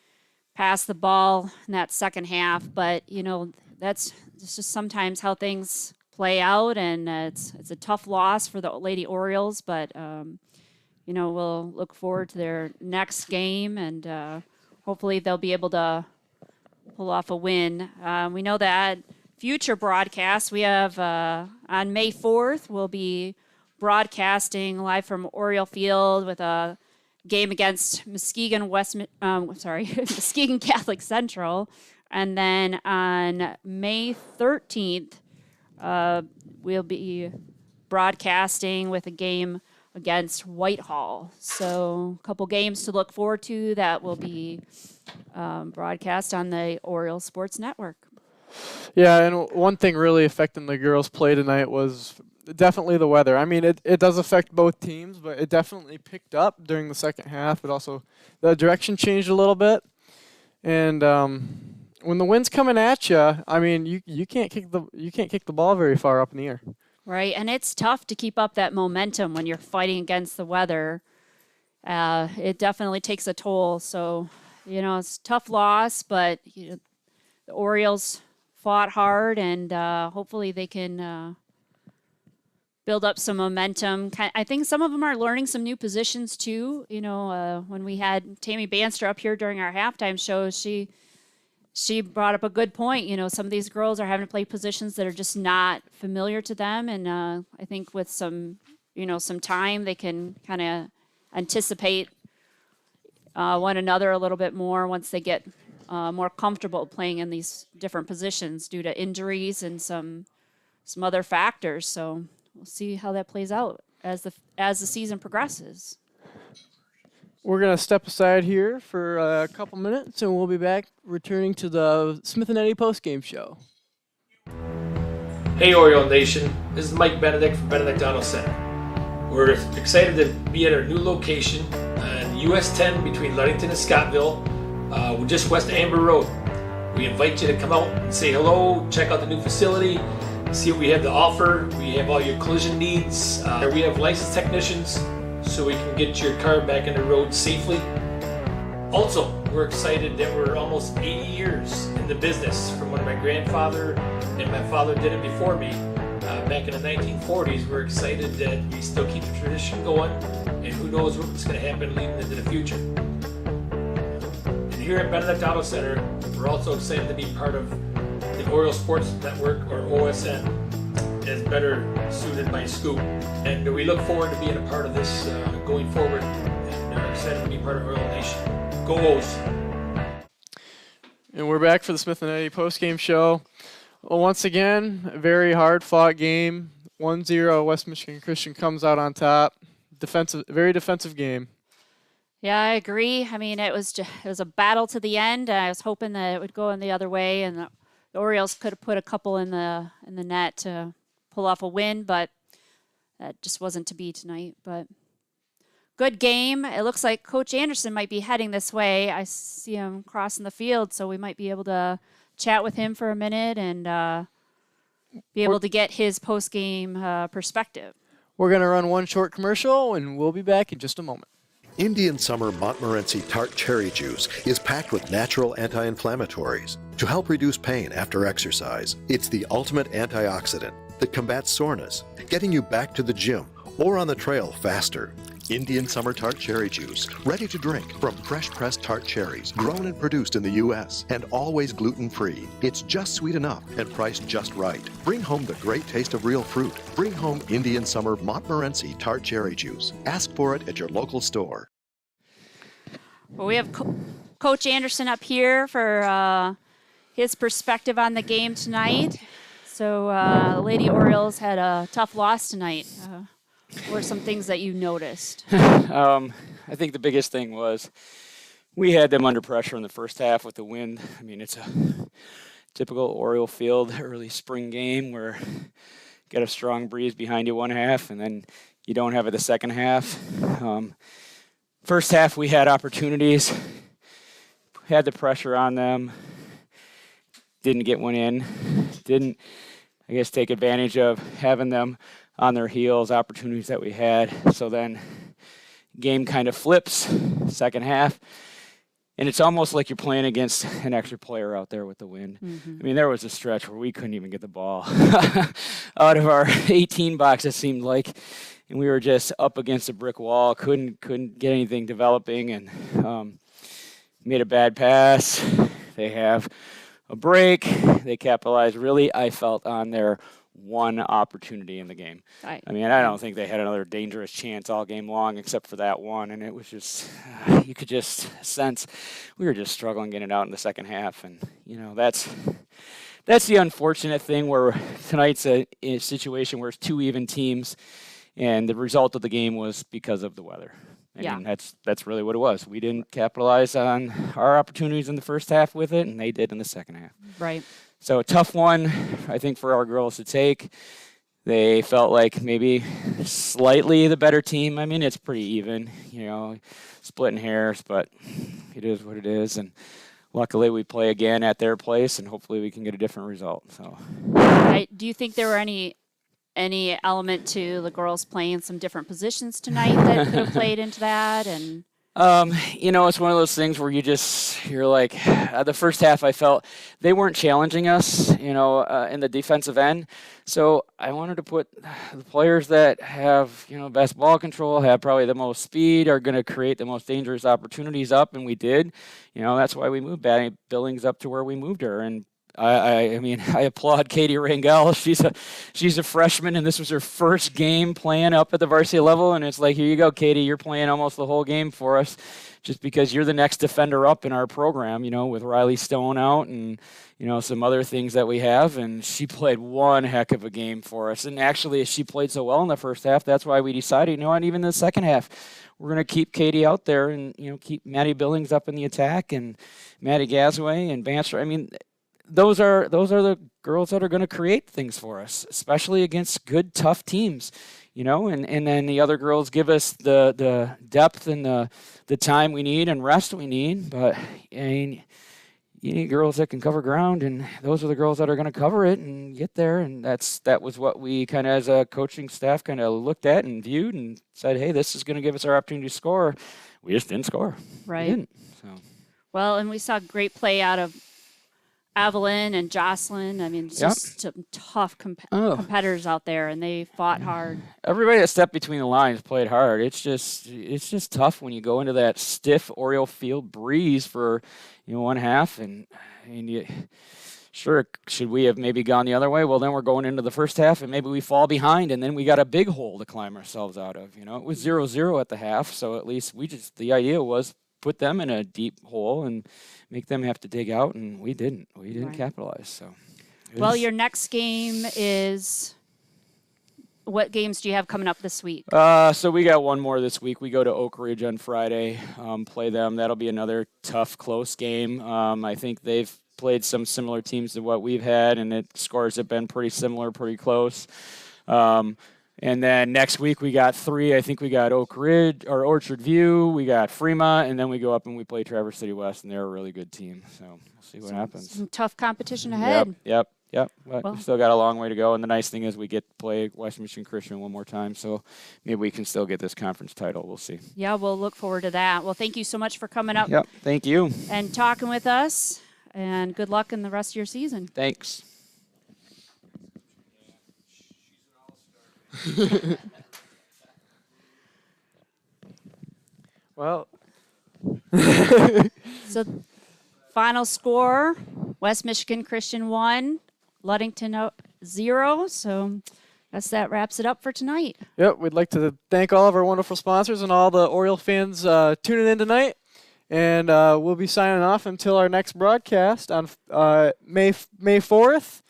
[SPEAKER 2] pass the ball in that second half. But you know, it's just sometimes how things play out, and it's a tough loss for the Lady Orioles. But you know, we'll look forward to their next game, and hopefully they'll be able to pull off a win. We know that future broadcasts we have on May 4th, we'll be broadcasting live from Oriole Field with a game against Muskegon Muskegon Catholic Central, and then on May 13th we'll be broadcasting with a game against Whitehall. So a couple games to look forward to that will be broadcast on the Oriole Sports Network.
[SPEAKER 1] Yeah, and one thing really affecting the girls' play tonight was definitely the weather. I mean, it does affect both teams, but it definitely picked up during the second half. But also, the direction changed a little bit, and when the wind's coming at you, I mean, you can't kick the ball very far up in the air.
[SPEAKER 2] Right, and it's tough to keep up that momentum when you're fighting against the weather. It definitely takes a toll. So, it's a tough loss, but the Orioles fought hard, and hopefully they can build up some momentum. I think some of them are learning some new positions too. When we had Tammy Banster up here during our halftime show, she brought up a good point. Some of these girls are having to play positions that are just not familiar to them. And I think with some time, they can kind of anticipate one another a little bit more once they get more comfortable playing in these different positions due to injuries and some other factors. So we'll see how that plays out as the season progresses.
[SPEAKER 1] We're going to step aside here for a couple minutes, and we'll be back returning to the Smith & Eddy postgame show.
[SPEAKER 13] Hey Oriole Nation, this is Mike Benedict from Benedict Auto Center. We're excited to be at our new location on US 10 between Ludington and Scottville, just west of Amber Road. We invite you to come out and say hello, check out the new facility, see what we have to offer. We have all your collision needs. We have licensed technicians, so we can get your car back on the road safely. Also, we're excited that we're almost 80 years in the business from when my grandfather and my father did it before me back in the 1940s. We're excited that we still keep the tradition going, and who knows what's going to happen leading into the future. And here at Benedict Auto Center, we're also excited to be part of the Oriole Sports Network, or OSN, is better suited by Scoop. And we look forward to being a part of this going forward, and are excited to be part of Oriole Nation. Go O's!
[SPEAKER 1] And we're back for the Smith & Eddy postgame show. Well, once again, a very hard-fought game. 1-0, West Michigan Christian comes out on top. Very defensive game.
[SPEAKER 2] Yeah, I agree. I mean, it was a battle to the end. I was hoping that it would go in the other way, and the Orioles could have put a couple in the net to pull off a win, but that just wasn't to be tonight. But good game. It looks like Coach Anderson might be heading this way. I see him crossing the field, so we might be able to chat with him for a minute and be able to get his post-game perspective.
[SPEAKER 1] We're going to run one short commercial, and we'll be back in just a moment.
[SPEAKER 8] Indian Summer Montmorency Tart Cherry Juice is packed with natural anti-inflammatories to help reduce pain after exercise. It's the ultimate antioxidant that combats soreness, getting you back to the gym or on the trail faster. Indian Summer Tart Cherry Juice, ready to drink from fresh pressed tart cherries, grown and produced in the U.S. and always gluten-free. It's just sweet enough and priced just right. Bring home the great taste of real fruit. Bring home Indian Summer Montmorency Tart Cherry Juice. Ask for it at your local store.
[SPEAKER 2] Well, we have Coach Anderson up here for his perspective on the game tonight. So the Lady Orioles had a tough loss tonight. What were some things that you noticed?
[SPEAKER 16] I think the biggest thing was we had them under pressure in the first half with the wind. I mean, it's a typical Oriole field early spring game where you get a strong breeze behind you one half, and then you don't have it the second half. First half, we had opportunities, had the pressure on them, didn't get one in, didn't, I guess, take advantage of having them on their heels, opportunities that we had. So then game kind of flips, second half, and it's almost like you're playing against an extra player out there with the wind.
[SPEAKER 2] Mm-hmm.
[SPEAKER 16] I mean, there was a stretch where we couldn't even get the ball out of our 18 box, it seemed like, and we were just up against a brick wall, couldn't get anything developing, and made a bad pass. They have a break. They capitalized, really, I felt, on their one opportunity in the game. I mean, I don't think they had another dangerous chance all game long except for that one, and it was just, you could just sense we were just struggling getting it out in the second half, and, you know, that's the unfortunate thing where tonight's a situation where it's two even teams, and the result of the game was because of the weather. I mean, that's really what it was. We didn't capitalize on our opportunities in the first half with it, and they did in the second half.
[SPEAKER 2] Right.
[SPEAKER 16] So a tough one, I think, for our girls to take. They felt like maybe slightly the better team. I mean, it's pretty even, you know, splitting hairs, but it is what it is. And luckily we play again at their place, and hopefully we can get a different result. So,
[SPEAKER 2] Do you think there were any any element to the girls playing some different positions tonight that could have played into that? And
[SPEAKER 16] It's one of those things where you're like, the first half I felt they weren't challenging us, in the defensive end. So I wanted to put the players that have, best ball control, have probably the most speed, are going to create the most dangerous opportunities up, and we did. That's why we moved Batty Billings up to where we moved her. And I mean, I applaud Katie Rangel. She's a freshman, and this was her first game playing up at the varsity level. And it's like, here you go, Katie. You're playing almost the whole game for us, just because you're the next defender up in our program. With Riley Stone out and some other things that we have. And she played one heck of a game for us. And actually, she played so well in the first half. That's why we decided, and even in the second half, we're going to keep Katie out there and keep Maddie Billings up in the attack and Maddie Gasway and Banster. I mean, those are the girls that are going to create things for us, especially against good, tough teams, and then the other girls give us the depth and the time we need and rest we need. But I mean, you need girls that can cover ground, and those are the girls that are going to cover it and get there. And that was what we kind of, as a coaching staff, kind of looked at and viewed and said, hey, this is going to give us our opportunity to score. We just didn't score.
[SPEAKER 2] Right.
[SPEAKER 16] We didn't. So.
[SPEAKER 2] Well, and we saw great play out of Evelyn and Jocelyn. I mean, just some tough competitors out there, and they fought hard.
[SPEAKER 16] Everybody that stepped between the lines played hard. It's just tough when you go into that stiff Oriole Field breeze for one half, and sure, should we have maybe gone the other way? Well, then we're going into the first half, and maybe we fall behind, and then we got a big hole to climb ourselves out of. It was 0-0 at the half, so at least the idea was put them in a deep hole and make them have to dig out, and we didn't
[SPEAKER 2] Right.
[SPEAKER 16] capitalize. So,
[SPEAKER 2] Well, your next game is, what games do you have coming up this week?
[SPEAKER 16] So we got one more this week. We go to Oak Ridge on Friday, play them. That'll be another tough, close game. I think they've played some similar teams to what we've had, and the scores have been pretty similar, pretty close. And then next week we got 3. I think we got Oak Ridge or Orchard View. We got Fremont, and then we go up and we play Traverse City West, and they're a really good team. So we'll see what happens.
[SPEAKER 2] Some tough competition ahead.
[SPEAKER 16] Yep. But
[SPEAKER 2] Well,
[SPEAKER 16] we still got a long way to go. And the nice thing is we get to play West Michigan Christian one more time. So maybe we can still get this conference title. We'll see.
[SPEAKER 2] Yeah, we'll look forward to that. Well, thank you so much for coming up.
[SPEAKER 16] Yep. Thank you.
[SPEAKER 2] And talking with us. And good luck in the rest of your season.
[SPEAKER 16] Thanks.
[SPEAKER 1] Well.
[SPEAKER 2] So, final score, West Michigan Christian 1, Ludington 0. So, guess that wraps it up for tonight.
[SPEAKER 1] Yep, we'd like to thank all of our wonderful sponsors and all the Oriole fans tuning in tonight. And we'll be signing off until our next broadcast on May 4th.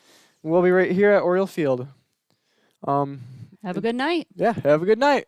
[SPEAKER 1] We'll be right here at Oriole Field.
[SPEAKER 2] Have a good night.
[SPEAKER 1] Yeah, have a good night.